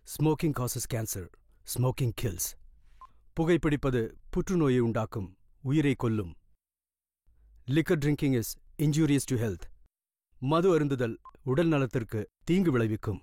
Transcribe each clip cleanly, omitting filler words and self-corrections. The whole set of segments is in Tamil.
Smoking causes cancer. Smoking kills. புகைப்பிடிப்பது புற்றுநோயை உண்டாக்கும், உயிரை கொல்லும். Liquor drinking is injurious to health. மது அருந்துதல் உடல் நலத்திற்கு தீங்கு விளைவிக்கும்.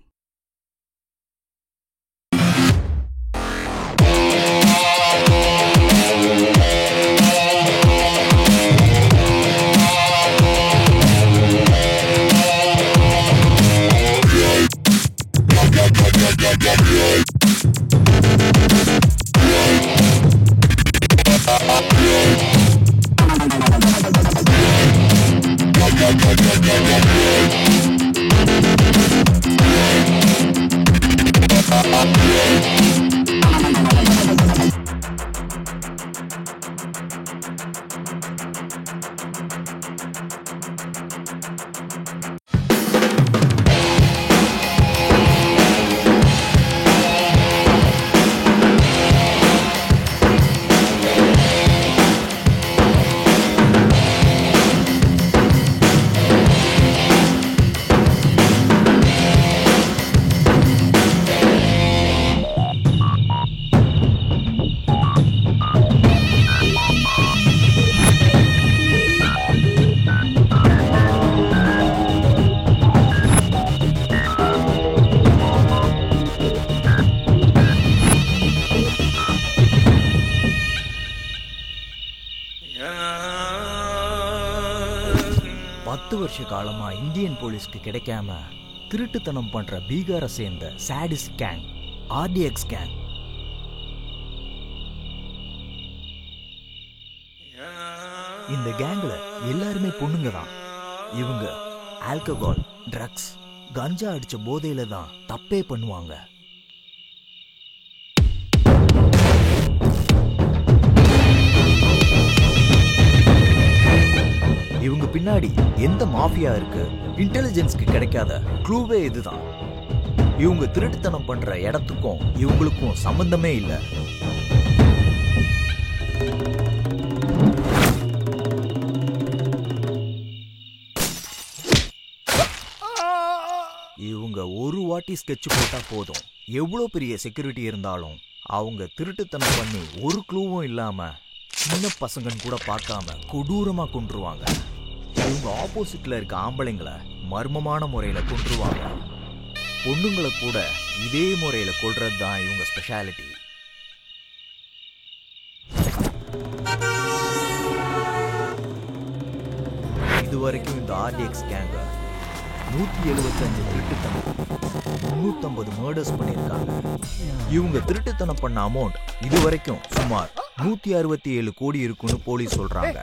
காலமா இந்தியன் போலீஸ்க்கு கிடைக்காம திருட்டுத்தனம் பண்ற பீகாரை சேர்ந்த சாடிஸ்ட் கேங் RDX கேங். இந்த கேங்ல எல்லாருமே பொண்ணுங்க தான். இவங்க ஆல்கஹால், ட்ரக்ஸ், கஞ்சா அடிச்ச போதையில தான் தப்பே பண்ணுவாங்க. இவங்க பின்னாடி எந்த மாஃபியா இருக்கு, இன்டெலிஜென்ஸ்க்கு கிடைக்காத க்ளூவே இதுதான். இவங்க திருட்டுத்தனம் பண்ற இடத்துக்கும் இவங்களுக்கும் சம்பந்தமே இல்லை. இவங்க ஒரு வாட்டி ஸ்கெட்ச் போட்டா போதும், எவ்வளவு பெரிய செக்யூரிட்டி இருந்தாலும் அவங்க திருட்டுத்தனம் பண்ணி ஒரு க்ளூவும் இல்லாம சின்ன பசங்கன்னு கூட பார்க்காம கொடூரமா கொன்றுவாங்க. இவங்க ஆப்போசிட்ல இருக்க ஆம்பளைங்களை மர்மமான முறையில கொன்றுவாங்க. பொண்ணுங்களை கூட இதே முறையில கொல்றது தான் இவங்க ஸ்பெஷாலிட்டி. இதுவரைக்கும் இந்த RDX கேங்க 175 திருட்டுத்தனம், 350 மர்டர்ஸ் பண்ணியிருக்காங்க. இவங்க திருட்டுத்தனம் பண்ண அமௌண்ட் இதுவரைக்கும் சுமார் 167 கோடி இருக்குன்னு போலீஸ் சொல்றாங்க.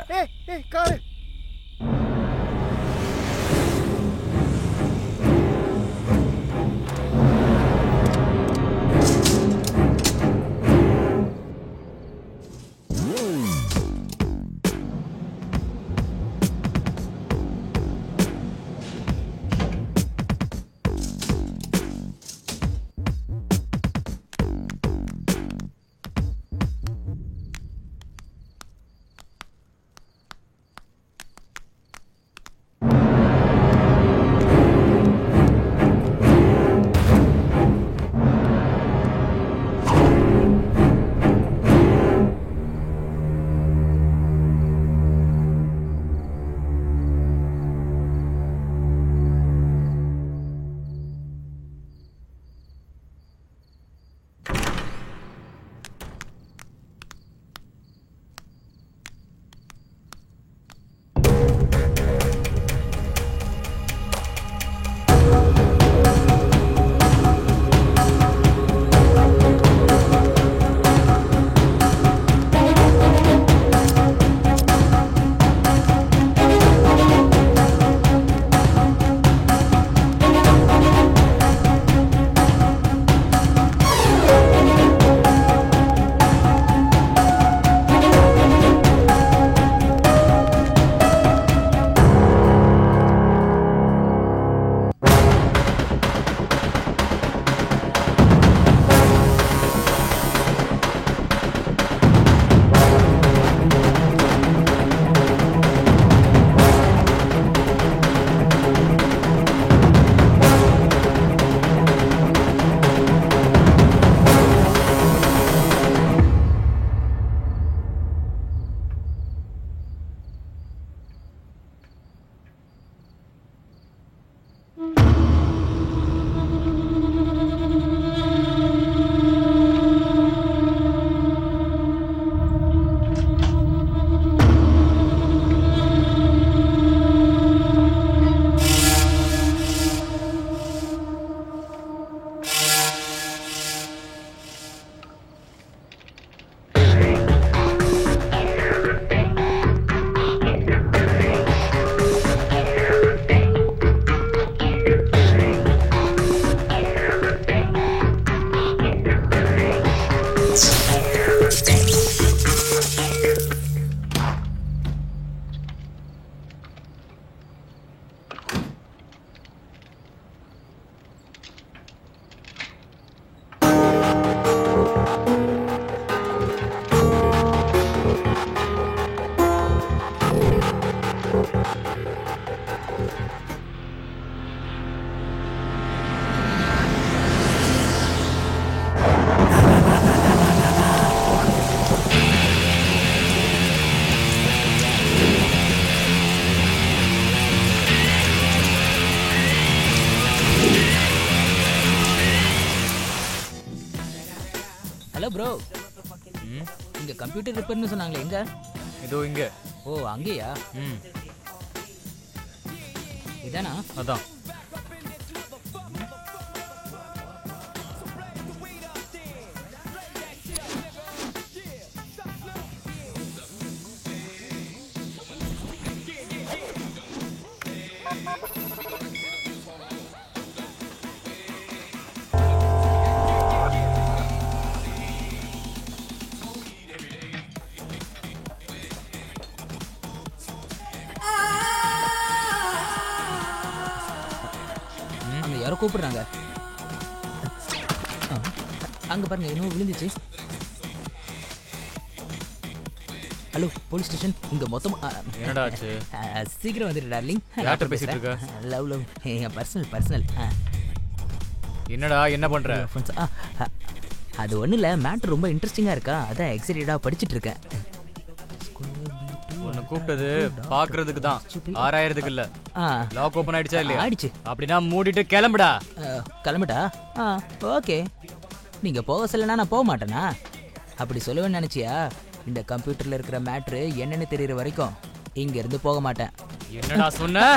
ஹலோ ப்ரோ, இங்க கம்ப்யூட்டர் ரிப்பேர்னு சொன்னாங்களே, எங்க? இதோ இங்க. ஓ அங்கேயா? இதானா? அதான். அங்க யாரோ கூப்பிடுறாங்க. அங்க பாருங்க, இன்னும் விழுந்துச்சு. ஹலோ போலீஸ் ஸ்டேஷன், இங்க மொத்தம். என்னடா ஆச்சு? சீக்கிரம் வந்துடு டார்லிங். யார்கிட்ட பேசிட்டு இருக்க? லவ் என் பர்சனல். என்னடா என்ன பண்ற? அது ஒன்றும் இல்லை, மேட்ரு ரொம்ப இன்ட்ரெஸ்டிங்காக இருக்கா, அதான் எக்ஸைட்டடாக படிச்சுட்டு இருக்கேன். உன்னை கூப்பிட்டது பாக்குறதுக்கு தான், ஆராயறதுக்கு இல்ல. லாக் ஓபன் ஆயிடுச்சா இல்லையா? ஆயிடுச்சு. அப்படின்னா மூடிட்டு கிளம்புடா. கிளம்புடா? ஓகே. நீங்க போக சொல்லனா நான் போக மாட்டேனா? அப்படி சொல்லுவேன்னு நினைச்சியா? இந்த கம்ப்யூட்டர்ல இருக்கிற மேட்ரு என்னன்னு தெரியற வரைக்கும் இங்க இருந்து போக மாட்டேன். என்னடா சொன்ன?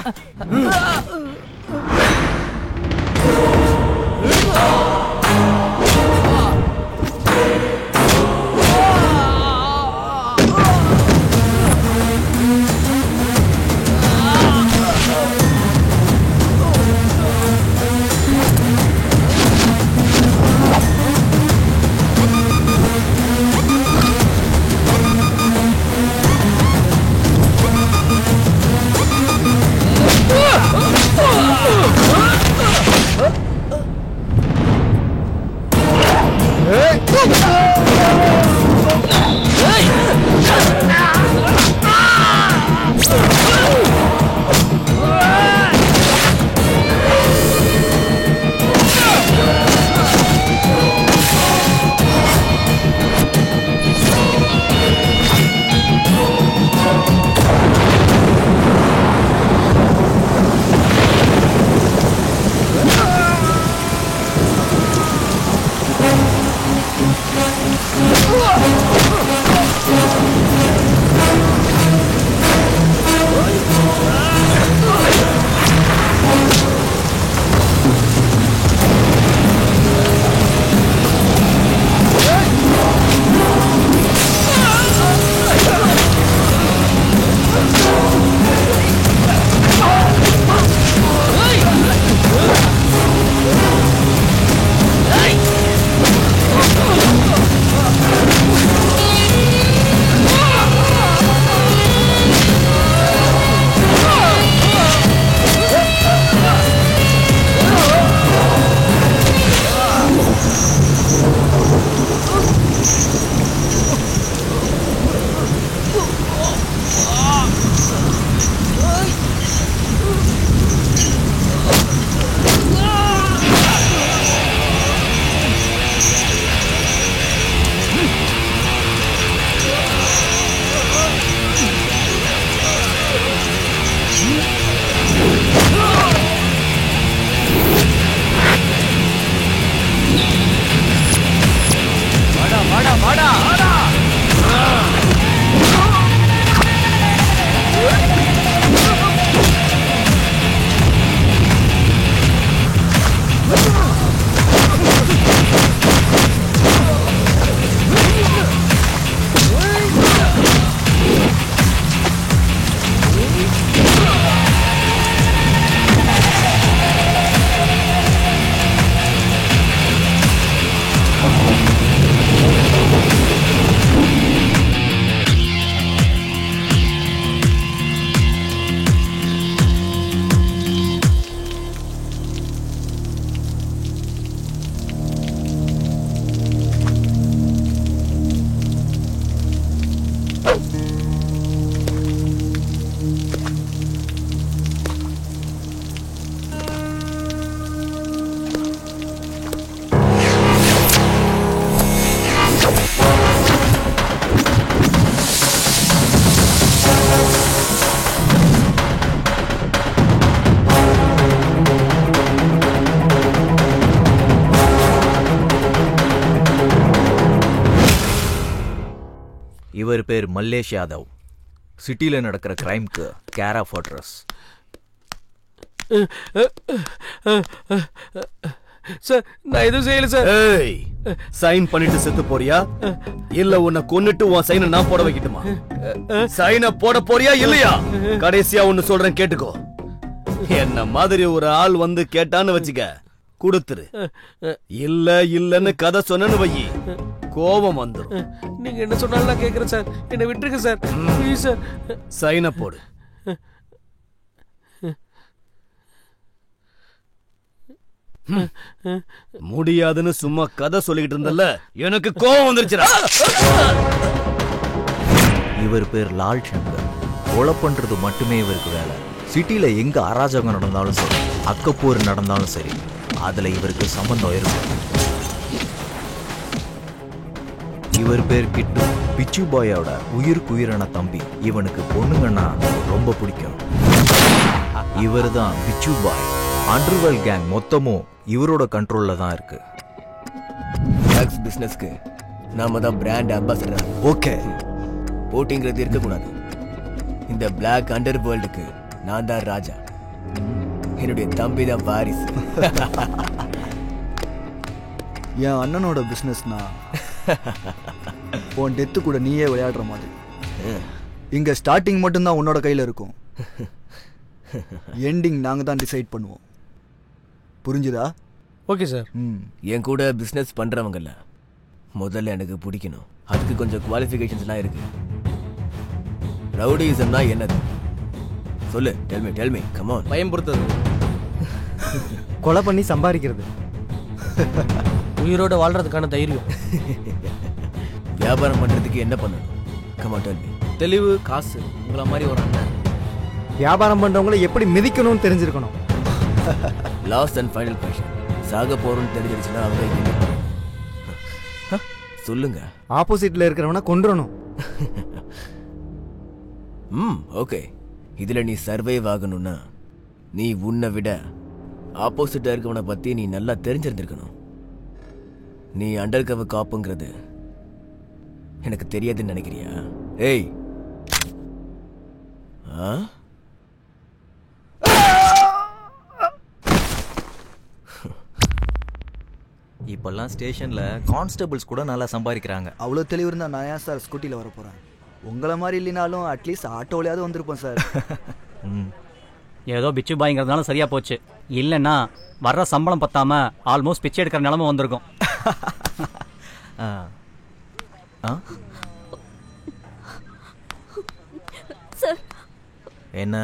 இவர் பேர் மல்லேஷ் யாதவ். சிட்டியில் நடக்கிற கிரைம்க்கு கேர் ஆஃப் அட்ரஸ். சார் நான் எதுவும் செய்யல சார். சைன் பண்ணிட்டு செத்து போறியா இல்ல உன்னை கொன்னுட்டு உன் சைனை நான் போட வைக்கட்டுமா? சைனை போட போறியா இல்லையா? கடைசியா ஒன்னு சொல்றேன் கேட்டுக்கோ. என்ன மாதிரி ஒரு ஆள் வந்து கேட்டான்னு வச்சுக்க, கொடுத்துரு. இல்ல இல்லன்னு கதை சொன்னு வை, கோபம் வந்துடும். நீங்க என்ன சொன்னாலும் நான் கேக்குறேன் சார். என்ன விட்டுருங்க சார், ப்ளீஸ் சார். சைனை போடு. முடியாதுன்னு சும்மா கதை சொல்லிக்கிட்டு இருந்தல்ல, எனக்கு கோபம் வந்துருச்சுடா. இவர் பேர் லால் சங்கர். கொலை பண்றது மட்டுமே இவருக்கு வேலை. சிட்டியில எங்க அராஜகம் நடந்தாலும் சரி, அக்கப்போர் நடந்தாலும் சரி, அதுல இவருக்கு சம்பந்தம் இருக்கும். இவர் பேர் கிட்டு. பிச்சு பாயோட உயிருக்கு உயிரான தம்பி. இவனுக்கு பொண்ணுங்கன்னா ரொம்ப பிடிக்கும். இவர் தான் பிச்சு பாய். அண்டர்வேர்ல்ட் கேங் மொத்தமும் இவரோட கண்ட்ரோல்ல தான் இருக்கு. ட்ரக்ஸ் பிசினஸ்க்கு நாம தான் பிராண்ட் அம்பாசிடர். ஓகே, போட்டிங்கிறது இருக்கக்கூடாது. இந்த பிளாக் அண்டர் வேர்ல்டுக்கு நான் தான் ராஜா. என்னுடைய தம்பி தான் வாரிசு. என் அண்ணனோட பிசினஸ்னா உன் டெத்து கூட நீயே விளையாடுற மாதிரி. இங்க ஸ்டார்டிங் மட்டும்தான் உன்னோட கையில இருக்கும், எண்டிங் நாங்க தான் டிசைட் பண்ணுவோம். புரிஞ்சுதா? Okay sir. என் கூட பிசினஸ் பண்றவங்கல்ல முதல்ல எனக்கு பிடிக்கணும். அதுக்கு கொஞ்சம் குவாலிஃபிகேஷன்ஸ்லாம் இருக்கு. ரவுடிசம்னா என்னது சொல்லு. Tell me come on. பயம்படுத்துறது, கொலை பண்ணி சம்பாதிக்கிறது, உயிரோட வாழ்றதுக்கான தைரியம், வியாபாரம் பண்றதுக்கு என்ன பண்ணணும்? Come on tell me. தெளிவு, காசு. உங்கள மாதிரி ஒரு அண்ணன். வியாபாரம் பண்றவங்களை எப்படி மிதிக்கணும்னு தெரிஞ்சிருக்கணும். Last and final question. சாக போறோம்னு தெரிஞ்சிருச்சுன்னா அவங்க என்ன பண்ணணும்? சொல்லுங்க. ஆப்போசிட்ல இருக்கிறவனை கொன்றணும். ஓகே. இதுல நீ சர்வைவ் ஆகணும்னா நீ உன்னை விட ஆப்போசிட்டா இருக்கவனை பத்தி நீ நல்லா தெரிஞ்சிருந்திருக்கணும். நீ அண்டர் கவர் காப்புங்கிறது எனக்கு தெரியாதுன்னு நினைக்கிறியா? ஏய், இப்பெல்லாம் ஸ்டேஷன்ல கான்ஸ்டபிள்ஸ் கூட நல்லா சம்பாதிக்கிறாங்க. அவ்வளோ தெளிவு இருந்தா நான் ஏன் சார் ஸ்கூட்டியில் வர போறேன்? உங்களை மாதிரி இல்லைனாலும் அட்லீஸ்ட் ஆட்டோலையாவது வந்திருப்போம் சார். ஏதோ பிச்சு பாய்ங்கிறதுனால சரியா போச்சு. இல்லைன்னா வர்ற சம்பளம் பத்தாம ஆல்மோஸ்ட் பிச்சை எடுக்கிற நிலைமை வந்திருக்கும். சார், என்ன?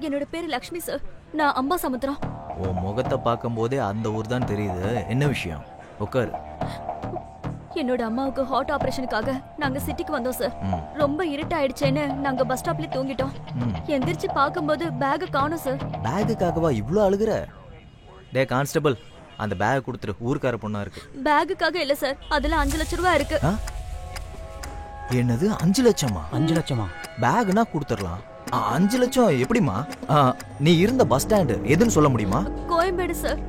என்னோட பேரு லக்ஷ்மி சார். நான் அம்பா சமுத்திரம். உன் முகத்தை பார்க்கும் போதே அந்த ஊர் தான் தெரியுது. என்ன விஷயம்? உட்காரு. என்னோட அம்மாவுக்கு ஹார்ட் ஆபரேஷனுக்காக நாங்க சிட்டிக்கு வந்தோம் சார். ரொம்ப இருட்டாயிடுச்சேன்னு நாங்க பஸ் ஸ்டாப்ல தூங்கிட்டோம். எந்திரிச்சு பார்க்கும்போது பேக் காணோம் சார். பேகுக்காகவா இவ்ளோ அழுகுற? டே கான்ஸ்டபிள், அந்த பேக் கொடுத்துரு. ஊர்க்கார பொண்ணா இருக்கு. பேகுக்காக இல்ல சார், அதுல 5 லட்சம் ரூபாய் இருக்கு. என்னது 5 லட்சமா? 5 லட்சமா? பேக்னா கொடுத்துடலாம். 5 லட்சம் எப்படிமா? நீ இருந்த பஸ் ஸ்டாண்டு எதுன்னு சொல்ல முடியுமா? கோயம்பேடு சார்.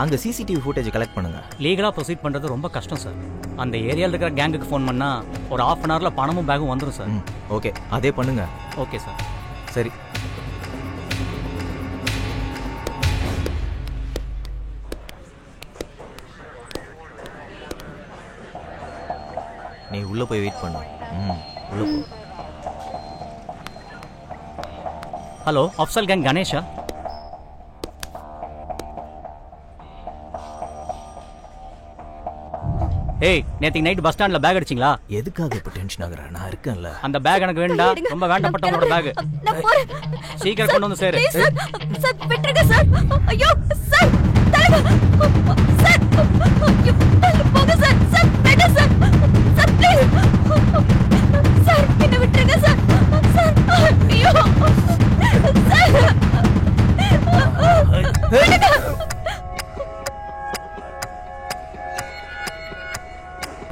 அங்க சிசிடிவி ஃபுட்டேஜ் கலெக்ட் பண்ணுங்க. லீகலா ப்ரொசீட் பண்றது ரொம்ப கஷ்டம் சார். அந்த ஏரியால இருக்கிற கேங்குக்கு ஃபோன் பண்ணா ஒரு 1/2 அன் ஹவர்ல பணமும் பேகும் வந்துடும் சார். ஓகே, அதே பண்ணுங்க. Okay sir. சரி. நீ உள்ள போய் வெயிட் பண்ணு. உள்ள போ. Hello, Afzal gang Ganesha? ஏய், நேத்து நைட் பஸ் ஸ்டாண்ட்ல பேக் அடிச்சிங்களா? எதுக்காக இப்ப டென்ஷன் ஆகுற? நான் இருக்கேன்ல. அந்த பேக் எனக்கு வேண்டாம். ரொம்ப வேண்டப்பட்டவங்களோட பேக். சீக்கிரம் கொண்டு வந்து சேரு. சார் விட்டுருங்க சார். ஐயோ சார், தலைங்க சார். போங்க சார். சார் விடுங்க சார். சார் ப்ளீஸ் சார், என்ன விட்டுருங்க சார். சார் ஐயோ சார்.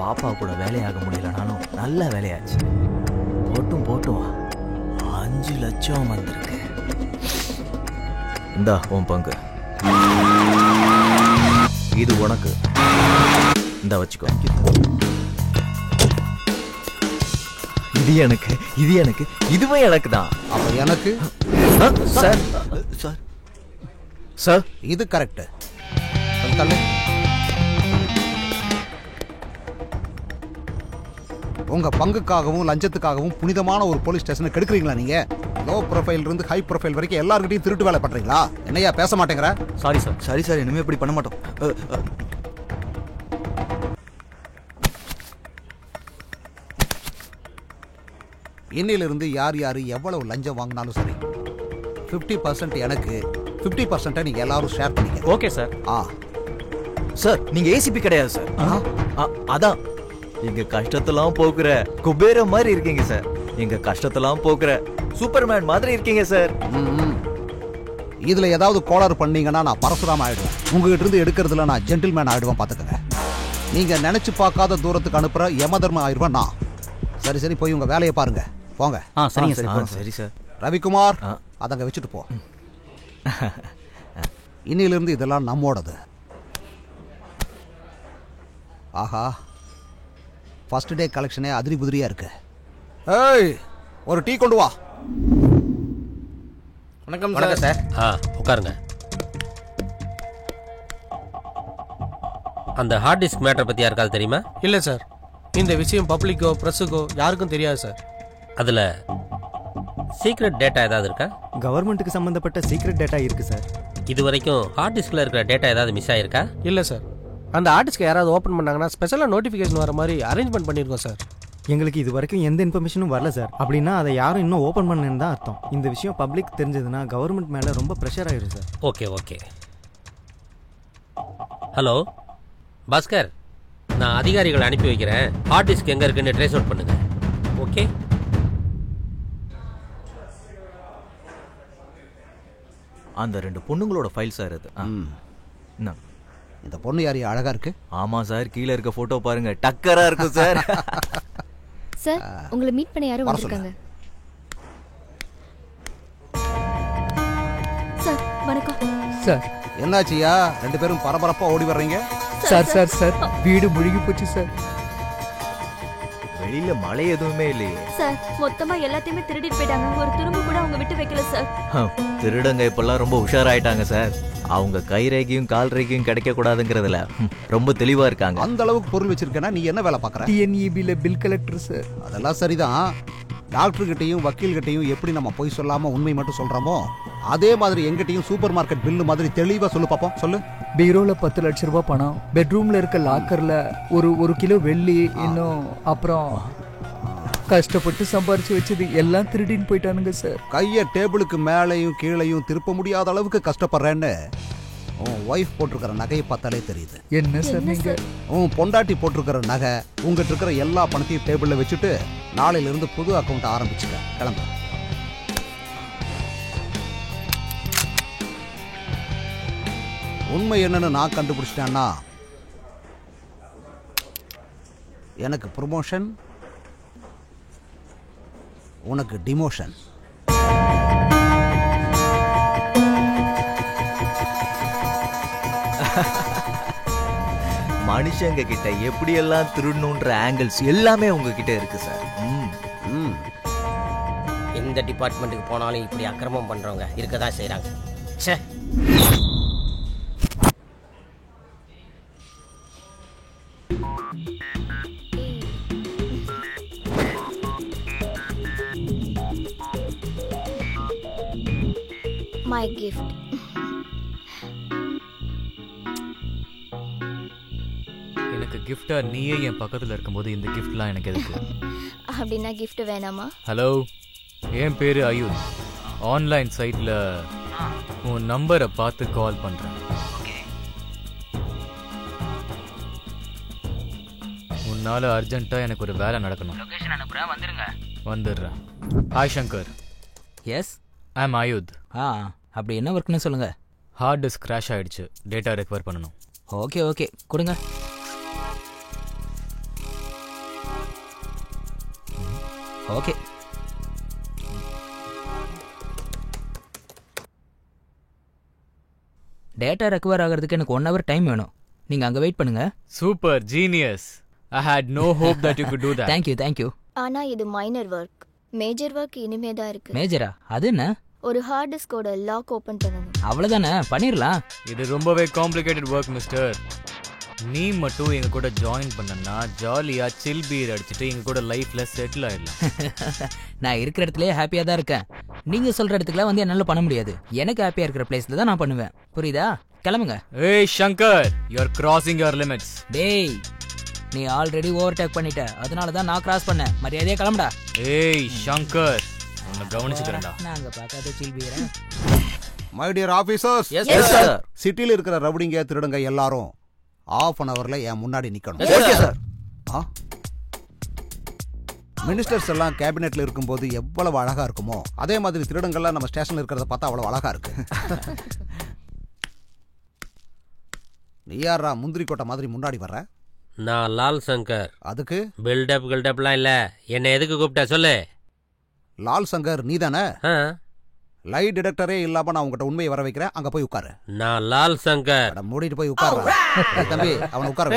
பாப்பா கூட வேலையாக முடியலனாலும் நல்ல வேலையாச்சு. போட்டும் 5 லட்சம் வந்திருக்கு. இந்தா உன் பங்கு. இது உனக்கு. இந்த வச்சுக்கோ. இது எனக்கு, இது எனக்கு, இதுவே எனக்கு தான். அப்ப எனக்கு சார் சார் சார் இது கரெக்ட். உங்க பங்குக்காகவும் லஞ்சத்துக்காகவும் புனிதமான ஒரு போலீஸ் ஸ்டேஷனை கெடுக்குறீங்களா நீங்க? லோ ப்ரொஃபைல் இருந்து ஹை ப்ரொஃபைல் வரைக்கும் எல்லார்கிட்டையும் திருட்டு வேலை பண்றீங்களா? என்னையா பேச மாட்டேங்கிற? Sorry sir. சரி சார், இனிமே இப்படி பண்ண மாட்டோம். இன்னிலிருந்து யார் யார் எவ்வளவு லஞ்சம் வாங்கினாலும் சரி 50% எனக்கு, 50% நீங்க எல்லாரும் ஷேர் பண்ணிக்க. Okay sir. சார் நீங்க ஏசிபி கிடையாது சார். அதான் எங்க கஷ்டத்தெல்லாம் போக்குற குபேர மாதிரி இருக்கீங்க சார். எங்க கஷ்டத்தெல்லாம் போக்குற சூப்பர்மேன் மாதிரி இருக்கீங்க சார். இதுல ஏதாவது கோளாறு பண்ணீங்கன்னா நான் பரசுராம ஆயிடுவேன். உங்ககிட்ட இருந்து எடுக்கிறதுல நான் ஜென்டில்மேன் ஆயிடுவேன். பாத்துக்கங்க. நீங்க நினைச்சு பார்க்காத தூரத்துக்கு அனுப்புற யமதர்மம் ஆயிடுவேன் நான். சரி சரி, போய் உங்க வேலையை பாருங்க. போங்க. சரிங்க சார். சரி சார். ரவிக்குமார், அதங்க வச்சுட்டு போ. இன்னிலிருந்து இதெல்லாம் நம்மோடது. ஆஹா, ஃபர்ஸ்ட் டே கலெக்ஷனே அதிரி புதிரியா இருக்கு. ஏய், ஒரு டீ கொண்டு வா. வணக்கம் சார். உட்காருங்க. அந்த ஹார்ட் டிஸ்க் மேட்டர் பத்தி யாருக்காவது தெரியுமா? இல்ல சார், இந்த விஷயம் பப்ளிக்கோ பிரஸுக்கோ யாருக்கும் தெரியாது சார். அதுல சீக்ரெட் டேட்டா ஏதாவது இருக்கா? கவர்மெண்ட்டுக்கு சம்பந்தப்பட்ட சீக்ரெட் டேட்டா இருக்கு சார். இது வரைக்கும் ஹார்ட் டிஸ்க்ல இருக்கிற டேட்டா ஏதாவது மிஸ் ஆயிருக்கா? இல்ல சார், அந்த ஆர்டிஸ்க்கு யாராவது ஓப்பன் பண்ணாங்கன்னா ஸ்பெஷலாக நோட்டிஃபிகேஷன் வர மாதிரி அரேஞ்ச்மெண்ட் பண்ணியிருக்கோம் சார். எங்களுக்கு இது வரைக்கும் எந்த இன்ஃபர்மேஷனும் வரல சார். அப்படின்னா அதை யாரும் இன்னும் ஓப்பன் பண்ணேன்னு தான் அர்த்தம். இந்த விஷயம் பப்ளிக் தெரிஞ்சதுன்னா கவர்மெண்ட் மேலே ரொம்ப ப்ரெஷர் ஆயிடும் sir. Okay okay. Hello Bhaskar, நான் அதிகாரிகளை அனுப்பி வைக்கிறேன். ஹார்ட் டிஸ்க் எங்கே இருக்குன்னு ட்ரேஸ் அவுட் பண்ணுங்க. ஓகே. அந்த 2 பொண்ணுங்களோட ஃபைல் சார் அது. இந்த பொண்ணு யாரு அழகா இருக்கு? ஆமா சார், கீழே இருக்க போட்டோ பாருங்க, டக்கரா இருக்கு சார். சார், உங்களை மீட் பண்ண யாரும் வந்திருக்காங்க. சார் வணக்கம். சார் என்னாச்சியா, 2 பேரும் பரபரப்பா ஓடி வர்றீங்க? சார் சார் சார், வீடு முழுகி போச்சு சார். வெளியில மழை எதுவுமே இல்லையே சார். மொத்தமா எல்லாத்தையுமே திருடிட்டு போயிட்டாங்க. ஒரு துரும்பு கூட அவங்க விட்டு வைக்கல சார். திருடங்க இப்பெல்லாம் ரொம்ப உஷாராயிட்டாங்க சார். அவங்க கை ரேகையும் கால் ரேகையும் கிடைக்க கூடாதுங்கிறதுல ரொம்ப தெளிவா இருக்காங்க. அந்த அளவுக்கு பொருள் வச்சிருக்கேன்னா நீ என்ன வேலை பார்க்கற? டிஎன்இபில பில் கலெக்டர் சார். அதெல்லாம் சரிதான். டாக்டர் கிட்டையும் வக்கீல் கிட்டையும் எப்படி நம்ம போய் சொல்லாம உண்மை மட்டும் சொல்றோமோ அதே மாதிரி எங்கிட்டையும் சூப்பர் மார்க்கெட் பில்லு மாதிரி தெளிவா சொல்லு பாப்போம். சொல்லு. பீரோல 10 லட்சம் ரூபாய் பணம், பெட்ரூம்ல இருக்க லாக்கர்ல ஒரு கிலோ வெள்ளி, இன்னும் அப்புறம் கஷ்டப்பட்டு சம்பாரிச்சு வச்சது எல்லாம் திருடின்னு போயிட்டானுங்க சார். கைய டேபிளுக்கு மேலையும் கீழையும் திருப்ப முடியாத அளவுக்கு கஷ்டப்படுறேன்னு உன் ஒய்ஃப் போட்டிருக்கிற நகையை பார்த்தாலே தெரியுது. என்ன சார் நீங்க? உன் பொண்டாட்டி போட்டிருக்கிற நகை, உங்ககிட்ட இருக்கிற எல்லா பணத்தையும் டேபிள்ல வச்சுட்டு நாளையில இருந்து புது அக்கௌண்ட் ஆரம்பிச்சுக்க. கிளம்ப. உண்மை என்னன்னு நான் கண்டுபிடிச்சிட்டேன்னா எனக்கு ப்ரமோஷன், உனக்கு டிமோஷன். மனுஷங்க கிட்ட எப்படி எல்லாம் திருடணுன்ற ஆங்கிள்ஸ் எல்லாமே உங்ககிட்ட இருக்கு சார். எந்த டிபார்ட்மெண்ட்டுக்கு போனாலும் இப்படி அக்கிரமம் பண்றவங்க இருக்கதான் செய்யறாங்க. ச்சே. My gift. எனக்கு கிஃப்டா நீயே என் பக்கத்துல இருக்கும்போது இந்த கிஃப்ட்லாம் எனக்கு எதுக்கு? அப்படின்னா gift வேணாமா? ஹலோ, என் பேரு அயுத். ஆன்லைன் சைட்ல உன் நம்பரை பார்த்து கால் பண்றேன். உன்னால அர்ஜென்ட்டா எனக்கு ஒரு வேலை நடக்கணும். லொகேஷன் அனுப்புறேன், வந்துருங்க. வந்துடுறேன். ஹாய் சங்கர். எஸ், ஐ அம் அயுத். அப்படி என்ன ஒர்க்னு சொல்லுங்க. ஹார்ட் டிஸ்க் கிராஷ் ஆயிடுச்சு, டேட்டா ரெக்கவர் பண்ணணும். ஓகே ஓகே, கொடுங்க. ஓகே. டேட்டா ரெக்கவர் ஆகிறதுக்கு எனக்கு 1 hour டைம் வேணும். நீங்க அங்க வெயிட் பண்ணுங்க. Super, genius. I had no hope that you could do that. Thank you. ஆனா இது மைனர் ஒர்க். மேஜர் ஒர்க் இனிமே தான் இருக்கு. மேஜரா? அது என்ன? ஒரு ஹார்ட் டிஸ்கோட லாக் ஓபன் பண்ணணும். அவ்வளவுதானே, பண்ணிரலாம். இது ரொம்பவே காம்ப்ளிகேட்டட் ஒர்க் மிஸ்டர். நீ மட்டும் எங்க கூட ஜாயின் பண்ணனா ஜாலியா சில் பீர் அடிச்சுட்டு எங்க கூட லைஃப்ல செட்டில் ஆயிடலாம். நான் இருக்கிற இடத்துலயே ஹாப்பியா தான் இருக்கேன். நீங்க சொல்ற இடத்துக்குலாம் வந்து என்னால பண்ண முடியாது. எனக்கு ஹாப்பியா இருக்கிற பிளேஸ்ல தான் நான் பண்ணுவேன். புரியுதா? கிளம்புங்க. ஏய் Shankar, you are crossing your limits. டேய், நீ ஆல்ரெடி ஓவர்டேக் பண்ணிட்ட. அதனால தான் நான் கிராஸ் பண்ணேன். மரியாதையா கிளம்புடா. ஏய் சங்கர், உன்னை கவனிச்சுக்கிறேன்டா. நாங்க பார்க்காத சில் பீர். My dear officers. Yes sir. சிட்டில இருக்கிற ரவுடிங்க திருடுங்க எல்லாரும் ½ an hourல என் முன்னாடி நிக்கணும். Okay sir. மினிஸ்டர்ஸ் எல்லாம் கேபினெட்ல இருக்கும்போது எவ்வளவு அழகா இருக்குமோ அதே மாதிரி திருடங்கள்லாம் நம்ம ஸ்டேஷன்ல இருக்கிறத பார்த்தா அவ்வளவு அழகா இருக்கு. நீ யாரா முந்திரி கோட்டை மாதிரி முன்னாடி வர்ற? நான் லால் சங்கர். அதுக்கு பில்டப் கில்டப்லாம் இல்ல. என்ன எதுக்கு கூப்பிட்ட சொல்லு. லால் சங்கர் நீ தானே? லை டிடெக்டரே இல்லாம நான் உங்ககிட்ட உண்மையை வர வைக்கிறேன். அங்க போய் உட்காரு. நான் லால் சங்கர். மூடிட்டு போய் உட்காரு. தம்பி அவனை உட்கார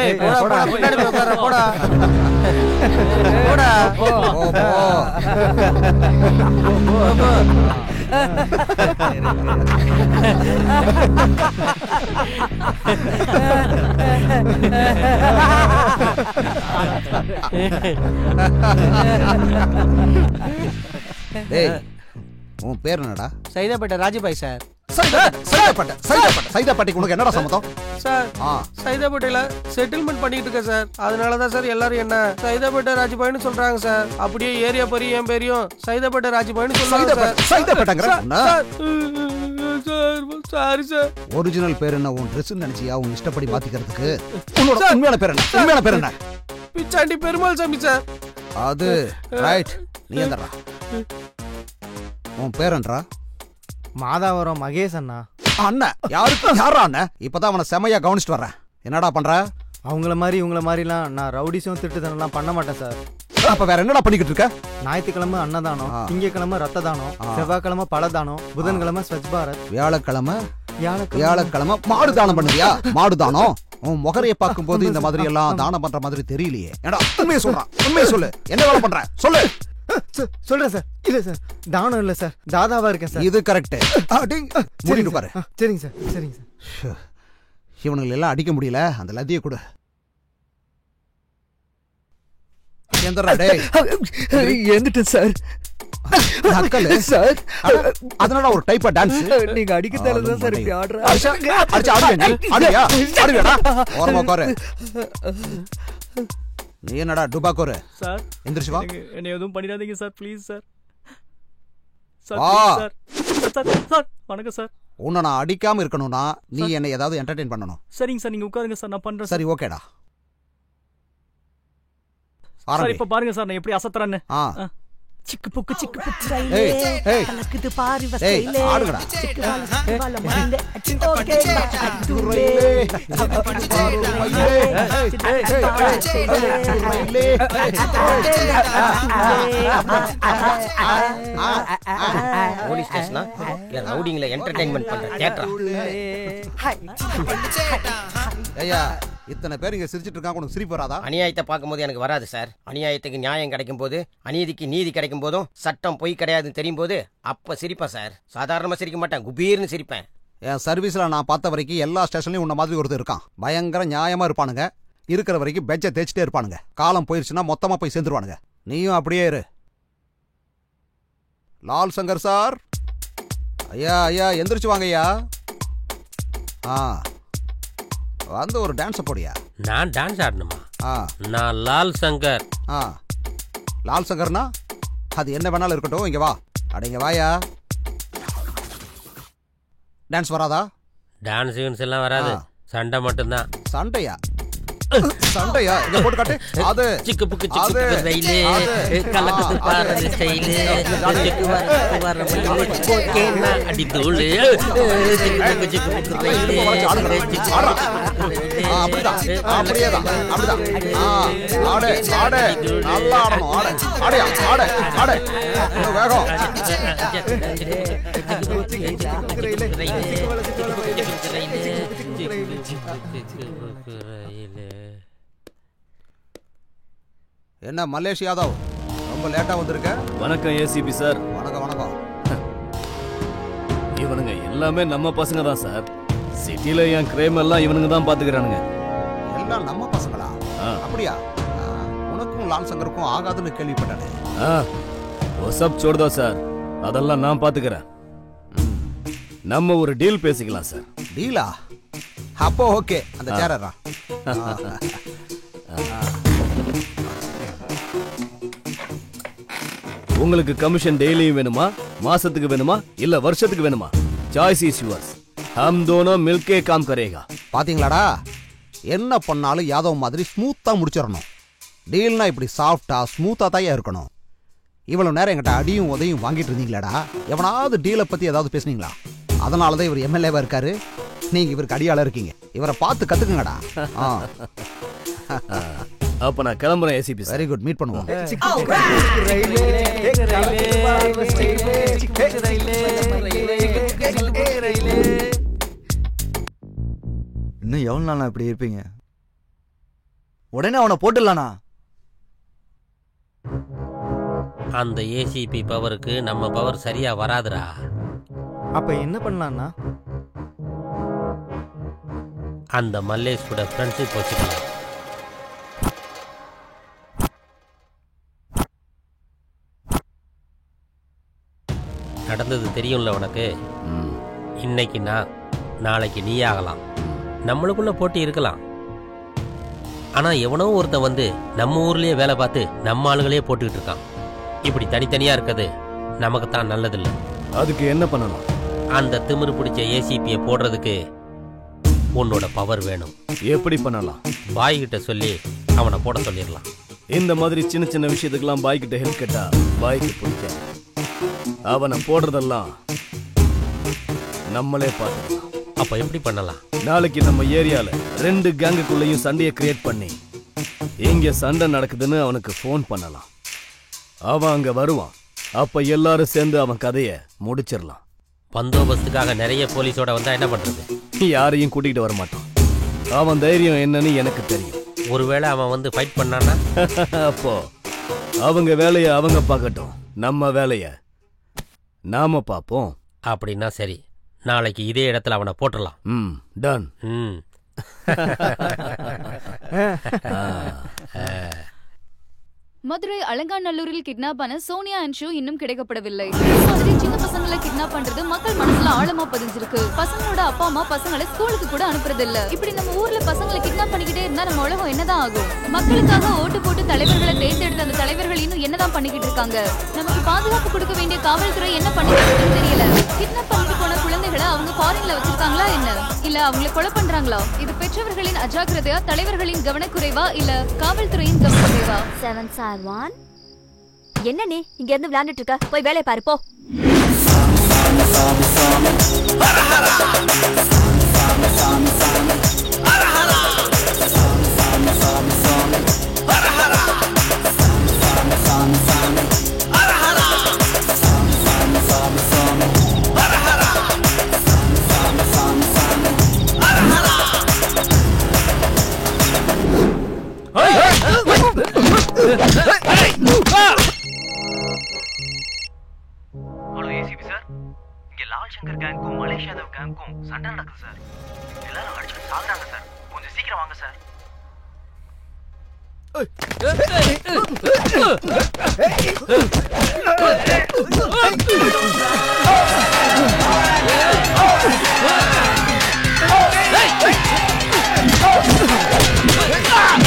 உன் பேர் என்னடா? சைதாப்பேட்டை ராஜபாய் சார். சைதாப்பேட்டைக்கு உனக்கு என்னடா சம்மதம் சார்? சைதாப்பேட்டையில செட்டில்மெண்ட் பண்ணிட்டு இருக்கேன் சார். அதனாலதான் சார் எல்லாரும் என்ன சைதாப்பேட்டை ராஜபாய்னு சொல்றாங்க சார். அப்படியே ஏரியா பேரையும் என் பேரையும் சைதாப்பேட்டை ராஜபாய்னு சொல்றாங்க. Sorry sir. ஒரிஜினல் பேர் என்ன? உன் ட்ரெஸ் நினைச்சியா உன் இஷ்டப்படி மாத்திக்கிறதுக்கு? உன்னோட உண்மையான பேர் என்ன? உண்மையான பேர் என்ன? பிச்சாண்டி பெருமாள் சாமி சார். அது ரைட். நீ எந்தடா? உன் பேரன்றா? மாதாவரம் மகேஷ் அண்ணா. அண்ணன் யாரா அண்ணன்? இப்பதான் அவனை செமையா கவனிச்சுட்டு வர்றேன். என்னடா பண்ற? அவங்கள மாதிரி இவங்கள மாதிரிலாம் நான் ரவுடிஸும் திருட்டுத்தனம்லாம் பண்ண மாட்டேன் சார். அப்ப வேற என்னடா பண்ணிக்கிட்டு இருக்க? ஞாயிற்றுக்கிழமை அன்னதானம், திங்கக்கிழமை ரத்த தானம், செவ்வாய்க்கிழமை பழதானம், புதன்கிழமை ஸ்வச் பாரத், வியாழக்கிழமை மாடு தானம் பண்ணுவியா? மாடு தானம். உன் முகரையை பார்க்கும் போது இந்த மாதிரி எல்லாம் தானம் பண்ற மாதிரி தெரியலையே. ஏடா உண்மையை சொல்றான். உண்மையை சொல்லு. என்ன வேலை பண்ற சொல்லு. சொல்றேன் சார். இல்ல சார், தானம் இல்ல சார், தாதாவா இருக்கேன் சார். இது கரெக்ட். மூடிட்டு பாரு. சரிங்க சார். சரிங்க சார். இவனுங்களை எல்லாம் அடிக்க முடியல. அந்த லத்தியை கொடு. எந்துட்டேன் சார். சார் அதனால ஒரு டைப்பா டான்ஸ் நீங்க அடிக்கத்தால தான் சார் இப்படி ஆடுறா. ஓரமா உட்காரு. நீ என்னடா டுபாக்கோரு? சார் எந்திரிச்சு வா. என்ன எதுவும் பண்ணிடாதீங்க சார், ப்ளீஸ் சார். சார் வணக்கம் சார். உன்னை நான் அடிக்காம இருக்கணும்னா நீ என்னை ஏதாவது என்டர்டெயின் பண்ணணும். சரிங்க சார், நீங்க உட்காருங்க சார், நான் பண்றேன். சரி ஓகேடா. சார் இப்ப பாருங்க சார் நான் எப்படி அசத்துறேன்னு. சிக்கு புக்கு ஸ்டைலே கலக்குது பாரு ஸ்டைலே சிக்கு வால மண்டே ஓகே அட்டுலே போலீஸ் ஸ்டேஷனா இல்ல ரவுடிங்ல என்டர்டெயின்மென்ட் பண்ற தியேட்டரா? ஐயா இத்தனை பேர் இங்க சிரிச்சிட்டு இருக்காங்க, உனக்கு சிரிப்பு வராதா? அநியாயத்தை பார்க்கும்போது எனக்கு வராது சார். அநியாயத்துக்கு நியாயம் கிடைக்கும் போது, அநீதிக்கு நீதி கிடைக்கும் போதும், சட்டம் பொய் கிடையாதுன்னு தெரியும் போது அப்ப சிரிப்பேன் சார். சாதாரணமா சிரிக்க மாட்டேன், குபீர்னு சிரிப்பேன். என் சர்வீஸ்ல நான் பார்த்த வரைக்கும் எல்லா ஸ்டேஷன்லயும் உன்ன மாதிரி ஒருத்தர் இருக்கான். பயங்கர நியாயமா இருப்பானுங்க. இருக்கிற வரைக்கும் பெஞ்சை தேய்ச்சிட்டே இருப்பானுங்க. காலம் போயிருச்சுன்னா மொத்தமா போய் சேர்ந்துருவானுங்க. நீயும் அப்படியே இரு. லால் சங்கர் சார். ஐயா ஐயா எந்திரிச்சு வாங்க ஐயா. வந்து ஒரு டான்ஸ் போடியா. நான் டான்ஸ் ஆடணுமா? நான் லால் சங்கர். லால் சங்கர்னா அது என்ன வேணாலும் இருக்கட்டும். இங்க வா. அடங்க வாயா. டான்ஸ் வராதா? டான்ஸ் எல்லாம் வராது, சண்டை மட்டும்தான். சண்டையா? சண்டையா? இங்க போட்டு காட்டு. அது சிக்கு புக்கு சிக்கு ரயிலே கலக்குது பாரு ஸ்டைலே சிக்கு வர ஓகேனா அடி தூளு சிக்கு புக்கு ரயிலே அப்படிதான் அப்படியேதான் அப்படிதான். ஆடு ஆடு நல்லா ஆடணும். ஆடு ஆடியா ஆடு ஆடு வேகம். என்ன மல்லேஷ் யாதவ், ரொம்ப லேட்டா வந்திருக்க. வணக்கம் ஏசிபி சார். வணக்கம் வணக்கம். இவனுங்க எல்லாமே நம்ம பசங்க தான் சார். சிட்டில என் கிரைம் எல்லாம் இவனுங்க தான் பாத்துக்கிறானுங்க. எல்லாம் நம்ம பசங்களா? அப்படியா? உனக்கும் லால் சங்கருக்கும் ஆகாதுன்னு கேள்விப்பட்டானே. சப் छोड़ दो சார், அதெல்லாம் நான் பாத்துக்கிறேன். நம்ம ஒரு டீல் பேசிக்கலாம் சார். டீலா? அப்போ ஓகே, அந்த சேரரா. உங்களுக்கு கமிஷன் டெய்லியும் வேணுமா, மாசத்துக்கு வேணுமா, இல்ல வருஷத்துக்கு வேணுமா? Choice is yours. हम दोनों मिलके काम करेगा. பாத்தீங்களாடா, என்ன பண்ணாலும் யாதவ் மாதிரி ஸ்மூத்தா முடிச்சிடணும். டீல்னா இப்படி சாஃப்டா ஸ்மூத்தா தான் இருக்கணும். இவ்வளவு நேரம் என்கிட்ட அடியும் உதையும் வாங்கிட்டு இருந்தீங்களாடா? எவனாவது டீலை பத்தி ஏதாவது பேசுனீங்களா? அதனாலதான் இவர் எம்எல்ஏவா இருக்காரு. நீங்க இவருக்கு அடியாளா இருக்கீங்க. இவரை பார்த்து கத்துக்குங்கடா. அப்ப நான் கிளம்புறேன் ஏசிபி. வெரி குட், மீட் பண்ணுவோம். இன்னும் எவ்வளவு நாள் இப்படி இருப்பீங்க? உடனே அவனை போட்டுடலானா? அந்த ஏசிபி பவருக்கு நம்ம பவர் சரியா வராதுடா. அப்ப என்ன பண்ணலாம்னா, அந்த மல்லேஷ் கூட ஃப்ரெண்ட்ஷிப் வச்சுக்கலாம். நடந்தது தெரியும்ல உனக்கு. இன்னைக்கு நான், நாளைக்கு நீ ஆகலாம். நம்மளுக்குள்ள போட்டி இருக்கலாம். ஆனா எவனோ ஒருத்தன் வந்து நம்ம ஊர்லயே வேலை பார்த்து நம்ம ஆளுகளே போட்டுக்கிட்டு இருக்கான். இப்படி தனித்தனியா இருக்கிறது நமக்கு தான் நல்லதில்லை. அதுக்கு என்ன பண்ணலாம்? அந்த திமிரு பிடிச்ச ஏசிபியை போடுறதுக்கு உன்னோட பவர் வேணும். எப்படி பண்ணலாம்? பாய் கிட்ட சொல்லி அவனை போட சொல்லிடலாம். இந்த மாதிரி சின்ன சின்ன விஷயத்துக்கெல்லாம் பாய் கிட்ட ஹெல்ப் கேட்டா பாய்க்கு பிடிக்காது. அவனை போடுறதெல்லாம் நம்மளே பார்த்துக்கலாம். அப்ப எப்படி பண்ணலாம்? நாளைக்கு நம்ம ஏரியால 2 கேங்குக்குள்ளேயும் சண்டையை கிரியேட் பண்ணி இங்க சண்டை நடக்குதுன்னு அவனுக்கு போன் பண்ணலாம். அவன் அங்க வருவான். அப்ப எல்லாரும் சேர்ந்து அவன் கதையை முடிச்சிடலாம். பந்தோபஸ்துக்காக நிறைய போலீஸோட வந்தா என்ன பண்றது? யாரையும் கூட்டிகிட்டு வர மாட்டான். அவன் தைரியம் என்னன்னு எனக்கு தெரியும். ஒருவேளை அவன் வந்து ஃபைட் பண்ணானா? அப்போ அவங்க வேலையை அவங்க பார்க்கட்டும், நம்ம வேலையை நாம பார்ப்போம். அப்படின்னா சரி, நாளைக்கு இதே இடத்துல அவனை போட்டுடலாம். டன். மதுரை அலங்காநல்லூரில் கிட்னாப் ஆன சோனியா அண்ட் ஷூ இன்னும் கிடைக்கப்படவில்லை. மாதிரி சின்ன பசங்களை கிட்னாப் பண்றது மக்கள் மனசுல ஆழமா பதிஞ்சிருக்கு. பசங்களோட அப்பா அம்மா பசங்களை ஸ்கூலுக்கு கூட அனுப்புறது இல்ல. இப்படி நம்ம ஊர்ல பசங்களை கிட்னாப் பண்ணிக்கிட்டே இருந்தா நம்ம உலகம் என்னதான் ஆகும்? மக்களுக்காக ஓட்டு போட்டு தலைவர்களை தேர்ந்தெடுத்த அந்த தலைவர்கள் இன்னும் என்னதான் பண்ணிக்கிட்டு இருக்காங்க? நமக்கு பாதுகாப்பு கொடுக்க வேண்டிய காவல்துறை என்ன பண்ணிக்கிட்டு தெரியல. கிட்னாப் பண்ணிட்டு போன குழந்தைகளை அவங்க ஃபாரின்ல வச்சிருக்காங்களா என்ன? இல்ல அவங்களை கொலை பண்றாங்களா? இது பெற்றவர்களின் அஜாக்கிரதையா, தலைவர்களின் கவனக்குறைவா, இல்ல காவல்துறையின் கவனக்குறைவா? 7 என்ன நீ இங்க இருந்து விளையாண்டுட்டு இருக்க? போய் வேலையை பாரு போ. ஹலோ ஏசிபி சார், இங்க லால் சங்கர் கேங்க்கும் மலேஷ் யாதவ் கேங்க்கும் சண்டை நடக்குது சார். எல்லாரும் அடிச்சுட்டு சாகுறாங்க சார். கொஞ்சம் சீக்கிரம் வாங்க sir.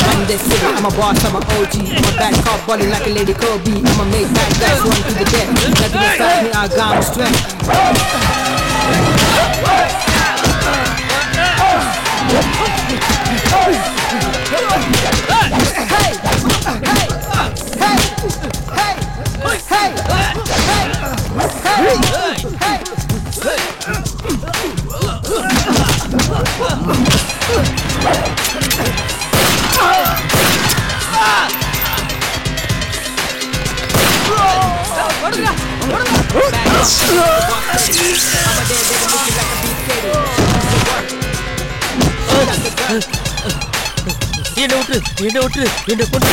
I'm the city, I'm a boss, I'm a OG. I'm a bad cop, balling like a lady Kobe. I'm a make bad guys run to the death. Nothing can stop me, I got my strength. என்ன விட்டு என்ன கொண்டு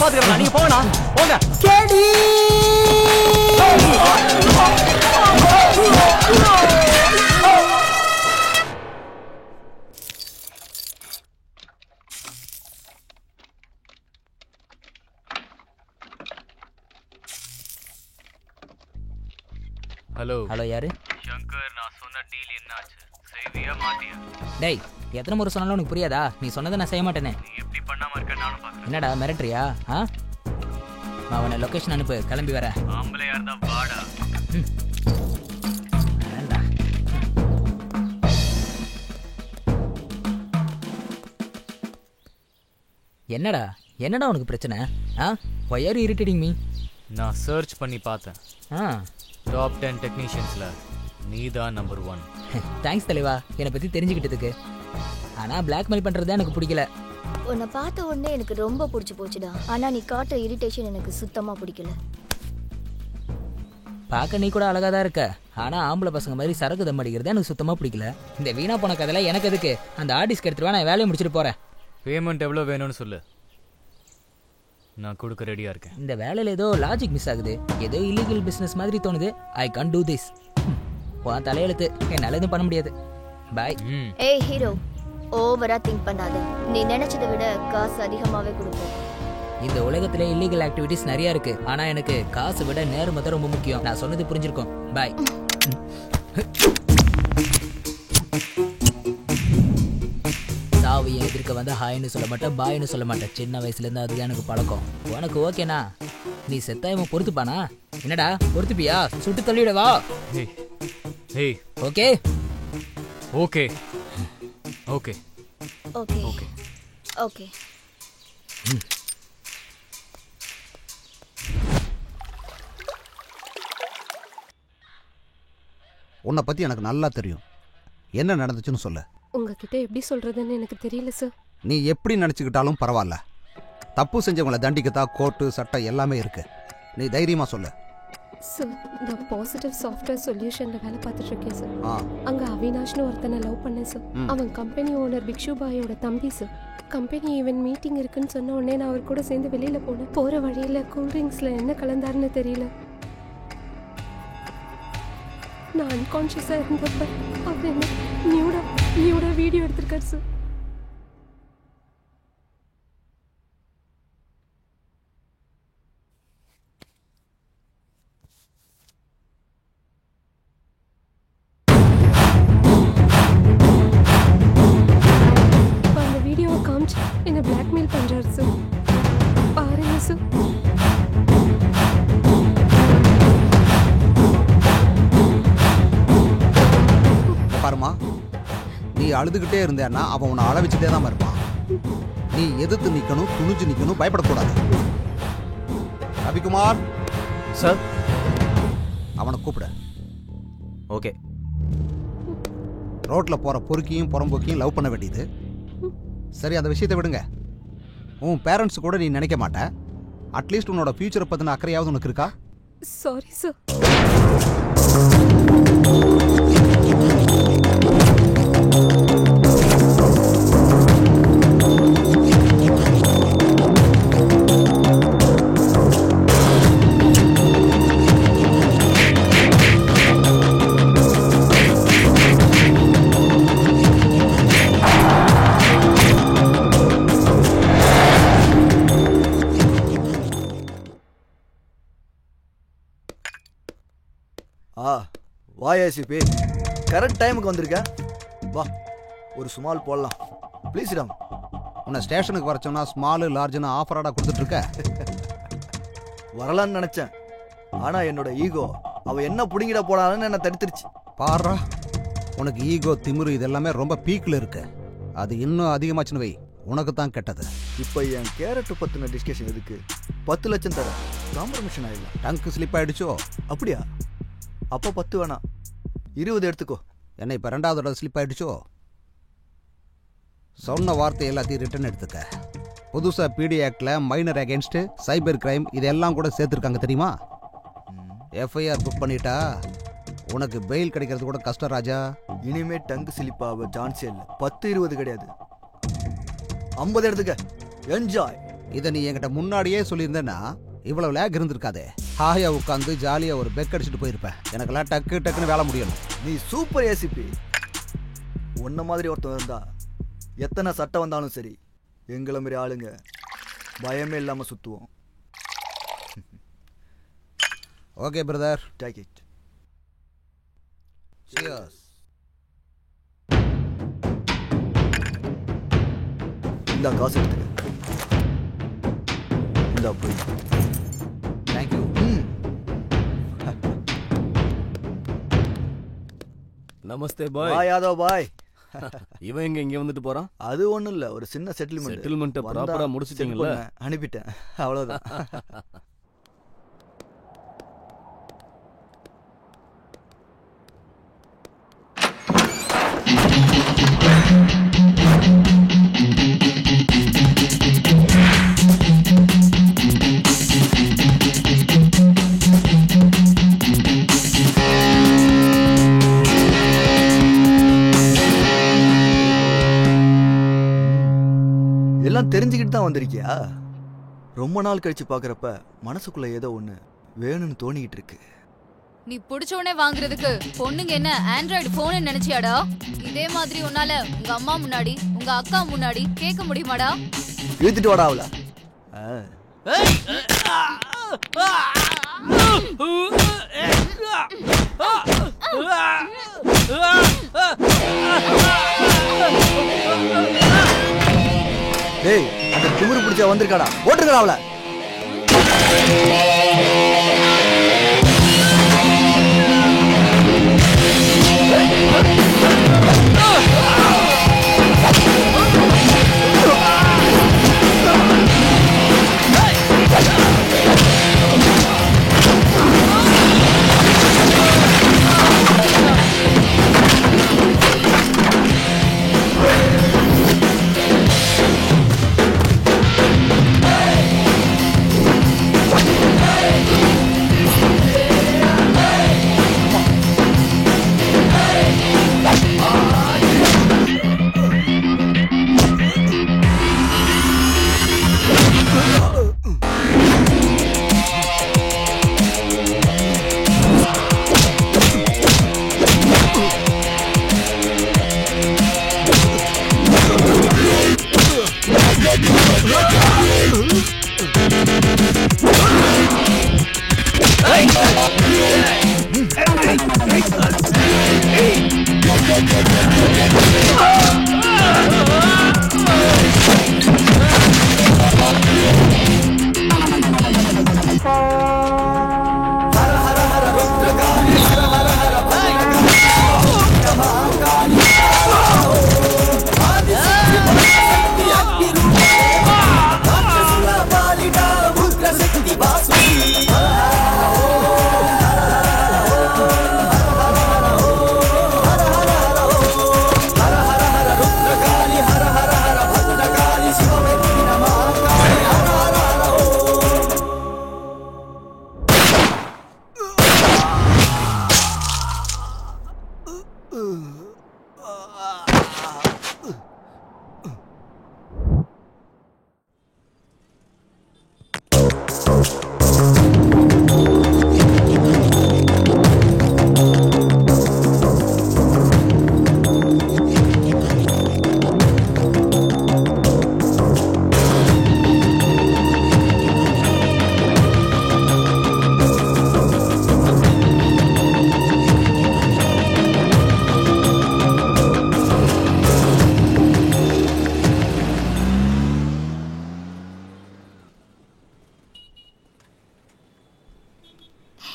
நான் பாத்துக்கிறேன், நீங்க போங்கண்ணா, போங்க. ஹலோ ஹலோ யாரு? சங்கர், நான் சொன்ன டீல் என்னாச்சு? செய்வியா மாட்டியா? டேய் எத்தனை முறை சொன்னாலும் உனக்கு புரியாதா? நீ சொன்னதை நான் செய்ய மாட்டேனே. நீ எப்படி பண்ணாம இருக்க நானும் பாக்குறேன். என்னடா மிரட்டுறியா? அவனை லொகேஷன் அனுப்பு, கிளம்பி வரேன். ஆம்பளையா இருந்தா வாடா. என்னடா என்னடா உனக்கு பிரச்சனை? why are you irritating me? நான் சர்ச் பண்ணி பார்த்தேன். டாப் 10 டெக்னீஷியன்ஸ்ல நீ தான் நம்பர் 1. தேங்க்ஸ் தலைவா, என்னை பத்தி தெரிஞ்சுக்கிட்டதுக்கு. ஆனா பிளாக்மெயில் பண்றது எனக்கு பிடிக்கல. உன்னை பார்த்த உடனே எனக்கு ரொம்ப பிடிச்சி போச்சுடா. ஆனா நீ காட்டுற இரிட்டேஷன் எனக்கு சுத்தமா பிடிக்கல. பார்க்க நீ கூட அழகா தான் இருக்க, ஆனா ஆம்பளை பசங்க மாதிரி சரக்கு தம் அடிக்கிறது எனக்கு சுத்தமா பிடிக்கல. இந்த வீணா போன கதையில எனக்கு எதுக்கு? அந்த ஆர்டிஸ்ட் எடுத்துருவா, நான் வேலையை முடிச்சுட்டு போறேன். பேமெண்ட் எவ்வளோ வேணும்னு சொல்லு, நான் கொடுக்க ரெடியா இருக்கேன். இந்த வேலையில ஏதோ லாஜிக் மிஸ் ஆகுது. ஏதோ இல்லீகல் பிசினஸ் மாதிரி தோணுது. I can't do this. உன் தலையெழுத்து, என்னால எதுவும் பண்ண முடியாது. பாய். ஏய் ஹீரோ, ஓவரா திங்க் பண்ணாத. நீ நினைச்சதை விட காசு அதிகமாவே கொடுப்போம். இந்த உலகத்துல இல்லீகல் ஆக்டிவிட்டிஸ் நிறைய இருக்கு, ஆனா எனக்கு காசை விட நேர்மை தான் ரொம்ப முக்கியம். நான் சொன்னது புரிஞ்சிருக்கும். பாய். சாவி எதிர்க்க வந்து ஹாய்னு சொல்ல மாட்டேன், பாய்னு சொல்ல மாட்டேன். சின்ன வயசுல இருந்து அதுதான் எனக்கு பழக்கம். உனக்கு ஓகேனா? நீ செத்தா இவன் பொறுத்துப்பானா? என்னடா பொறுத்துப்பியா? சுட்டு தள்ளிவிடவா? Okay okay okay okay okay okay. உன்னை பத்தி எனக்கு நல்லா தெரியும். என்ன நடந்துச்சுன்னு சொல்லு. உங்ககிட்ட எப்படி சொல்றதுன்னு எனக்கு தெரியல சார். நீ எப்படி நினச்சிக்கிட்டாலும் பரவாயில்ல, தப்பு செஞ்சவங்களை தண்டிக்கத்தான் கோர்ட்டு சட்டம் எல்லாமே இருக்கு. நீ தைரியமா சொல்லு. சார், நான் பாசிட்டிவ் சாஃப்ட்வேர் சொல்யூஷன்ல வேலை பார்த்துட்டு இருக்கேன் சார். அங்க அவினாஷ்னு ஒருத்தனை லவ் பண்ணேன் சார். அவன் கம்பெனி ஓனர் பிக்ஷு பாயோட தம்பி சார். கம்பெனி ஈவென்ட் மீட்டிங் இருக்குன்னு சொன்ன உடனே நான் அவர் கூட சேர்ந்து வெளியில போனேன். போற வழியில கூல்ட்ரிங்க்ஸ்ல என்ன கலந்தாருன்னு தெரியல. நான் அன்கான்ஷியஸா இருந்தப்ப அவர் என்ன நியூடா வீடியோ எடுத்திருக்காரு சார். அந்த வீடியோவை காமிச்சு என்ன பிளாக்மெயில் பண்றாரு சார். பாருங்க சார். பாருமா, நீ அழுதுகிட்டே இருந்தேன்னா அவன் உன்னை அழ வச்சுட்டே தான் இருப்பான். நீ எதிர்த்து நிக்கணும், துணிஞ்சு நிக்கணும், பயப்படக்கூடாது. ரவிக்குமார் சார், அவனை கூப்பிட. ஓகே. ரோட்ல போற பொறுக்கியும் புறம்போக்கியும் லவ் பண்ண வேண்டியது. சரி, அந்த விஷயத்தை விடுங்க. உன் பேரண்ட்ஸ் கூட நீ நினைக்க மாட்ட. அட்லீஸ்ட் உன்னோட ஃபியூச்சரை பத்தின அக்கறையாவது உனக்கு இருக்கா? Sorry sir. வா ஏசிபி, கரெக்ட் டைமுக்கு வந்திருக்க. வா, ஒரு ஸ்மால் போடலாம் ப்ளீஸ். ராம், உன்னை ஸ்டேஷனுக்கு வர சொன்னா ஸ்மாலு லார்ஜ்னு ஆஃபராடா கொடுத்துட்டு இருக்க. வரலான்னு நினைச்சேன், ஆனா என்னோட ஈகோ அவ என்ன புடிங்கிட போனாலும் என்ன தடுத்துருச்சு. பாரா, உனக்கு ஈகோ திமிரு இதெல்லாமே ரொம்ப பீக்ல இருக்கு. அது இன்னும் அதிகமாச்சுன்னு வை, உனக்கு தான் கெட்டது. இப்போ என் கேரட் பத்தின டிஸ்கஷன் எதுக்கு? 10 லட்சம் தர காம்ப்ரமைஷன் ஆயிடலாம். டங்கு ஸ்லிப் ஆயிடுச்சோ? அப்படியா? அப்போ 10 வேணாம், 20 எடுத்துக்கோ. என்ன இப்போ 2வது தடவை ஸ்லிப் ஆயிடுச்சோ? சொன்ன வார்த்தை எல்லாத்தையும் ரிட்டர்ன் எடுத்துக்க. புதுசாக பிடி ஆக்டில் மைனர் அகேன்ஸ்ட் சைபர் கிரைம் இதெல்லாம் கூட சேர்த்துருக்காங்க தெரியுமா? எஃப்ஐஆர் புக் பண்ணிட்டா உனக்கு பெயில் கிடைக்கிறது கூட கஷ்டம் ராஜா. இனிமே டங்கு ஸ்லிப்பாக சான்ஸே இல்லை. 10 20 கிடையாது, 50 எடுத்துக்க. என்ஜாய். இதை நீ என்கிட்ட முன்னாடியே சொல்லியிருந்தேன்னா இவ்வளவு லேக் இருந்திருக்காதே. ஹாயா உட்காந்து ஜாலியா ஒரு பெக் அடிச்சுட்டு போயிருப்பேன். எனக்கெல்லாம் டக்குன்னு வேலை முடியணும். நீ சூப்பர் ஏசிபி. உன்ன மாதிரி ஒருத்தன் இருந்தா எத்தனை சட்டம் வந்தாலும் சரி எங்களை மாதிரி ஆளுங்க பயமே இல்லாம சுத்துவோம். Okay brother, take it. Cheers. இந்த காசு எடுத்துக்க. இந்த போய். Thank you. நமஸ்தே பாய். பாய் யாதவ் பாய். இவன் இங்க வந்துட்டு போறான்? அது ஒண்ணும் இல்ல, ஒரு சின்ன செட்டில்மெண்ட் ப்ராப்பரா முடிச்சிட்டீங்களா? அனுப்பிட்டேன், அவ்வளவுதான். எல்லாம் தெரிஞ்சுக்கிட்டு தான் வந்திருக்கியா? ரொம்ப நாள் கழிச்சு பாக்குறப்ப மனசுக்குள்ள ஏதோ ஒண்ணு வேணும்னு தோணிக்கிட்டு இருக்கு. நீ புடிச்சோனே வாங்குறதுக்கு பொண்ணுங்க என்ன ஆண்ட்ராய்டு போன் நினைச்சியாடா? இதே மாதிரி உன்னால உங்க அம்மா முன்னாடி உங்க அக்கா முன்னாடி கேட்க முடியுமாடா? இழுத்துட்டு வாடா அவள. டேய், அந்த திமிரு பிடிச்ச வந்திருக்காடா, ஓட்டுங்கடா அவள.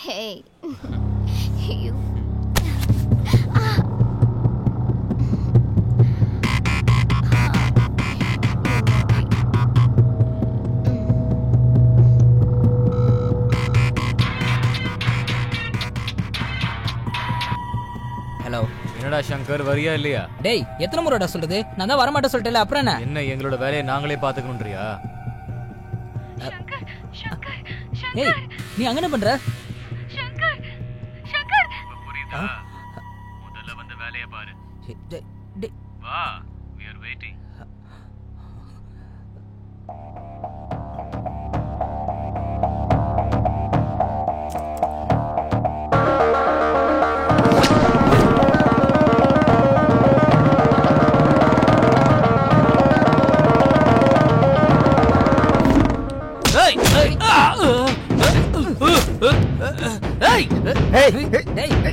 Hey. You. ஹலோ. என்னடா சங்கர், வரியா இல்லையா? டேய், எத்தனை முறைடா சொல்றது? நான் தான் வரமாட்டேன் சொல்லிட்டேல, அப்புறம் என்ன? என்ன எங்களோட வேலையை நாங்களே பாத்துக்கணும்ன்றியா? ஏய், நீ அங்க என்ன பண்ற? புரியுதா? முதல்ல வந்து வேலையை பாரு. வா, we are waiting.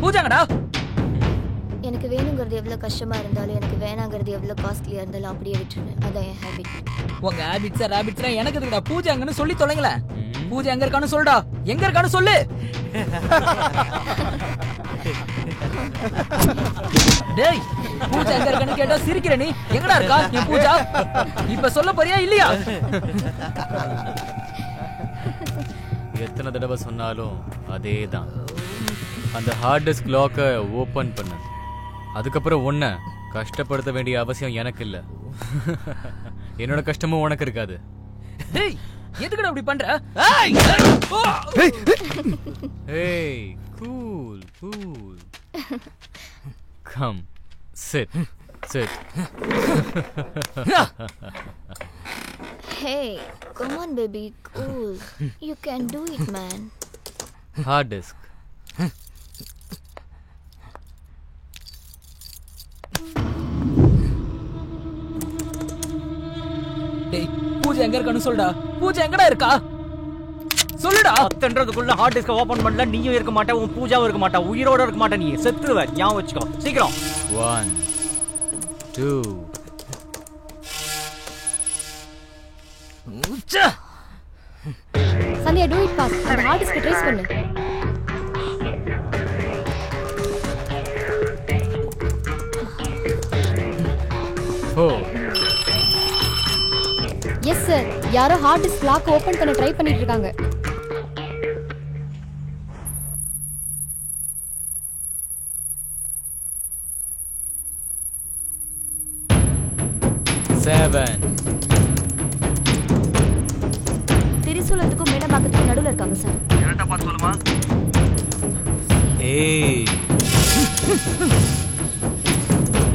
பூஜாங்கடா. எனக்கு வேணுங்கிறது எவ்வளவு கஷ்டமா இருந்தாலும் எனக்கு வேணாங்கிறது எவ்வளவு காஸ்ட்லியா இருந்தாலும் அப்படியே விட்டுருவேன். அதான் என் ஹேபிட். உங்க ஹேபிட்ஸ் ரேபிட்ஸ்லாம் எனக்கு எதுக்குடா? பூஜாங்கன்னு சொல்லி தொலைங்களேன். பூஜா எங்க இருக்கான்னு சொல்லுடா. எங்க இருக்கான்னு சொல்லு. டேய், பூஜா எங்க இருக்கான்னு கேட்டா சிரிக்கிற நீ. எங்கடா இருக்கா என் பூஜா? இப்ப சொல்ல போறியா இல்லையா? எத்தனை தடவை சொன்னாலும் அதேதான். அந்த ஹார்ட் டிஸ்க் லாக்கை ஓபன் பண்ணு. அதுக்கப்புறம் ஒன்ன கஷ்டப்படுத்த வேண்டிய அவசியம் எனக்கு இல்ல. என்னோட கஷ்டமும் உனக்கு இருக்காது. டேய், எதுக்குடா இப்படி பண்ற? ஏய், cool cool. Come sit sit. Hey, come on baby, cool. You can do it, man. Hard disk. டேய், பூஜா எங்க இருக்கான்னு சொல்லுடா. பூஜா எங்கடா இருக்கா? சொல்லுடா. அத்தன்றதுக்குள்ள ஹார்ட் டிஸ்க ஓபன் பண்ணல. நீயும் இருக்க மாட்டே, உன் பூஜாவும் இருக்க மாட்டா, உயிரோட இருக்க மாட்டே. நீ செத்துருவ. ஞாபகம் வச்சுக்கோ. சீக்கிரம். 1 2 சந்தியா, do it fast. அந்த ஹார்ட் டிஸ்க் ட்ரேஸ் பண்ணு. எஸ் சார், யாரோ ஹார்ட் டிஸ்க் லாக் ஓபன் பண்ண ட்ரை பண்ணிட்டு இருக்காங்க. திரிசூலத்துக்கும் மேடமாக்கத்துக்கும் நடுவுல இருக்காங்க சார். கரெக்டா பார்த்து சொல்லுமா. ஏய்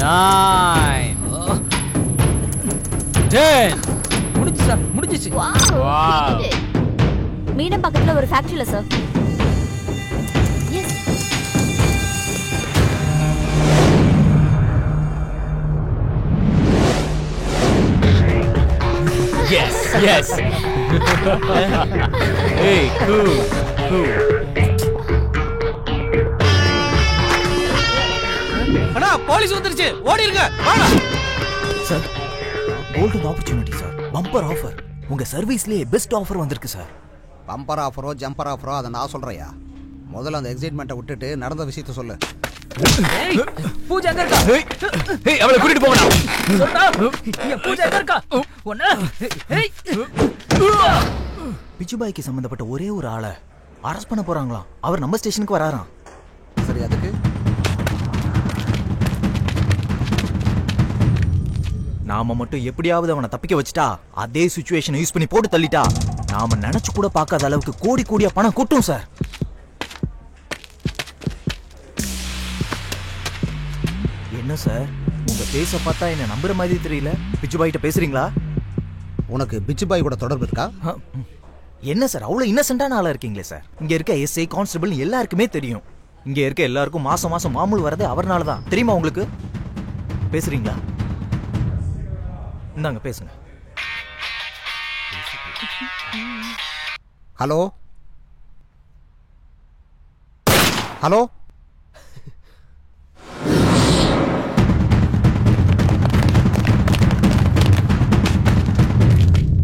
9 10. முடிஞ்சு சார், முடிஞ்சிச்சு. வாவ். மீனம் பக்கத்துல ஒரு ஃபேக்டரியில sir. Yes, yes. Hey, cool, cool. அண்ணா, போலீஸ் வந்துருச்சு. ஓடிருங்க. வாடா. Sir, golden opportunity sir. Bumper offer. உங்க சர்வீஸ்லயே பெஸ்ட் ஆஃபர் வந்திருக்கு சார். பம்பர் ஆஃபரோ ஜம்பர் ஆஃபரோ அதை நான் சொல்றையா. முதல்ல அந்த எக்ஸைட்மெண்ட்டை விட்டுட்டு நடந்த விஷயத்த சொல்லு. பூஜா எங்க இருக்கா? ஏய், அவளை கூட்டிட்டு போங்கடா. சொல்டா. என் பூஜா எங்க இருக்கா? ஒண்ணு. ஏய். பிச்சுபாய்க்கு சம்பந்தப்பட்ட ஒரே ஒரு ஆளை அரெஸ்ட் பண்ண போறாங்களாம். அவர் நம்ம ஸ்டேஷனுக்கு வராராம். சரி, அதுக்கு நாம மட்டும் எப்படியாவது அவனை தப்பிக்க வச்சுட்டா, அதே சிச்சுவேஷனை யூஸ் பண்ணி போட்டு தள்ளிட்டா, நாம நினைச்சு கூட பார்க்காத அளவுக்கு கோடி கோடியா பணம் கொட்டும் சார். என்ன சார், உங்க பேச பார்த்தா என்ன நம்புற மாதிரி தெரியல. பிச்சுபாய் கிட்ட பேசுறீங்களா? உனக்கு பிச்சுபாய் கூட தொடர்பு இருக்கா? என்ன சார், அவ்வளவு இன்னசென்ட்டான ஆளா இருக்கீங்களே சார். இங்க இருக்க எஸ்ஐ கான்ஸ்டபிள் எல்லாருக்குமே தெரியும். இங்க இருக்க எல்லாருக்கும் மாசம் மாசம் மாமூல் வரதே அவர்னால தான். தெரியுமா உங்களுக்கு? பேசுறீங்களா? இந்தாங்க பேசுங்க. Hello hello.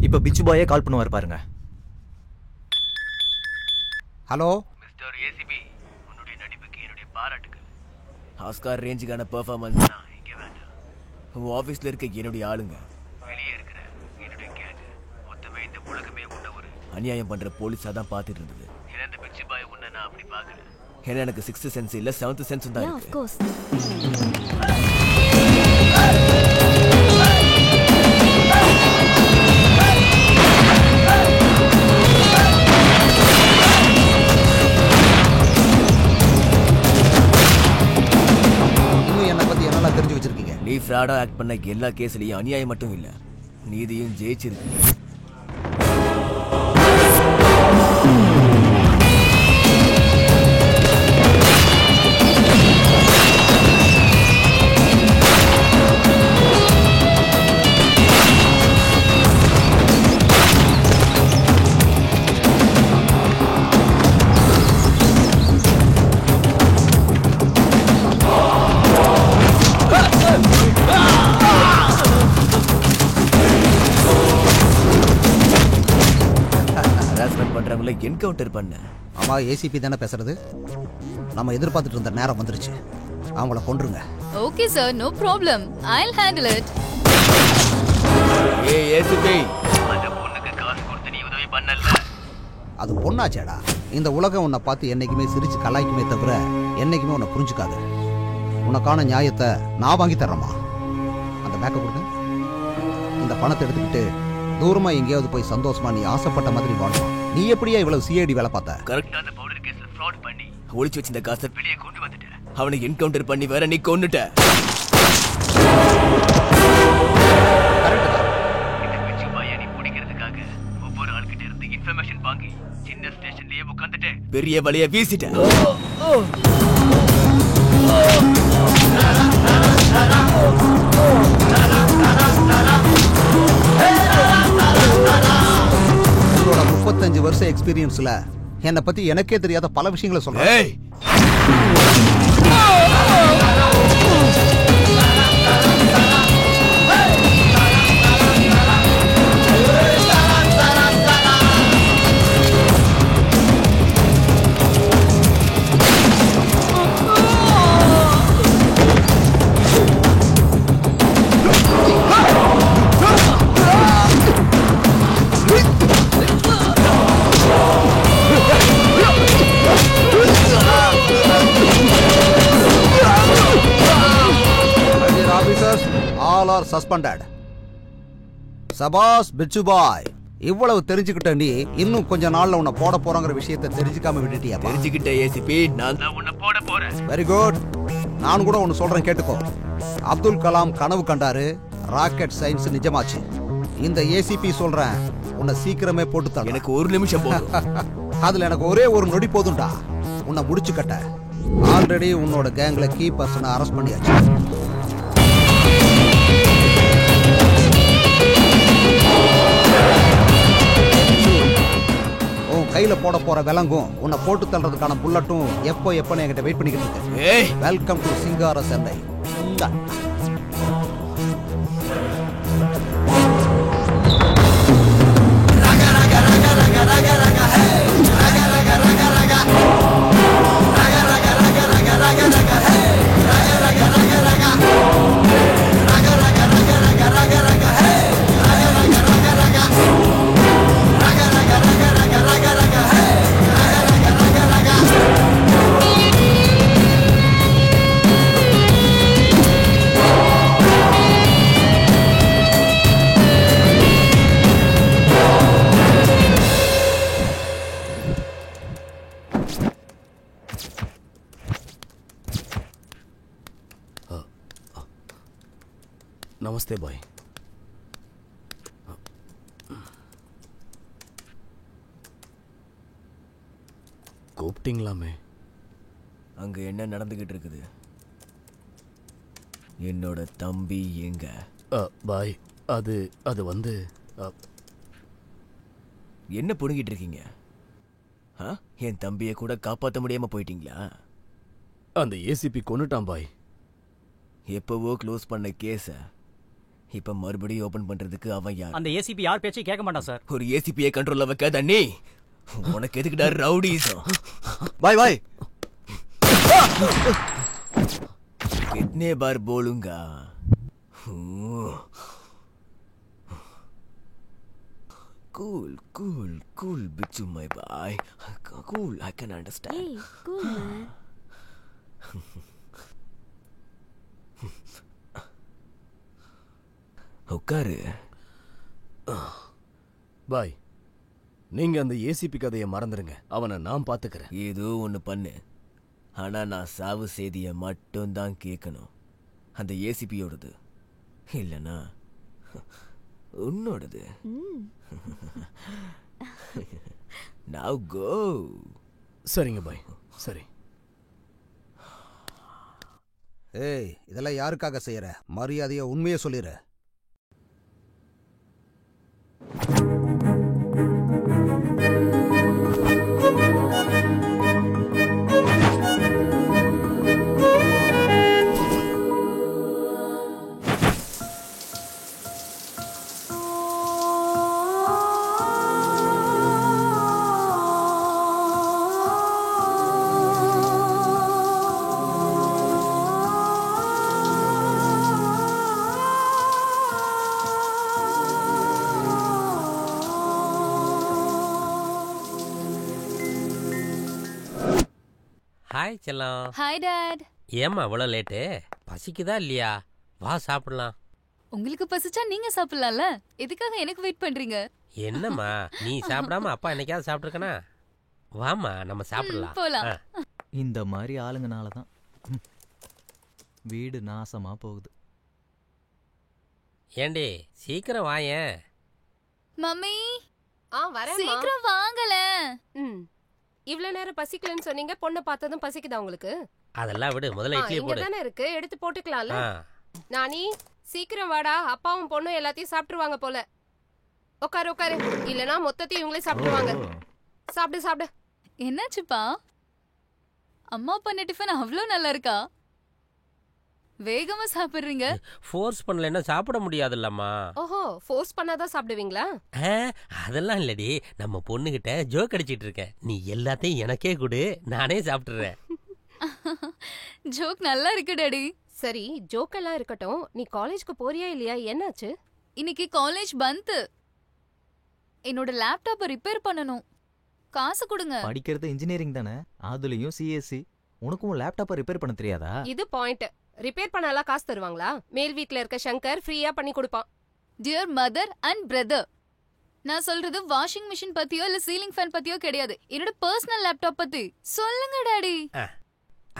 இப்ப பிச்சுபாயே கால் பண்ணுவார் பாருங்க. ஹலோ மிஸ்டர் ஏசிபி, உன்னுடைய நடிப்புக்கு என்னுடைய பாராட்டுகள். ஆஸ்கார் ரேஞ்சுக்கான பெர்ஃபார்மன்ஸ் இங்கே வேண்டாம். உன் ஆஃபீஸில் இருக்க என்னுடைய ஆளுங்க, வெளியே இருக்கிற என்னுடைய கேங், மொத்தமே இந்த உலகமே உன்ன ஒரு அநியாயம் பண்ற போலீஸாக தான் பார்த்துட்டு இருந்தது. இறந்த பிச்சு பாய் உன்னை நான் அப்படி பார்க்கல. ஏன்னா எனக்கு 6th சென்ஸ் இல்ல 7th சென்ஸ் தான் Yeah, of இருக்கு. course. இன்னும் என்னை பத்தி என்னெல்லாம் தெரிஞ்சு வச்சிருக்கீங்க? நீ ஃப்ராடா ஆக்ட் பண்ண எல்லா கேஸ்லயும் அநியாயம் மட்டும் இல்ல, நீதியும் ஜெயிச்சிருக்கு. என்கவுண்டர் பண்ண. ஆமா, ஏசிபி தானே பேசுறது. நம்ம எதிர்பார்த்துட்டு இருந்த நேரம் வந்துருச்சு. அவங்கள கொன்றுங்க. Okay sir, no problem. I'll handle it. ஏய் ஏசிபி, அந்த பொண்ணுக்கு காசு கொடுத்து நீ உதவி பண்ணல. அது பொண்ணாச்சேடா. இந்த உலகம் உன்னை பார்த்து என்னைக்குமே சிரிச்சு கலாய்க்குமே தவிர என்னைக்குமே உன்னை புரிஞ்சுக்காது. உனக்கான நியாயத்தை நான் வாங்கி தர்றேம்மா. அந்த பேக்கை கொடுங்க. இந்த பணத்தை எடுத்துக்கிட்டு தூரமா எங்கேயாவது போய் சந்தோஷமா நீ ஆசைப்பட்ட மாதிரி வாழணும். நீ எப்படியா இவ்வளவு சிஐடி வேலை பார்த்த? கரெக்டா அந்த பவுடர் கேஸ்ல ஃப்ராட் பண்ணி ஒளிச்சு வச்சிருந்த காசை வெளியே கொண்டு வந்துட்ட. அவனை என்கவுண்டர் பண்ணி வேற நீ கொன்னுட்ட. இந்த பிச்சு பையனை நீ பிடிக்கிறதுக்காக ஒவ்வொரு ஆள்கிட்ட இருந்து இன்ஃபர்மேஷன் வாங்கி சின்ன ஸ்டேஷன்லயே உட்காந்துட்டு பெரிய வலைய வீசிட்ட. உங்களோட 35 வருஷம் எக்ஸ்பீரியன்ஸ்ல என்னை பத்தி எனக்கே தெரியாத பல விஷயங்களை சொல்றேன். Suspended. சபாஸ் பிச்சு பாய், இவ்வளவு தெரிஞ்சுக்கிட்ட நீ இன்னும் கொஞ்ச நாள்ல உன்னை போட போறங்கிற விஷயத்தை தெரிஞ்சுக்காம விட்டுட்டியா? தெரிஞ்சுக்கிட்ட ஏசிபி, நான் தான் உன்னை போட போறேன். Very good. நான் கூட ஒன்னு சொல்றேன் கேட்டுக்கோ. அப்துல் கலாம் கனவு கண்டாரு, ராக்கெட் சயின்ஸ் நிஜமாச்சு. இந்த ஏசிபி சொல்றேன், உன்னை சீக்கிரமே போட்டு தர. எனக்கு ஒரு நிமிஷம் போதும். அதுல எனக்கு ஒரே ஒரு நொடி போதும்டா உன்னை முடிச்சு கட்ட. ஆல்ரெடி உன்னோட கேங்ல கீ பர்சனை அரெஸ்ட் பண்ணியாச்சு. கையில போட போற விலங்கும் உன்னை போட்டு தள்ளுறதுக்கான புல்லட்டும் எப்போ என்கிட்ட வெயிட் பண்ணிக்கிட்டு இருக்கு. வெல்கம் டு சிங்கார சென்னை. நமஸ்தே பாய். கூப்பிட்டீங்களாமே? அங்க என்ன நடந்துகிட்டு இருக்குது? என்னோட தம்பி எங்க? பாய், அது வந்து என்ன புடுங்கிட்டு இருக்கீங்க? என் தம்பியை கூட காப்பாற்ற முடியாம போயிட்டீங்களா? அந்த ஏசிபி கொன்னுட்டான் பாய். எப்பவோ க்ளோஸ் பண்ண கேஸ இப்ப மறுபடியும் ஓபன் பண்றதுக்கு அவன் யார்? அந்த ஏசிபி யார் பேச்சையும் கேட்க மாட்டான் சார். ஒரு ஏசிபியை கண்ட்ரோல்ல வைக்காத நீ. உனக்கு எதுக்குடா ரவுடிசம்? பாய் பாய், कितने बार बोलूंगा? Cool, cool, cool, Bichu, my boy. Cool, I can understand. Hey, cool, man. உட்காரு. பாய், நீங்க அந்த ஏசிபி கதையை மறந்துருங்க. அவனை நான் பாத்துக்கிறேன். ஏதோ ஒண்ணு பண்ணு. ஆனா நான் சாவு செய்தியை மட்டும் தான் கேட்கணும். அந்த ஏசிபியோடது இல்லனா உன்னோடது. Now go. சரிங்க பாய், சரி. ஏய், இதெல்லாம் யாருக்காக செய்யற? மரியாதையா உண்மையை சொல்லிடு. ஹாய் செல்லம். Hi dad. ஏம்மா இவ்வளோ லேட்டு? பசிக்குதா இல்லையா? வா சாப்பிடலாம். உங்களுக்கு பசிச்சா நீங்க சாப்பிடலாம்ல, எதுக்காக எனக்கு வெயிட் பண்றீங்க? என்னம்மா நீ சாப்பிடாம அப்பா என்னைக்காவது சாப்பிட்டுருக்கனா? வாமா நம்ம சாப்பிடலாம். போலாம். இந்த மாதிரி ஆளுங்கனால தான் வீடு நாசமா போகுது. ஏண்டி சீக்கிரம் வாயேன். மம்மி வரேன். சீக்கிரம் வாங்கல. இவ்ளோ நேரம் பசிக்கலன்னு சொன்னீங்க, பொண்ணை பார்த்ததும் பசிக்குதா உங்களுக்கு? அதெல்லாம் விடு, முதல்ல இட்லி இங்க போடு. தானே இருக்கு, எடுத்து போட்டுக்கலாம்ல. நானி சீக்கிரம் வாடா, அப்பாவும் பொண்ணும் எல்லாத்தையும் சாப்பிட்டுருவாங்க போல. உட்காரு உட்காரு, இல்லனா மொத்தத்தையும் இவங்களே சாப்பிட்டுருவாங்க. சாப்பிடு சாப்பிடு. என்னாச்சுப்பா? அம்மா பண்ண டிஃபன் அவ்வளோ நல்லா இருக்கா? வேகமா சாப்பிடுறீங்க. ஃபோர்ஸ் பண்ணலன்னா சாப்பிட முடியாதுல்லம்மா. ஓஹோ, ஃபோர்ஸ் பண்ணாதான் சாப்பிடுவீங்களா? அதெல்லாம் இல்லடி, நம்ம பொண்ணுகிட்ட ஜோக் அடிச்சிட்டு இருக்கேன். நீ எல்லாத்தையும் எனக்கே கொடு, நானே சாப்பிட்டுறேன். ஜோக் நல்லா இருக்கு டாடி. சரி, ஜோக் எல்லாம் இருக்கட்டும், நீ காலேஜ்க்கு போறியா இல்லையா? என்னாச்சு? இன்னைக்கு காலேஜ் பந்த். என்னோட லேப்டாப்பை ரிப்பேர் பண்ணணும். காசு கொடுங்க. படிக்கிறது இன்ஜினியரிங் தானே, அதுலயும் சிஎஸ்சி. உனக்கும் லேப்டாப்பை ரிப்பேர் பண்ண தெரியாதா? இது பாயிண்ட். ரிப்பேர் பண்ணலாம் காசு தருவாங்களா? மேல் வீட்ல இருக்க சங்கர் ஃப்ரீயா பண்ணி கொடுப்பான். டியர் மதர் அண்ட் பிரதர், நான் சொல்றது வாஷிங் மிஷின் பத்தியோ இல்ல சீலிங் ஃபேன் பத்தியோ கிடையாது. என்னோட பர்சனல் லேப்டாப் பத்தி சொல்லுங்க டாடி.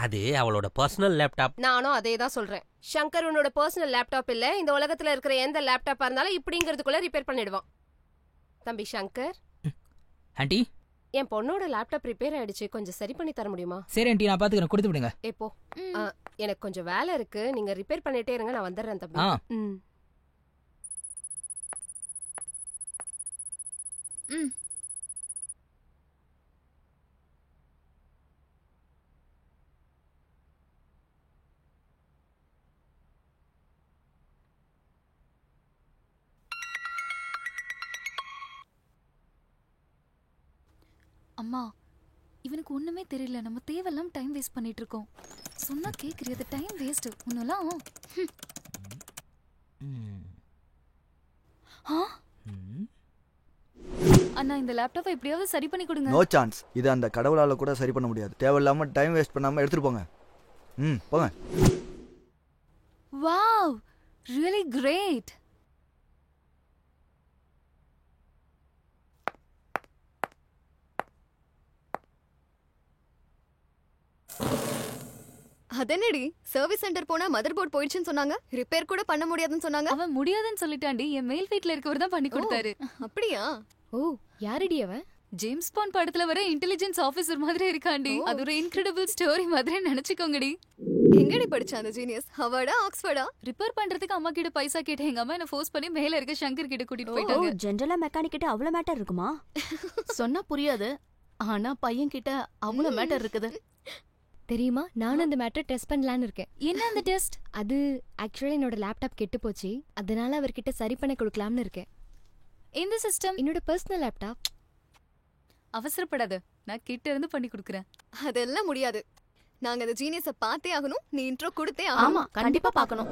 அது அவளோட பர்சனல் லேப்டாப். நானும் அதே தான் சொல்றேன். சங்கர் உன்னோட பர்சனல் லேப்டாப் இல்ல. இந்த உலகத்துல இருக்கிற எந்த லேப்டாப்பா இருந்தாலும் இப்படிங்கிறதுக்குள்ள ரிப்பேர் பண்ணிடுவான். தம்பி சங்கர். ஆண்டி, என் பொண்ணோட லேப்டாப் ரிப்பேர் ஆயிடுச்சு, கொஞ்சம் சரி பண்ணி தர முடியுமா? சரி ஆண்டி, நான் பாத்துக்கிறேன், கொடுத்து விடுங்க. எப்போ? எனக்கு கொஞ்சம் வேலை இருக்கு, நீங்க ரிப்பேர் பண்ணிட்டே இருங்க, நான் வந்துடுறேன் தம்பி. அம்மா, இவனுக்கு ஒண்ணுமே தெரியல. நம்ம தேவையில்லாம டைம் வேஸ்ட் பண்ணிட்டு இருக்கோம். சொன்னா கேக்குறது டைம் வேஸ்ட். ஒன்னெல்லாம் அண்ணா, இந்த லேப்டாப்பை எப்படியாவது சரி பண்ணி கொடுங்க. No chance. இது அந்த கடவுளால கூட சரி பண்ண முடியாது. தேவையில்லாம டைம் வேஸ்ட் பண்ணாம எடுத்துட்டு போங்க. போங்க. Wow, really great. அதனடி சர்வீஸ் சென்டர் போனா மதர் போர்ட் போயிடுச்சுன்னு சொன்னாங்க, ரிப்பேர் கூட பண்ண முடியாதுன்னு சொன்னாங்க. அவன் முடியாதுன்னு சொல்லிட்டாண்டி. என் மேல் வீட்ல இருக்கவர் தான் பண்ணி கொடுத்தாரு. அப்படியா? ஓ, யாரடி அவன்? ஜேம்ஸ் பாண்ட் படத்துல வர இன்டெலிஜென்ஸ் ஆபீசர் மாதிரி இருக்காண்டி. அது ஒரு இன்கிரெடிபிள் ஸ்டோரி மாதிரி நினைச்சுக்கோங்கடி. எங்கடி படிச்சா அந்த ஜீனியஸ்? ஹார்வர்டா ஆக்ஸ்ஃபோர்டா? ரிப்பேர் பண்றதுக்கு அம்மா கிட்ட பைசா கேட்டேன். எங்க அம்மா என்ன ஃபோர்ஸ் பண்ணி மேல இருக்க சங்கர் கிட்ட கூட்டிட்டு போயிட்டாங்க. ஜெனரலா மெக்கானிக் கிட்ட அவ்வளவு மேட்டர் இருக்குமா? சொன்னா புரியாது, ஆனா பையன் கிட்ட அவ்வளவு மேட்டர் இருக்குது. தெரியுமா, நானும் அந்த மேட்டர் டெஸ்ட் பண்ணலான்னு இருக்கேன். என்ன அந்த டெஸ்ட்? அது ஆக்சுவலா என்னோட லேப்டாப் கெட்டு போச்சு, அதனால அவர்கிட்ட சரி பண்ண கொடுக்கலாம்னு இருக்கேன். இந்த சிஸ்டம் என்னோட பர்சனல் லேப்டாப். அவசரப்படாத, நான் கிட்ட இருந்து பண்ணி கொடுக்குறேன். அதெல்லாம் முடியாது. நாங்க அந்த ஜீனியஸை பார்த்தே ஆகணும். நீ இன்ட்ரோ கொடுத்தே ஆகணும். ஆமா, கண்டிப்பா பார்க்கணும்.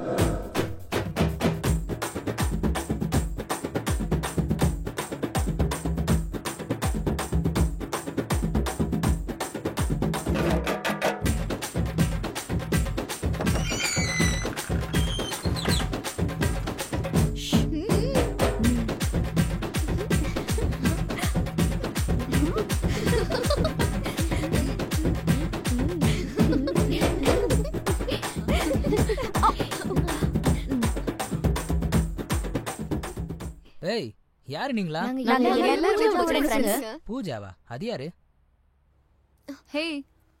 ஏய், யாரு நீங்களா? பூஜாவா? அது யாரு? ஹே,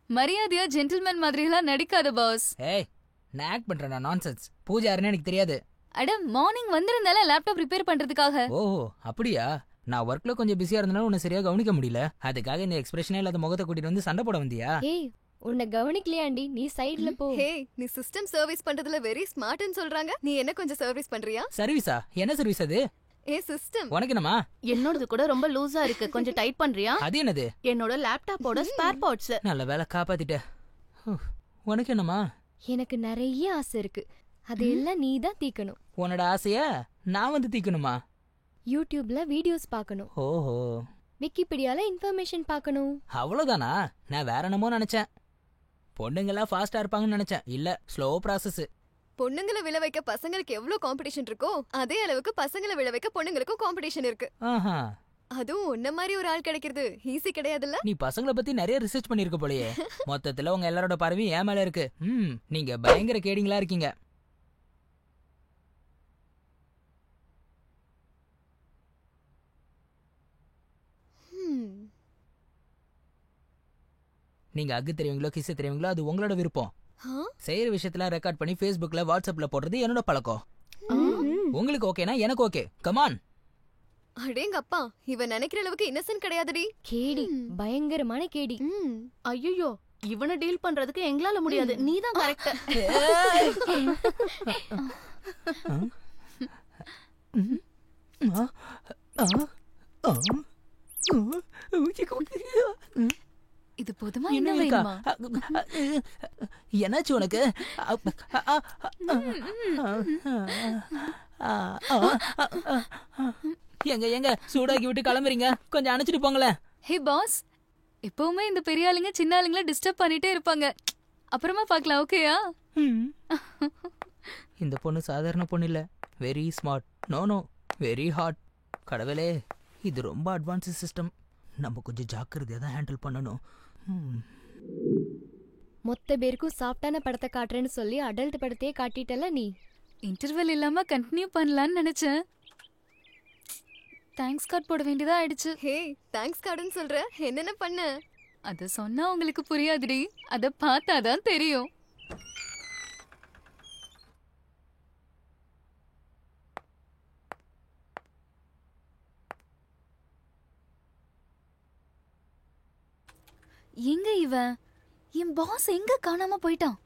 மரியாதையா ஜென்டில்மேன் மாதிரி எல்லாம் நடிக்காத பாஸ். ஏய், நான் ஆக்ட் பண்றேன். நான்சென்ஸ். பூஜா யாருன்னு எனக்கு தெரியாது. அட, மார்னிங் வந்திருந்தால லேப்டாப் ரிப்பேர் பண்றதுக்காக. ஓஹோ, அப்படியா? நான் ஒர்க்ல கொஞ்சம் பிஸியா இருந்தனால உன்னை சரியா கவனிக்க முடியல. அதுக்காக இந்த எக்ஸ்பிரஷனே இல்லாத முகத்தை கூட்டிட்டு வந்து சண்டை போட வந்தியா? ஏய், உன்னை கவனிக்கலையாண்டி, நீ சைடுல போ. ஹே, நீ சிஸ்டம் சர்வீஸ் பண்றதுல வெரி ஸ்மார்ட்னு சொல்றாங்க. நீ என்ன கொஞ்சம் சர்வீஸ் பண்றியா? சர்வீஸா? என்ன சர்வீஸ் அது? ஏ சிஸ்டம். உனக்கு என்னமா? என்னோடது கூட ரொம்ப லூசா இருக்கு, கொஞ்சம் டைட் பண்றியா? அது என்னது? என்னோட லேப்டாப்போட ஸ்பேர் பார்ட்ஸ். நல்ல வேலை காப்பாத்திட்ட. உனக்கு என்னமா? எனக்கு நிறைய ஆசை இருக்கு, அது எல்லாம் நீ தான் தீக்கணும். உன்னோட ஆசையா நான் வந்து தீக்கணுமா? யூடியூப்ல வீடியோஸ் பார்க்கணும். ஓஹோ. விக்கிபீடியால இன்ஃபர்மேஷன் பார்க்கணும். அவ்வளவுதானா? நான் வேற என்னமோ நினைச்சேன். பொண்ணுங்கெல்லாம் ஃபாஸ்டா இருப்பாங்கன்னு நினைச்சேன். இல்ல, ஸ்லோ ப்ராசஸ். பொண்ணுங்களை விழ வைக்க பசங்களுக்கு எவ்வளவு காம்படிஷன் இருக்கோ அதே அளவுக்கு பசங்களை விழ வைக்க பொண்ணுங்களுக்கும் காம்படிஷன் இருக்கு. ஆஹா, அதுவும் உன்ன மாதிரி ஒரு ஆள் கிடைக்கிறது ஈஸி கிடையாதுல்ல. நீ பசங்களை பத்தி நிறைய ரிசர்ச் பண்ணிருக்க போலயே. மொத்தத்துல உங்க எல்லாரோட பார்வையும் ஏன் மேல இருக்கு. நீங்க பயங்கர கேடிங்களா இருக்கீங்க. நீங்க அக்கு தெரியுங்களோ கிஸ் தெரியுங்களோ அது உங்களோட விருப்பம். செய்யற விஷயத்துல ரெக்கார்ட் பண்ணி Facebookல வாட்ஸ்அப்ல போடுறது என்னோட பழக்கம். உங்களுக்கு ஓகேனா எனக்கு ஓகே. கமான். அடேங்க அப்பா, இவன் நினைக்கிற அளவுக்கு இன்னசென்ட் கிடையாதுடி. கேடி, பயங்கரமான கேடி. ஐயோ, இவனை டீல் பண்றதுக்கு எங்களால முடியாது. நீதான் கரெக்ட். இது போதுமா என்ன வேணுமா? என்னாச்சு உனக்கு? எங்க சூடாக்கி விட்டு கிளம்புறீங்க, கொஞ்சம் அணைச்சிட்டு போங்களேன். ஹே பாஸ், எப்பவுமே இந்த பெரிய ஆளுங்க சின்ன ஆளுங்களை டிஸ்டர்ப் பண்ணிட்டே இருப்பாங்க. அப்புறமா பார்க்கலாம், ஓகேயா? இந்த பொண்ணு சாதாரண பொண்ணு இல்ல, very smart. No very hot. கடவுளே, இது ரொம்ப அட்வான்ஸ் சிஸ்டம். நம்ம கொஞ்சம் ஜாக்கிரதையா தான் ஹேண்டில் பண்ணணும். மொத்த பேருக்கும் சாஃப்டான படத்தை காட்டுறேன்னு சொல்லி அடல்ட் படத்தையே காட்டிட்டல நீ. இன்டர்வெல் இல்லாம கண்டினியூ பண்ணலான்னு நினைச்சேன். தேங்க்ஸ் கார்டு போட வேண்டியதா ஆயிடுச்சு. ஹே, தேங்க்ஸ் கார்டுன்னு சொல்ற, என்னென்ன பண்ண? அத சொன்னா உங்களுக்கு புரியாதுடி, அத பார்த்தாதான் தெரியும். எங்க இவன்? என் பாஸ் எங்க காணாம போயிட்டான்?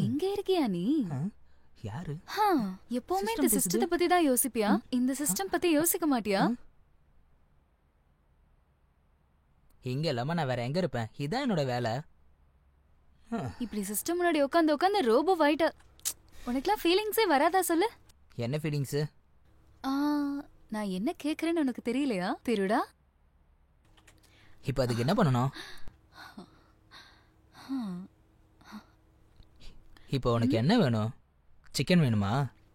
எங்க இருக்கியா நீ? யாரு? எப்பவுமே இந்த சிஸ்டத்தை பத்தி தான் யோசிப்பியா? இந்த சிஸ்டம் பத்தி யோசிக்க மாட்டியா? இங்க இல்லாம நான் வேற எங்க இருப்பேன்? இதான் என்னோட வேலை. இப்படி சிஸ்டம் முன்னாடி உட்காந்து உட்காந்து ரோபோ ஆயிட்ட. உனக்குலாம் ஃபீலிங்ஸே வராதா சொல்லு? என்ன ஃபீலிங்ஸ்? நான் என்ன கேக்குறேன்னு உனக்கு தெரியலையா? திருடா, இப்ப அதுக்கு என்ன பண்ணணும்? இப்போ உனக்கு என்ன வேணும்? சிக்கன் வேணுமா?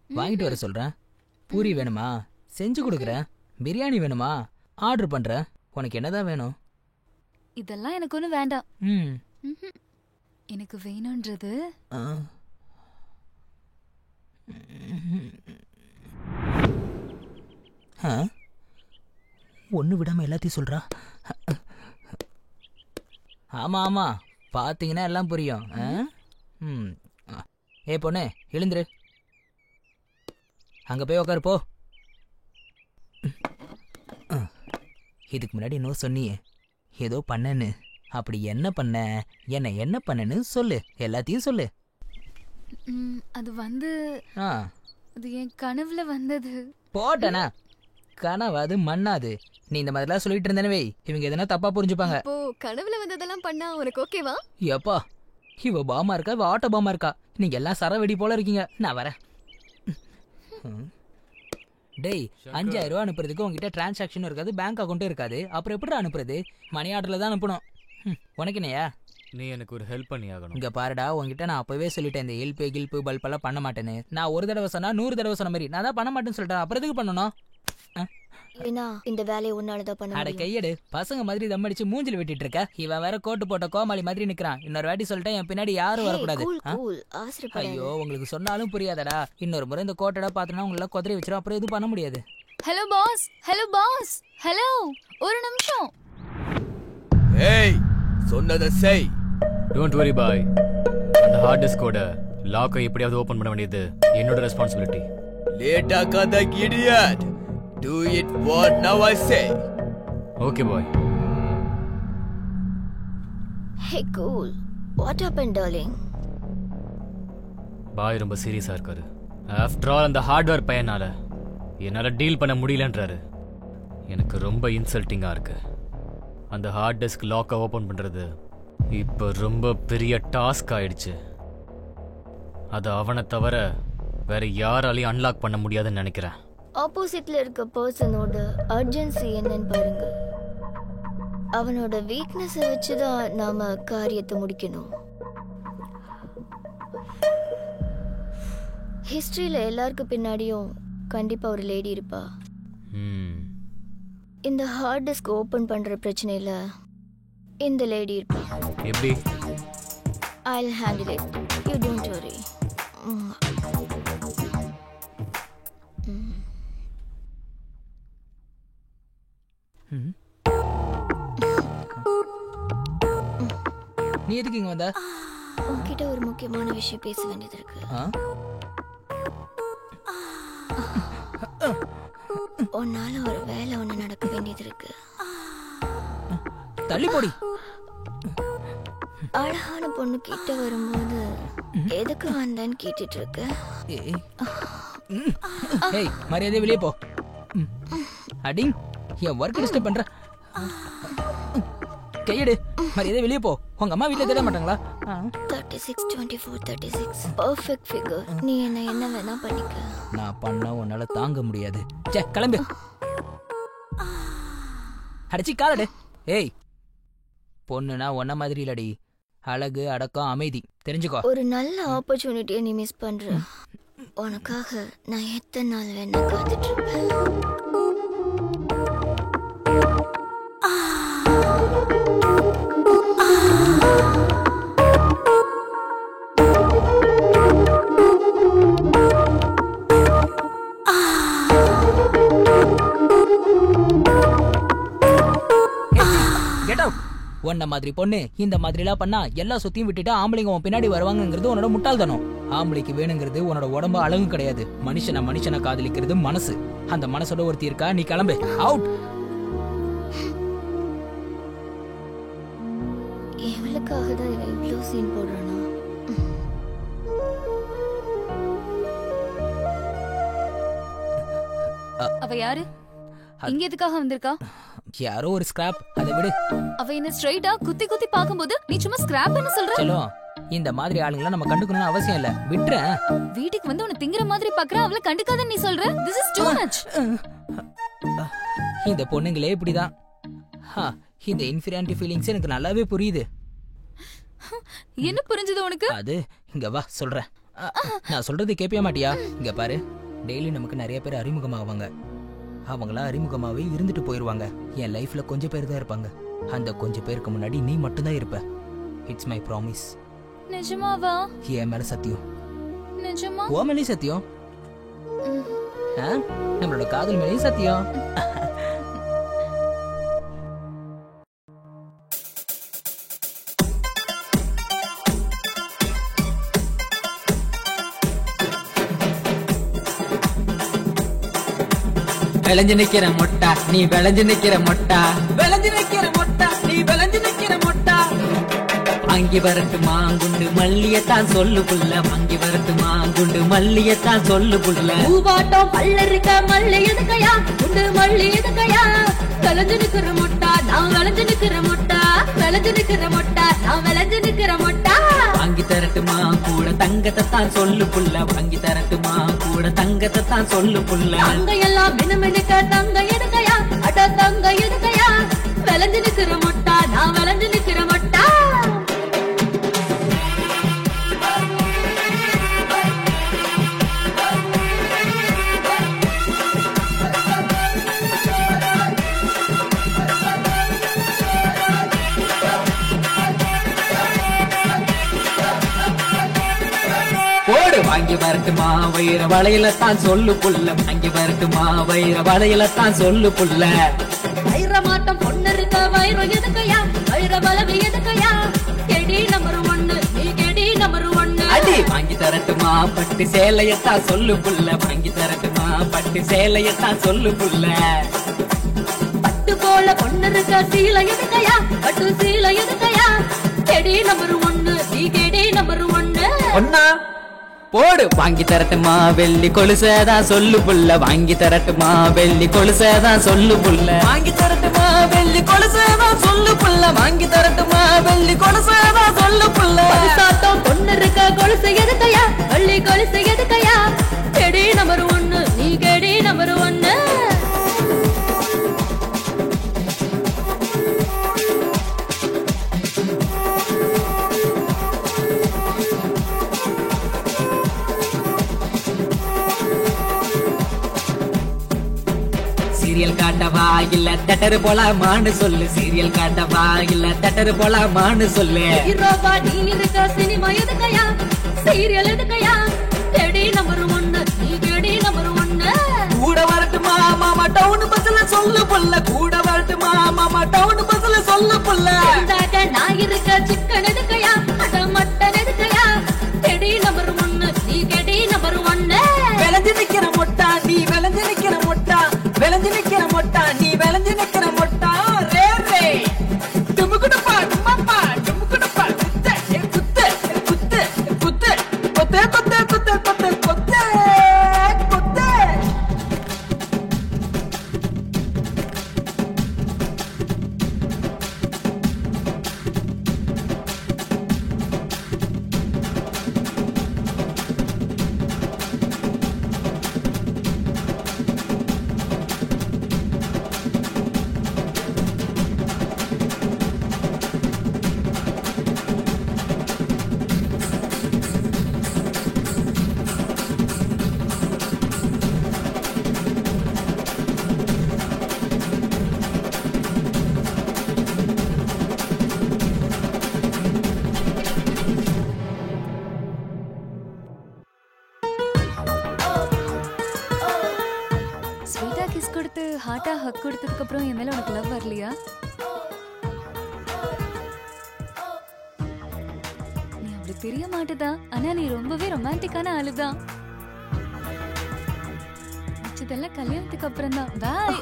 வாங்கிட்டு வர சொல்றேன். பூரி வேணுமா? செஞ்சு கொடுக்குறேன். பிரியாணி வேணுமா? ஆர்டர் பண்றேன். உனக்கு என்னதான் வேணும்? இதெல்லாம் எனக்கு ஒன்றும் வேண்டாம். எனக்கு வேணும்ன்றது ஒன்று விடாம எல்லாத்தையும் சொல்றா. ஆமா ஆமா, பார்த்தீங்கன்னா எல்லாம் புரியும். ஏ பொண்ணு, எழுந்துரு. அங்க போய் உக்காரு போ. இதுக்கு முன்னாடி இன்னும் சொன்னியே ஏதோ பண்ணன்னு. அப்படி என்ன பண்ண? என்ன பண்ணன்னு சொல்லு, எல்லாத்தையும் சொல்லு. அது வந்து அது என் கனவுல வந்தது. போட்டனா? கனவாது மண்ணாது. நீ இந்த மாதிரிலாம் சொல்லிட்டு இருந்தனவே, இவங்க எதனா தப்பா புரிஞ்சுப்பாங்க. ஓ, கனவுல வந்ததெல்லாம் பண்ணா உனக்கு ஓகேவா? எப்பா, இவ பாமா இருக்கா, இவ ஆட்டோ பாமா இருக்கா? நீங்க எல்லாம் சரவெடி போல இருக்கீங்க. நான் வரேன். டேய், 5000 ரூபா அனுப்புறதுக்கு உங்ககிட்ட டிரான்சாக்ஷனும் இருக்காது, பேங்க் அக்கௌண்ட்டும் இருக்காது. அப்புறம் எப்படி அனுப்புறது? மணி ஆர்டர்ல தான் அனுப்பணும். உனக்கு என்னையா? நீ எனக்கு ஒரு ஹெல்ப் பண்ணி ஆகணும். இங்க பாருடா, உங்ககிட்ட நான் அப்பவே சொல்லிட்டேன் இந்த ஹெல்ப் கில்ப் பல்ப் எல்லாம் பண்ண மாட்டேன்னு. நான் ஒரு தடவை சொன்னா 100 தடவை சொன்ன மாதிரி நான் தான் பண்ண மாட்டேன்னு சொல்லிட்டேன். அப்புறம் எதுக்கு பண்ணணும்? ஏன்னா இந்த வேலையை உன்னாலதான் பண்ண அட முடியும். கையடு, பசங்க மாதிரி தம் அடிச்சு மூஞ்சில விட்டுட்டு இருக்க. இவன் வேற கோட்டு போட்ட கோமாளி மாதிரி நிக்கிறான். இன்னொரு வாட்டி சொல்லிட்டேன், என் பின்னாடி யாரும் வரக்கூடாது. ஐயோ, உங்களுக்கு சொன்னாலும் புரியாதடா. இன்னொரு முறை இந்த கோட்டடா பாத்தனா உங்களை குதிரை வச்சிரும். அப்புறம் எதுவும் பண்ண முடியாது. Hello boss, hello boss, hello, ஒரு நிமிஷம். ஏய், சொன்னதை செய். டோன்ட் வரி பாய். அந்த ஹார்ட் டிஸ்கோட லாக்கை எப்படியாவது ஓபன் பண்ண வேண்டியது என்னோட ரெஸ்பான்சிபிலிட்டி. லேட் ஆகாத idiot. Do it what now I say. Okay boy. Hey cool. What happened darling? பாய் ரொம்ப சீரியஸா இருக்காரு. ஆஃப்டர் ஆல் அந்த ஹார்ட்வேர் பையனால என்னால டீல் பண்ண முடியலன்றாரு. எனக்கு ரொம்ப இன்சல்ட்டிங்கா இருக்கு. அந்த ஹார்ட் டிஸ்க் லாக்கை ஓபன் பண்றது இப்போ ரொம்ப பெரிய டாஸ்க் ஆயிடுச்சு. அது அவனை தவிர வேற யாராலையும் அன்லாக் பண்ண முடியாதுன்னு நினைக்கிறேன். ஆப்போசிட்ல இருக்க பர்சனோட அர்ஜென்சி என்னன்னு பாருங்க. அவனோட வீக்னஸை வச்சுதான் நாம காரியத்தை முடிக்கணும். ஹிஸ்டரியில எல்லாருக்கும் பின்னாடியும் கண்டிப்பா ஒரு லேடி இருப்பா. இந்த ஹார்ட் டிஸ்க் ஓபன் பண்ற பிரச்சனையில இந்த லேடி இருப்பா. எப்படி? I'll handle it. You don't worry. நீ எதுக்கு இங்க வந்த? உன்கிட்ட ஒரு முக்கியமான விஷயம் பேச வேண்டியது இருக்கு. உன்னால ஒரு வேலை ஒண்ணு நடக்க வேண்டியது இருக்கு. தள்ளி போடி. அழகான பொண்ணு கிட்ட வரும்போது எதுக்கு வந்தேன்னு கேட்டுட்டு இருக்க? ஏய், மரியாதை வெளியே போ. அடிங், என் ஒர்க் டிஸ்டர்ப் பண்ற. கையெடு, மரியாதை வெளியே போ. உங்க அம்மா வீட்டுல தேட மாட்டாங்களா? 36 24 36 பெர்ஃபெக்ட் ஃபிகர். நீ என்ன வேணா பண்ணிக்க. நான் பண்ணா உன்னால தாங்க முடியாது. சே, கிளம்பு. அடிச்சு காலடு. ஏய், பொண்ணுனா ஒன்ன மாதிரி இல்லடி. அழகு, அடக்கம், அமைதி. தெரிஞ்சுக்கோ. ஒரு நல்ல ஆப்பர்ச்சுனிட்டியை நீ மிஸ் பண்ற. உனக்காக நான் எத்தனை நாள் வேணா காத்துட்டு இருப்பேன். உன்ன மாதிரி பொண்ணு இந்த மாதிரி எல்லாம் பண்ணா எல்லா சுத்தியும் விட்டுட்டு ஆம்பளைங்க உன் பின்னாடி வருவாங்கிறது உன்னோட முட்டாள்தனம். ஆம்பளைக்கு வேணுங்கிறது உன்னோட உடம்பு அழகு கிடையாது. மனுஷனை காதலிக்கிறது மனசு. அந்த மனசோட ஒருத்தி இருக்கா. நீ கிளம்பு. அவுட். இவளுக்காக தான் இவன் இவ்வளோ சீன் போடுறானா? அவ யாரு? இங்க எதுக்காக வந்திருக்கா? யாரோ ஒரு ஸ்கிராப். அதை விடு. அவ என்ன ஸ்ட்ரைட்டா குத்தி குத்தி பாக்கும்போது நீ சும்மா ஸ்கிராப்னு சொல்ற? சலோ, இந்த மாதிரி ஆளுங்கள நம்ம கண்டுக்கணும்னு அவசியம் இல்ல. விட்ற. வீட்டுக்கு வந்து உன்னை திங்கற மாதிரி பாக்குற, அவளை கண்டுக்காதன்னு நீ சொல்ற? This is too much. இந்த பொண்ணுங்களே இப்படிதான். இந்த இன்ஃபீரியாரிட்டி ஃபீலிங்ஸ் எனக்கு நல்லாவே புரியுது. என்ன புரிஞ்சது உனக்கு? அது இங்க வா சொல்றேன். நான் சொல்றது கேட்பியா மாட்டியா? இங்க பாரு, டெய்லி நமக்கு நிறைய பேர் அறிமுகமாவாங்க. அவங்களா அறிமுகமாவே இருந்துட்டு போயிருவாங்க. என் லைஃப்ல கொஞ்சம் பேர் தான் இருப்பாங்க. அந்த கொஞ்சம் பேருக்கு முன்னாடி நீ மட்டும்தான் இருப்ப. It's my promise. நிஜமாவா? என் மேல சத்தியம். நிஜமா? ஓ மேலே சத்தியம். நம்மளோட காதல் மேலே சத்தியம். விளைஞ்சு நிக்கிற மொட்டா நீ விளைஞ்சு நிக்கிற மொட்டா, விளைஞ்சு நிக்கிற மொட்டா நீ விளைஞ்சு நிக்கிற மொட்டா. அங்கி வரட்டு மாங்குண்டு மல்லியத்தான் சொல்லு புள்ள, அங்கி வரட்டு மாங்குண்டு மல்லியத்தான் சொல்லு புள்ள. பூவாட்டம் பல்ல இருக்க மல்லி எதுக்கையா, குண்டு மல்லி எதுக்கையா. விளைஞ்சு நிக்கிற மொட்டா நான் விளைஞ்சு நிக்கிற மொட்டா, விளைஞ்சு நிக்கிற மொட்டா நான் விளைஞ்சு நிக்கிற மொட்டா. வாங்கி தரட்டுமா கூட தங்கத்தை தான் சொல்லு புள்ள, வாங்கி தரட்டுமா கூட தங்கத்தை தான் சொல்லு புள்ள. தங்க எல்லாம் மினுமினுக்க தங்க எதுக்கையா, அட தங்க எதுக்கையா. விளைஞ்சு நிக்கிற மொட்டா நான் விளைஞ்சு நிக்கிற மொட்டா. வாங்கி வரட்டுமா வைர வளையல தான் சொல்லு புள்ள வாங்கி வரட்டுமா வைர வளையல தான் சொல்லு புள்ள வைர மாட்டம் பொண்ணு இருக்க வைரம் எதுக்கையா வைர வளவு எதுக்கையா கெடி நம்பர் 1 நீ கெடி நம்பர் 1 அடி வாங்கி தரட்டுமா பட்டு சேலையத்தான் சொல்லு புள்ள வாங்கி தரட்டுமா பட்டு சேலையத்தான் சொல்லு புள்ள பட்டு போல பொண்ணு இருக்க சீலை எதுக்கையா பட்டு சீலை எதுக்கையா கெடி நம்பர் 1 நீ கெடி நம்பர் 1 ஒன்னா போடு வாங்கி தரட்டுமா வெள்ளி கொலுசதான் சொல்லு புள்ள வாங்கி தரட்டுமா வெள்ளி கொலுசதான் சொல்லு புள்ள வாங்கி தரட்டுமா வெள்ளி கொலுசதான் சொல்லு புள்ள வாங்கி தரட்டுமா வெள்ளி கொலுசதான் சொல்லு புள்ள சாட்டம் பொண்ணு இருக்க கொலுசு எதுக்கையா வெள்ளி கொலுசு எதுக்கையா கெடி நம்பர் 1 நீ கெடி நம்பர் 1 சீரியல் காட்டவா இல்ல தட்டரு போலாமான்னு சொல்லு சீரியல் காட்டவா இல்ல தட்டரு போலாமான்னு சொல்லு ஹீரோவா நீ இருக்க சினிமா எதுக்கையா சீரியல் எதுக்கையா கெடி நம்பர் 1 நீ கெடி நம்பர் 1 கூட வரட்டுமா மாமா டவுன் பஸ்ல சொல்லு புள்ள கூட வரட்டுமா மாமா டவுன் பஸ்ல சொல்லு புள்ள நான் இருக்க சிக்கன் எதுக்கையா அட மட்டன் எதுக்கையா கெடி நம்பர் 1 நீ கெடி நம்பர் 1 விளைஞ்சு நிக்கிற மொட்டா நீ விளைஞ்சு நிக்கிற மொட்டா விளைஞ்சு நிக்கிற மொட்டா நீ விளைஞ்சு நிக்கிற மொட்டா ரே ரே டுமுகுடுப்பா டுமப்பா டுமுகுடுப்பா குத்து குத்து குத்து குத்து குத்து குத்து குத்து குத்து குத்து குத்து ஸ்வீட்டா கிஸ் கொடுத்து ஹார்ட்டா ஹக் கொடுத்ததுக்கு அப்புறம் என் மேல உனக்கு லவ் வரலையா? நீ அப்படி தெரிய மாட்டதா, ஆனா நீ ரொம்பவே ரொமான்டிக்கான ஆளுதான். இதெல்லாம் கல்யாணத்துக்கு அப்புறம் தான். பாய்.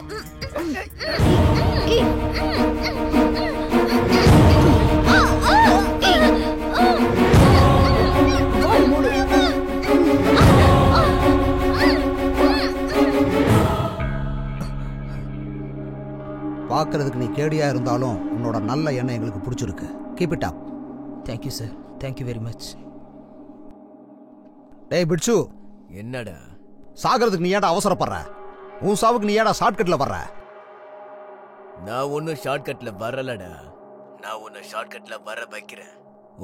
பார்க்கறதுக்கு நீ கேடியா இருந்தாலும் உன்னோட நல்ல எண்ணம் எங்களுக்கு பிடிச்சிருக்கு. Keep it up. Thank you sir, thank you very much. டேய் பிட்சு, என்னடா சாகிறதுக்கு நீ ஏடா அவசரப்படுற? உன் சாவுக்கு நீ ஏடா ஷார்ட்கட்ல வர்ற? நான் ஒன்னும் ஷார்ட்கட்ல வரலடா. நான் உன்னை ஷார்ட்கட்ல வர வைக்கிறேன்.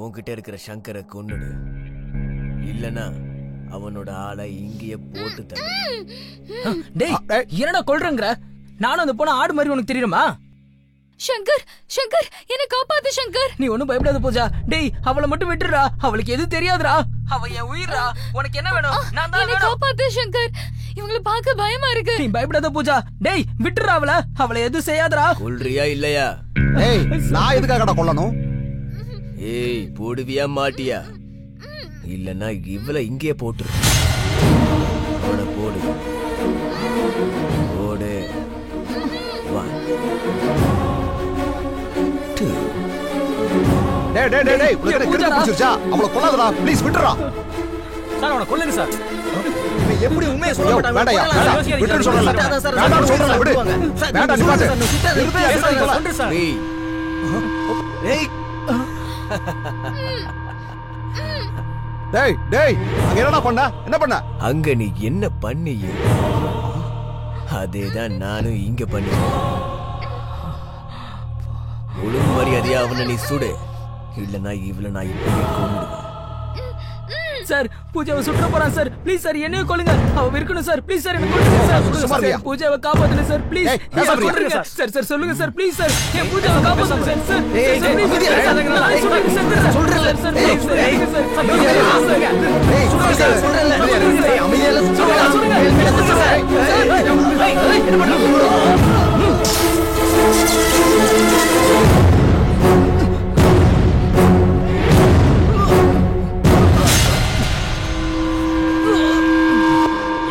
உன்கிட்ட இருக்கிற சங்கரை கொன்னுடு, இல்லனா அவனோட ஆளை இங்கேயே போட்டு தர. டேய் என்னடா கொல்றங்கற? நானும் அந்த போன ஆடு மாதிரி உனக்கு தெரியுமா? சங்கர், சங்கர் என்ன காப்பாத்து சங்கர். நீ ஒண்ணும் பயப்படாத பூஜா. டேய் அவளை மட்டும் விட்டுறா, அவளுக்கு எதுவும் தெரியாதுடா. அவ என் உயிரா. உனக்கு என்ன வேணும்? நான் தான் வேணும். காப்பாத்து சங்கர், இவங்களை பார்க்க பயமா இருக்கு. நீ பயப்படாத பூஜா. டேய் விட்டுறா அவளை, அவளை எதுவும் செய்யாதடா. கொல்றியா இல்லையா? ஏய் நான் எதுக்காகடா கொல்லணும்? ஏய் போடுவியா மாட்டியா? இல்லனா இவளை இங்கே போட்டுரு. அவளை போடு போடு. 1 2. டேய் டேய் டேய் டேய் உனக்கு கிறுக்கு பிடிச்சிருச்சா? அவளை கொல்லாதடா ப்ளீஸ், விட்டுறா. சார் அவனை கொல்லுங்க சார். நீ எப்படி உண்மையை சொல்ல மாட்டாங்க? வேண்டாம்யா, வேண்டாம். விட்டுன்னு சொல்றல. வேண்டாம்னு சொல்றல, விடு. வேண்டாம் நிப்பாட்டு. சொல்றேன் சார். ஏய் டேய் டேய் அங்க என்னடா பண்ண? என்ன பண்ண? அங்க நீ என்ன பண்ணிய அதேதான் நானும் இங்க பண்ணிட்டேன். ஒழுங்கு மரியாதையா அவனை நீ சுடு, இல்லனா இவளை நான் இப்பவே கொன்னுடுவேன். சார் பூஜாவை சுற்ற போறான் சார். ப்ளீஸ் சார் என்னைய கொல்லுங்க. அவ இருக்கணும் சார். ப்ளீஸ் சார் என்ன கொல்லுங்க சார். பூஜாவை காப்பாத்துங்க சார். ப்ளீஸ் சார் சார் சொல்லுங்க சார். ப்ளீஸ் சார் என் பூஜாவை காப்பாத்துங்க சார். சார்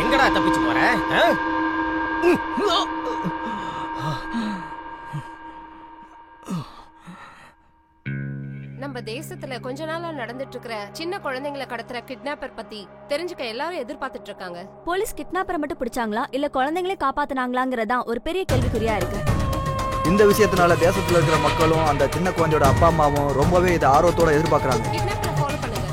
எங்கடா தப்பிச்சு போற? நம்ம தேசத்துல கொஞ்ச நாளா நடந்துட்டு இருக்கிற சின்ன குழந்தைங்களை கடத்துற கிட்னாப்பர் பத்தி தெரிஞ்சுக்க எல்லாரும் எதிர்பார்த்துட்டு இருக்காங்க. போலீஸ் கிட்னாப்பரை மட்டும் பிடிச்சாங்களா இல்ல குழந்தைங்களே காப்பாத்துனாங்களாங்கறதான் ஒரு பெரிய கேள்விக்குறியா இருக்கு. இந்த விஷயத்தினால தேசத்துல இருக்கிற மக்களும் அந்த சின்ன குழந்தையோட அப்பா அம்மாவும் ரொம்பவே இதை ஆர்வத்தோட எதிர்பார்க்கறாங்க. கிட்னாப்பரை ஃபாலோ பண்ணுங்க.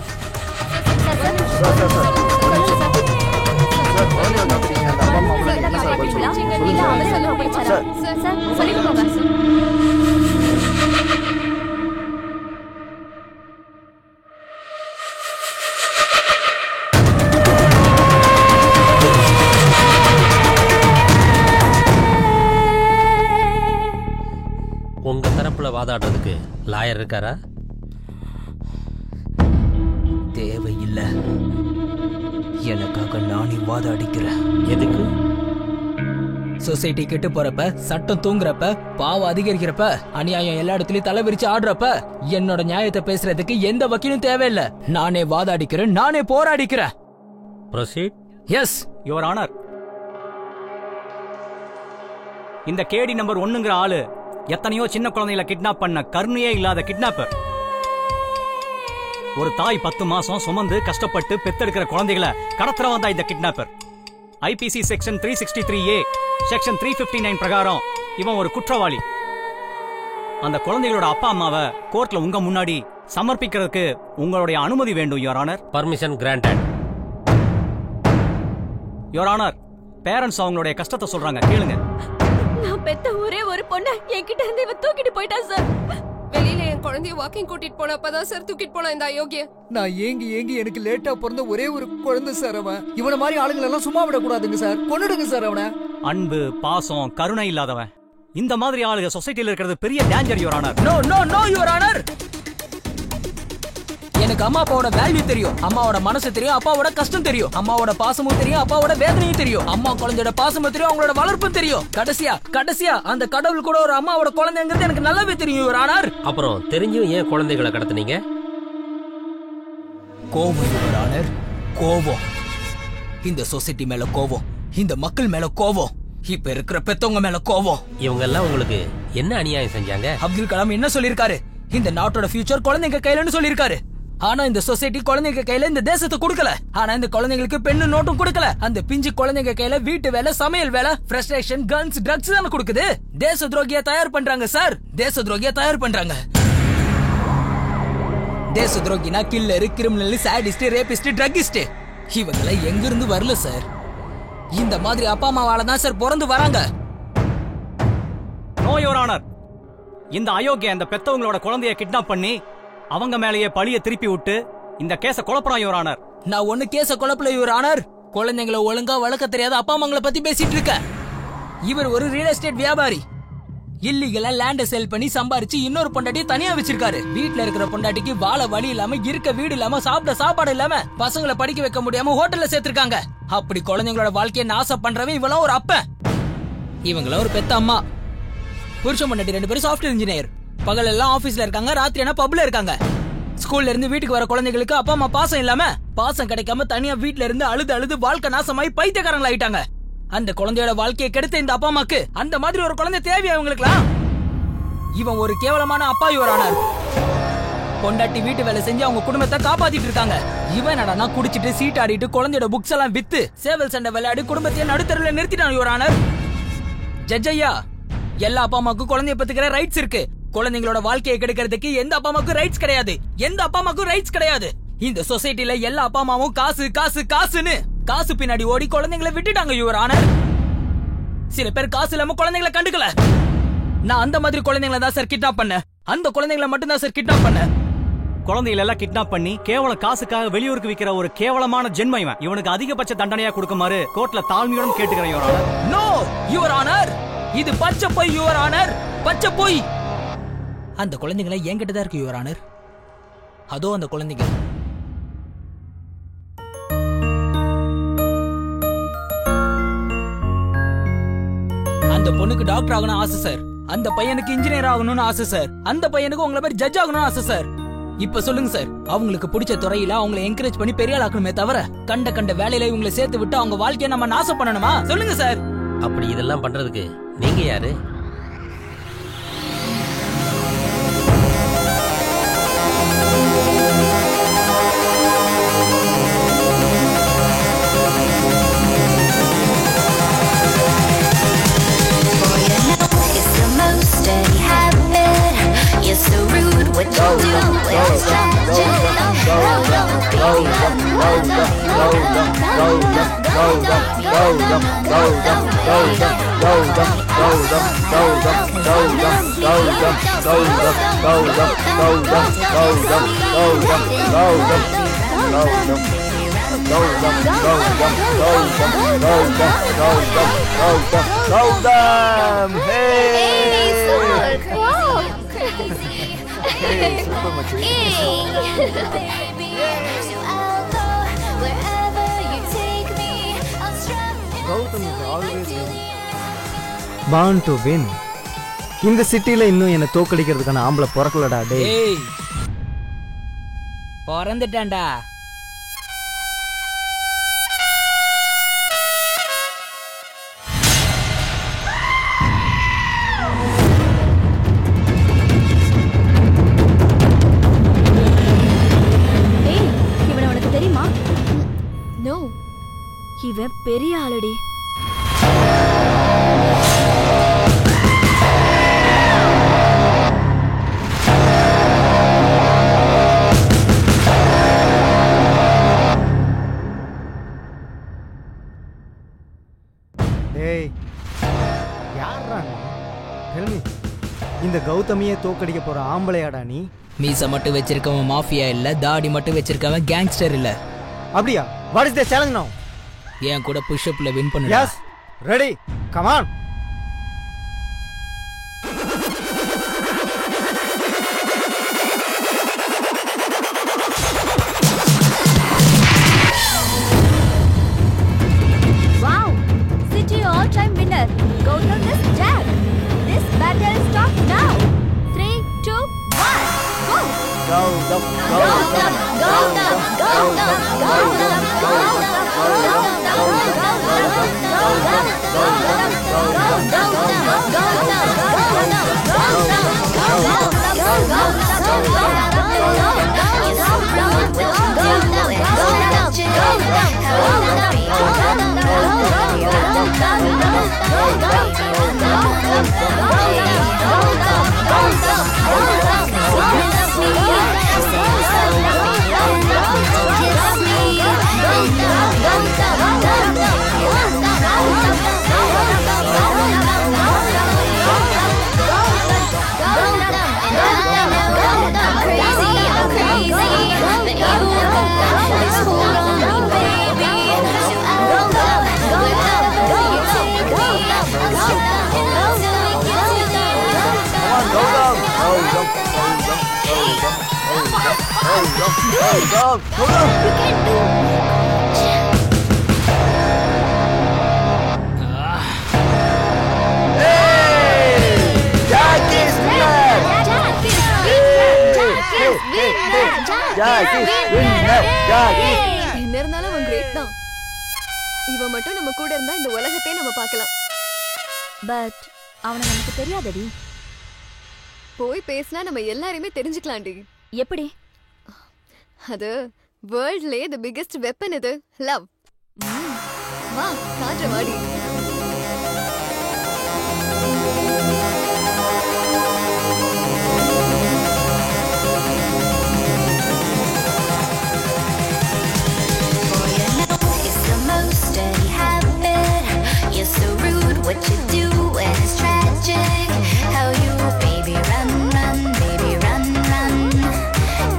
உங்க தரப்புல வாதாடுறதுக்கு லாயர் இருக்காரா? தேவையில்லை. எனக்காக நானே வாதாடிக்கிறேன். எதுக்கு? சொசைட்டி கெட்டு போறப்ப, சட்டம் தூங்குறப்ப, பாவம் அதிகரிக்கிறப்ப, அநியாயம் எல்லா இடத்துலயும் தலை விரிச்சு ஆடுறப்ப என்னோட நியாயத்தை பேசுறதுக்கு எந்த வக்கீலும் தேவையில்லை. நானே வாதாடிக்கிறேன். நானே போராடிக்கிறேன். ப்ரொசீட். Yes your honour. இந்த கேடி நம்பர் 1ங்கிற ஆளு எத்தனையோ சின்ன குழந்தைகளை கிட்னாப் பண்ண கருணையே இல்லாத கிட்னாப்பர். ஒரு தாய் 10 மாசம் சுமந்து கஷ்டப்பட்டு பெத்தெடுக்கிற குழந்தைகளை கடத்துறவன் தான் இந்த kidnapper. IBC section 363A section 359 பிரகாரம் இவன் ஒரு குற்றவாளி. அந்த குழந்தைகளோட அப்பா அம்மாவை கோர்ட்ல உங்க முன்னாடி சமர்ப்பிக்கிறதுக்கு உங்களுடைய அனுமதி வேண்டும் your honour. Permission granted. Your honour, parents அவங்களுடைய கஷ்டத்தை சொல்றாங்க, கேளுங்க. நான் பெத்த ஒரே ஒரு பொண்ண என்கிட்ட இருந்து இவன் தூக்கிட்டு போயிட்டான் சார். வெளியில என் குழந்தைய வாக்கிங் கூட்டிட்டு போனப்பதான் சார் தூக்கிட்டு போனா இந்த அயோக்கிய. நான் ஏங்கி எனக்கு லேட்டா பிறந்த ஒரே ஒரு குழந்தை சார் அவன். இவன மாதிரி ஆளுங்களை எல்லாம் சும்மா விட கூடாதுங்க சார். கொன்னுடுங்க சார் அவனை. அன்பு, பாசம், கருணை இல்லாதவன் இந்த மாதிரி ஆளுங்க சொசைட்டில இருக்கிறது பெரிய danger your honour. No no no your honour. எனக்கு அம்மா அப்பாவோட வேல்யூ தெரியும். அம்மாவோட மனசு தெரியும். அப்பாவோட கஷ்டம் தெரியும். அம்மாவோட பாசமும் தெரியும். அப்பாவோட வேதனையும் தெரியும். அம்மா குழந்தையோட பாசமும் தெரியும். அவங்களோட வளர்ப்பும் தெரியும். கடைசியா அந்த கடவுள் கூட ஒரு அம்மாவோட குழந்தைங்கிறது எனக்கு நல்லாவே தெரியும் யுவர் ஆனர். அப்புறம் தெரிஞ்சும் ஏன் குழந்தைகளை கடத்துனீங்க? கோபம் யுவர் ஆனர், கோபம். இந்த சொசைட்டி மேல கோபம், இந்த மக்கள் மேல கோபம், இப்ப இருக்கிற பெத்தவங்க மேல கோபம். இவங்க எல்லாம் உங்களுக்கு என்ன அநியாயம் செஞ்சாங்க? அப்துல் கலாம் என்ன சொல்லிருக்காரு? இந்த நாட்டோட ஃபியூச்சர் குழந்தைங்க கையிலன்னு சொல்லிருக்காரு. ஆனா இந்த சொசைட்டி குழந்தைங்க கையில இந்த தேசத்தை கொடுக்கல. ஆனா இந்த குழந்தைங்களுக்கு பெண்ணு நோட்டும் கொடுக்கல. அந்த பிஞ்சு குழந்தைங்க கையில வீட்டு வேலை, சமையல் வேலை, ஃப்ரஸ்ட்ரேஷன், கன்ஸ், ட்ரக்ஸ் தான் கொடுக்குது. தேச துரோகியா தயார் பண்றாங்க சார். தேச துரோகியா தயார் பண்றாங்க. தேச துரோகினா killer, criminal, sadist, rapist, druggist இவங்கள எங்க இருந்து வரல சார். இந்த மாதிரி அப்பா அம்மாவால தான் சார் பிறந்து வராங்க. No your honour. இந்த அயோக்கிய அந்த பெத்தவங்களோட குழந்தைய கிட்னாப் பண்ணி அவங்க மேலேயே பழிய திருப்பி விட்டு இந்த கேஸ குழப்பறான் யுவர் ஆனர். நான் ஒண்ணு கேஸ குழப்பல யுவர் ஆனர். குழந்தைங்களை ஒழுங்கா வளர்க்க தெரியாத அப்பா அம்மாங்களை பத்தி பேசிட்டு இருக்க. இவர் ஒரு ரியல் எஸ்டேட் வியாபாரி. இல்லீகலா லேண்ட சேல் பண்ணி சம்பாரிச்சு இன்னொரு பொண்டாட்டியை தனியா வச்சிருக்காரு. வீட்டுல இருக்கிற பொண்டாட்டிக்கு வாழ வழி இல்லாம, இருக்க வீடு இல்லாம, சாப்பிட சாப்பாடு இல்லாம, பசங்களை படிக்க வைக்க முடியாம ஹோட்டல்ல சேர்த்திருக்காங்க. அப்படி குழந்தைங்களோட வாழ்க்கையை நாசம் பண்றவன் இவெல்லாம் ஒரு அப்பன். இவங்கள ஒரு பெத்த அம்மா. புருஷன் பொண்டாட்டி 2 பேரும் சாஃப்ட்வேர் இன்ஜினியர். பகல் எல்லாம் ஆபீஸ்ல இருக்காங்க, ராத்திரி ஆனா பப்ல இருக்காங்க. ஸ்கூல்ல இருந்து வீட்டுக்கு வர குழந்தைகளுக்கு அப்பா அம்மா பாசம் இல்லாம, பாசம் கிடைக்காம தனியா வீட்டுல இருந்து அழுது வாழ்க்கை நாசமாயி பைத்தியக்காரங்களா ஆயிட்டாங்க. அந்த குழந்தையோட வாழ்க்கையை கெடுத்த இந்த அப்பா அம்மாக்கு அந்த மாதிரி ஒரு குழந்தை தேவையா இவங்களுக்குலாம்? இவன் ஒரு கேவலமான அப்பா யுவர் ஆனர். பொண்டாட்டி வீட்டு வேலை செஞ்சு அவங்க குடும்பத்தை காப்பாத்திட்டு இருக்காங்க. இவன் என்னடா குடிச்சிட்டு சீட் ஆடிட்டு குழந்தையோட புக்ஸ் எல்லாம் வித்து சேவல் சண்டை விளையாடி குடும்பத்தையே நடுத்தருவில் நிறுத்திட்டான் யுவர் ஆனர். ஜட்ஜ் ஐயா, எல்லா அப்பா அம்மாவுக்கும் குழந்தைய பத்துக்கிற ரைட்ஸ் இருக்கு. குழந்தைங்களோட வாழ்க்கையை கெடுக்கிறதுக்கு எந்த அப்பா அம்மாவுக்கும் ரைட்ஸ் கிடையாது. எந்த அப்பா அம்மாவுக்கும் ரைட்ஸ் கிடையாது. இந்த சொசைட்டில எல்லா அப்பா அம்மாவும் காசு காசு காசுன்னு காசு பின்னாடி ஓடி குழந்தைங்களை விட்டுட்டாங்க யுவர் ஆனர். சில பேர் காசு இல்லாம குழந்தைங்களை கண்டுக்கல. நான் அந்த மாதிரி குழந்தைங்களை தான் சார் கிட்னாப் பண்ண. அந்த குழந்தைங்களை மட்டும் தான் சார் கிட்னாப் பண்ண. குழந்தைகளை எல்லாம் கிட்னாப் பண்ணி கேவலம் காசுக்காக வெளியூருக்கு விக்கிற ஒரு கேவலமான ஜென்மம் இவன். இவனுக்கு அதிகபட்ச தண்டனையா கொடுக்குமாறு கோர்ட்ல தாழ்மையுடன் கேட்டுக்கிறேன் your honour. No your honour, இது பச்சை பொய் யுவர் ஆனர், பச்சை பொய். அந்த குழந்தைகளை என்கிட்ட தான் இருக்கு யுவர் ஆனர். அதோ அந்த குழந்தைங்க. அந்த பொண்ணுக்கு டாக்டர் ஆகணும் ஆசை சார். அந்த பையனுக்கு இன்ஜினியர் ஆகணும்னு ஆசை சார். அந்த பையனுக்கு உங்களை மாதிரி ஜட்ஜ் ஆகணும்னு ஆசை சார். இப்ப சொல்லுங்க சார், அவங்களுக்கு பிடிச்ச துறையில அவங்களை என்கரேஜ் பண்ணி பெரிய ஆக்கணுமே தவிர கண்ட வேலையில இவங்களை சேர்த்து விட்டு அவங்க வாழ்க்கையை நம்ம நாசம் பண்ணணுமா? சொல்லுங்க சார். அப்படி இதெல்லாம் பண்றதுக்கு நீங்க யாரு? Bound to win. இந்த சிட்டில இன்னும் என்ன தோக்கடிக்கிறதுக்கான ஆம்பளை பிறக்கலடா டேய். பிறந்துட்டேன்டா. இவனை உனக்கு தெரியுமா? நோ. இவன் பெரிய ஆளடி. டேய் யாரா நீ? Tell me. இந்த கௌதமியை தோக்கடிக்க போற ஆம்பளையாடா நீ? மீச மட்டும் வச்சிருக்கவன் மாஃபியா இல்ல, தாடி மட்டும் வச்சிருக்கவன் கேங்ஸ்டர் இல்ல. அப்படியா? வாட் இஸ் தி சேலஞ்ச் நவ? ஏன் கூட புஷ் அப்ல வின் பண்ணு. S ready come on. Wow, city all-time winner. Gautam is Jack. This battle starts now. 3, 2, 1, go. Gautam, Gautam, Gautam, Gautam, Gautam, என்ன இருந்தாலும் அவன் கிரேட் தான். இவன் மட்டும் நம்ம கூட இருந்தா இந்த உலகத்தை நம்ம பார்க்கலாம். பட் அவனை நமக்கு தெரியாதடி. போய் பேசினா நம்ம எல்லாரையுமே தெரிஞ்சுக்கலாம்டி. எப்படி? அது வேர்ல்ட்லயே தி பிகெஸ்ட் வெப்பன் இது, லவ். வா காற்று வாடி. What you do is tragic. How you, baby, run, run, baby, run, run,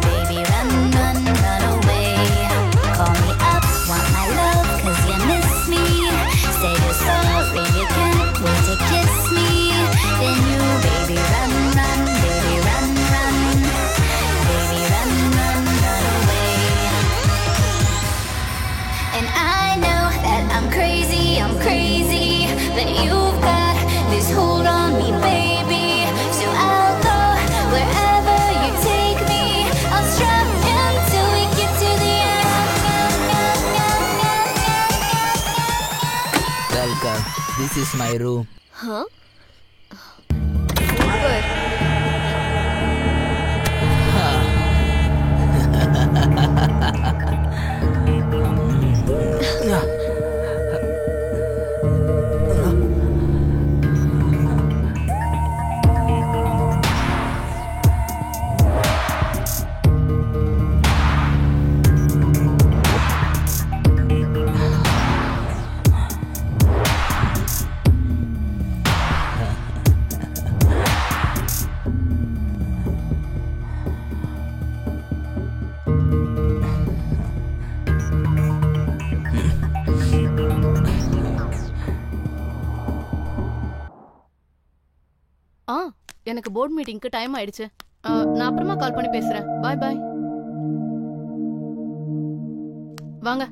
baby, so really can't wait to kiss me. Then you, baby, run, run, baby, run, run, baby, run, run, run away. And I know that I'm crazy, but you've got this hold on me, baby. So I'll go wherever you take me. I'll strap until we get to the end. Welcome. This is my room. Huh? Super. எனக்கு போர்ட் மீட்டிங்க்கு டைம் ஆயிடுச்சு. நான் அப்புறமா கால் பண்ணி பேசுறேன். பாய் பாய். வாங்க.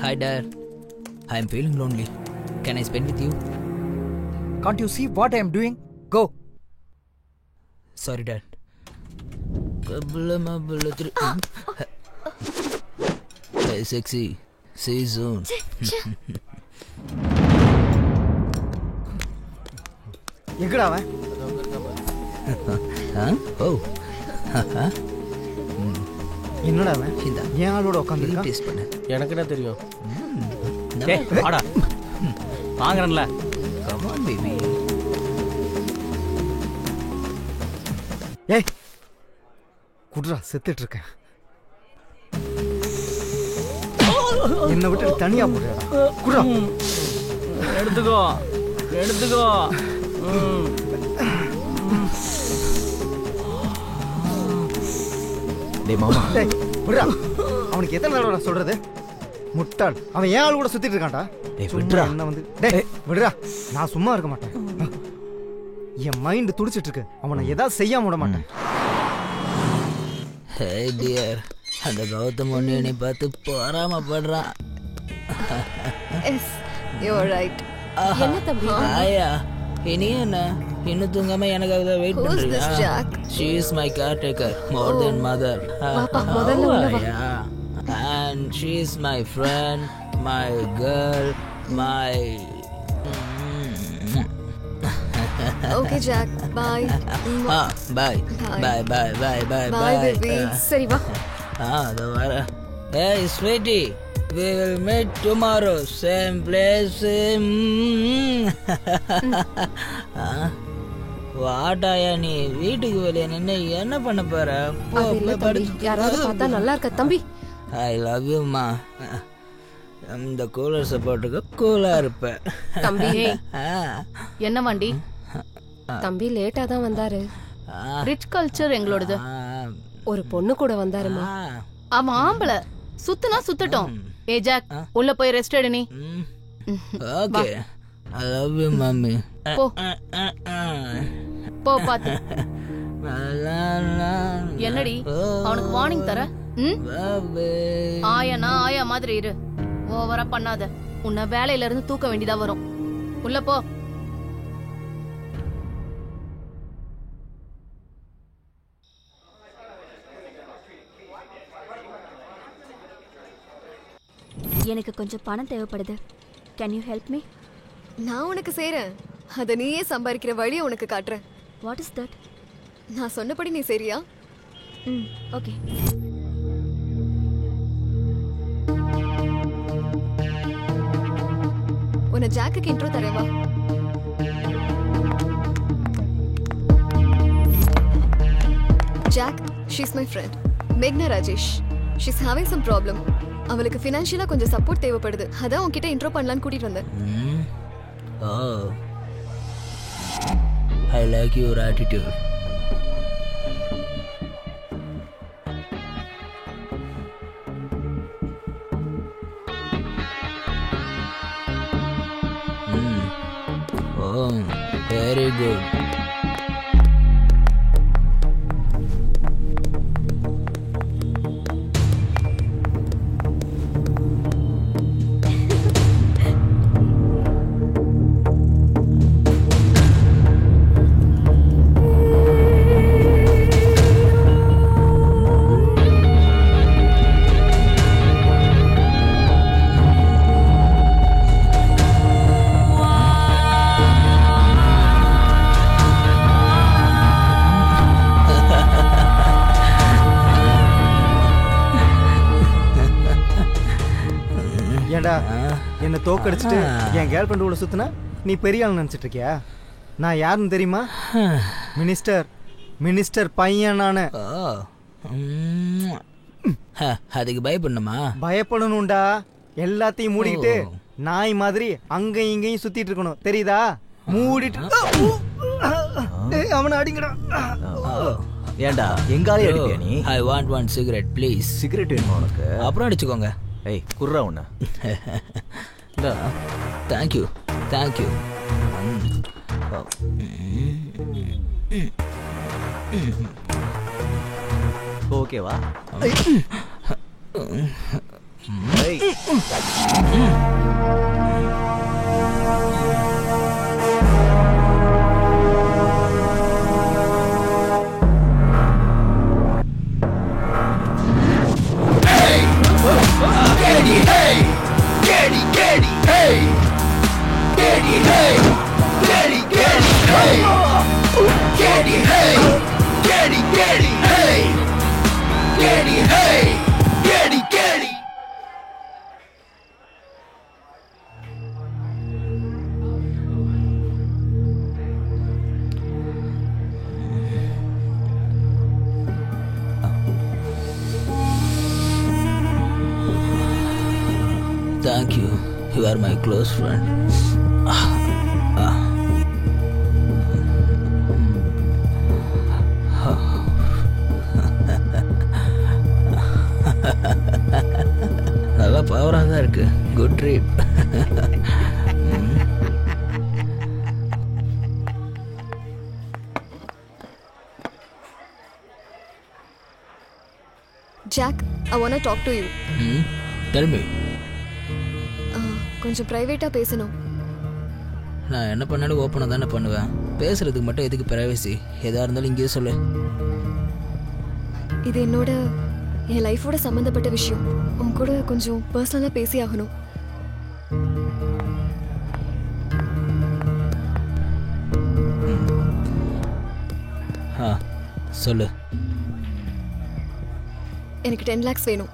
Hi dad. I am feeling lonely. Can I spend with you? Can't you see what I am doing? Go. Sorry dad. Hey sexy. See you soon. எங்கடா அவன்? என்னடா அவன்? ஏன் ஆளோட உட்கார்ந்து டேஸ்ட் பண்ணு. எனக்கு என்ன தெரியும்? டேய் வாடா. வாங்குறேன்ல. Come on baby. ஏய் குடுறா, செத்துட்டு இருக்கேன். என்ன விட்டு தனியா போடுறா. குடுறா. எடுத்துக்கோ. டேய் மாமா. டேய் விடுடா. அவனுக்கு எத்தனை தடவை சொல்றது? முட்டாள். அவன் ஏன் ஆள் கூட சுத்திட்டு இருக்கான்டா? டேய் விடுடா. என்ன வந்து டேய் விடுடா. நான் சும்மா இருக்க மாட்டேன். என் மைண்ட் துடிச்சிட்டு இருக்கு. அவனை ஏதாவது செய்யாம விட மாட்டேன். Hey dear. அந்த கௌதம் ஒண்ணு என்னை பார்த்து பொறாமப்படுறான். Yes you are right. என்ன தம்பி? ஆயா இனி என்ன இன்னும் தூங்காம எனக்காக வெயிட் Who's this பண்றீங்க? Jack? She is my caretaker, more than mother. பாப்பா, முதல்ல உள்ள வா. Yeah. And she is my friend, my girl, my Okay Jack, bye. bye. Bye bye bye bye Bye baby. சரி வா. அது வர. Hey sweetie, we will meet tomorrow, same place. வாட்டாயா நீ வீட்டுக்கு வெளியே நின்று என்ன பண்ண போற? யாராவது பார்த்தா நல்லா இருக்க தம்பி. ஐ லவ் யூ மா. இந்த கூலர் சப்போர்ட்டுக்கு கூலா இருப்பேன். தம்பி என்ன வண்டி? தம்பி லேட்டா தான் வந்தாரு. ரிச் கல்ச்சர் எங்களோடது. ஒரு பொண்ணு கூட வந்தாருமா. ஆமா ஆம்பள சுத்துனா சுத்தட்டும். ஏ ஜாக் உள்ள போய் ரெஸ்ட் எடு நீ. Okay I love you mummy. போ போ பாத்து. என்னடி அவனுக்கு வார்னிங் தர? ஆயானா ஆயா மாதிரி இரு. ஓவரா பண்ணாத. உன்னை வேலையில இருந்து தூக்க வேண்டியதா வரும். உள்ள போ. எனக்கு கொஞ்சம் பணம் தேவைப்படுது. Can you help me? நான் உனக்கு செய்றேன். அத நீயே சம்பாதிக்கிற வழியை உனக்கு காட்டுறேன். What is that? நான் சொன்னபடி நீ சரியா? ஓகே. உன்னை ஜாக்குக்கு intro தரேவா? Jack, she's my friend. Meghna Rajesh. She's having some problem. அவளுக்கு ஃபினான்ஷியலா கொஞ்சம் சப்போர்ட் தேவைப்படுது. அதான் உன்கிட்ட இன்ட்ரோ பண்ணலாம்னு கூட்டிட்டு வந்தேன். Oh. I like your attitude. Very good. ஏண்டா என்னை தோக்கடிச்சிட்டு என் கேர்ள் ஃப்ரெண்ட் கூட சுத்தினா நீ பெரிய ஆள் நினச்சிட்டு இருக்கியா? நான் யாருன்னு தெரியுமா? மினிஸ்டர் பையன் நானு. அதுக்கு பயப்படணுமா? பயப்படணும்டா. எல்லாத்தையும் மூடிக்கிட்டு நாய் மாதிரி அங்கேயும் இங்கேயும் சுத்திட்டு இருக்கணும், தெரியுதா? மூடிட்டு அவனை அடிங்கடா. ஏண்டா எங்காலே அடிப்பியா நீ? I want one cigarette please. Cigarette வேணுமா உனக்கு? அப்புறம் அடிச்சுக்கோங்க. ஏய் குர்ரா உன்ன. Thank you thank you. ஓகேவா? Thank you. You are my close friend. நல்லா பவராக தான் இருக்கு. Good trip. Jack, I want to talk to you. Tell me. கொஞ்சம் பிரைவேட்டா பேசணும். நான் என்ன பண்ணாலும் ஓப்பனாக தானே பண்ணுவேன். பேசுறதுக்கு மட்டும் எதுக்கு பிரைவசி? எதா இருந்தாலும் இங்கேயே சொல்லு. இது என்னோட என் லைஃபோட சம்மந்தப்பட்ட விஷயம். உன் கூட கொஞ்சம் பர்சனலாக பேசி ஆகணும். சொல்லு. எனக்கு 10 lakhs வேணும்.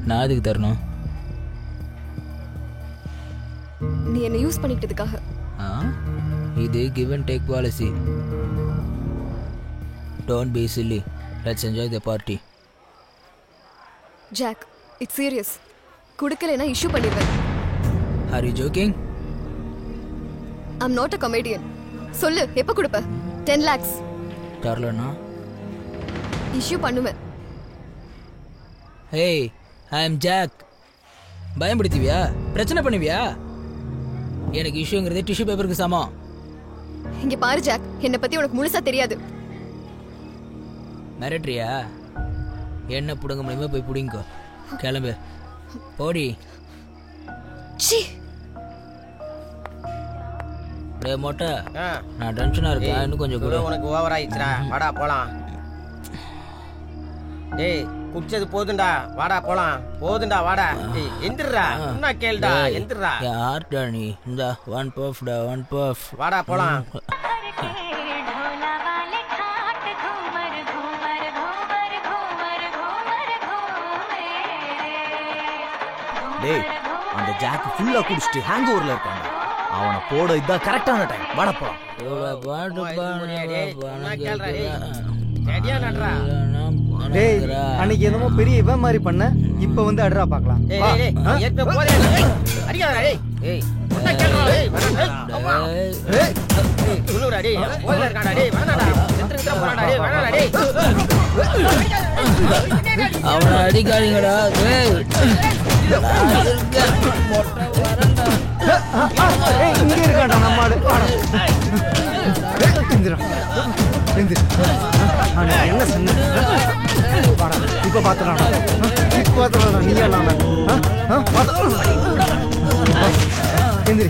நான் அதுக்கு தரணும். நீ என்ன யூஸ் பண்ணிக்கிட்டதுக்காக. இது give and take policy. Don't be silly. Let's enjoy the party. Jack, it's serious. குடுக்கலைன்னா இஷ்யூ பண்ணிடுவேன். Are you joking? I'm not a comedian. சொல்லு, எப்போ கொடுப்ப? 10 lakhs. தரலனா இஷ்யூ பண்ணுவேன். Hey, I am Jack. பயன்படுத்துவியா? பிரச்சனை பண்ணுவியா? எனக்கு இஷ்யூங்கிறது டிஷ்யூ பேப்பருக்கு சமம். இங்க பாரு ஜாக், என்னை பத்தி உனக்கு முழுசா தெரியாது. மிரட்ரியா? என்ன புடுங்க முடியுமோ போய் புடிங்கோ. கிளம்பு, போடி. டேய் மொட்டை, நான் டென்ஷனா இருக்கேன். இன்னும் கொஞ்சம் கூட. உனக்கு ஓவர் ஆயிடுச்சுடா. வாடா போலாம். டேய் குடிச்சது போதுண்டா, வாடா போலாம். போதுண்டா வாடா. டேய் எந்திரடா. என்ன கேளுடா, எந்திரடா. யார்டா நீ? இந்த ஒன் பஃப் டா, ஒன் பஃப். வாடா போலாம். டேய், அந்த ஜாக் ஃபுல்லா குடிச்சிட்டு ஹேங் ஓவர்ல இருக்காங்க. அவனை போட இதான் கரெக்டான டைம். வாடா போலாம். டேய், அன்னைக்கு என்னமோ பெரிய இவன் மாதிரி பண்ண, இப்ப வந்து அட்ரா பார்க்கலாம். அவனை அடிக்காதீங்கடா. இங்க இருக்காண்டா நம்ம ஆளு. பாத்துறானா நீயா நாம எந்திரி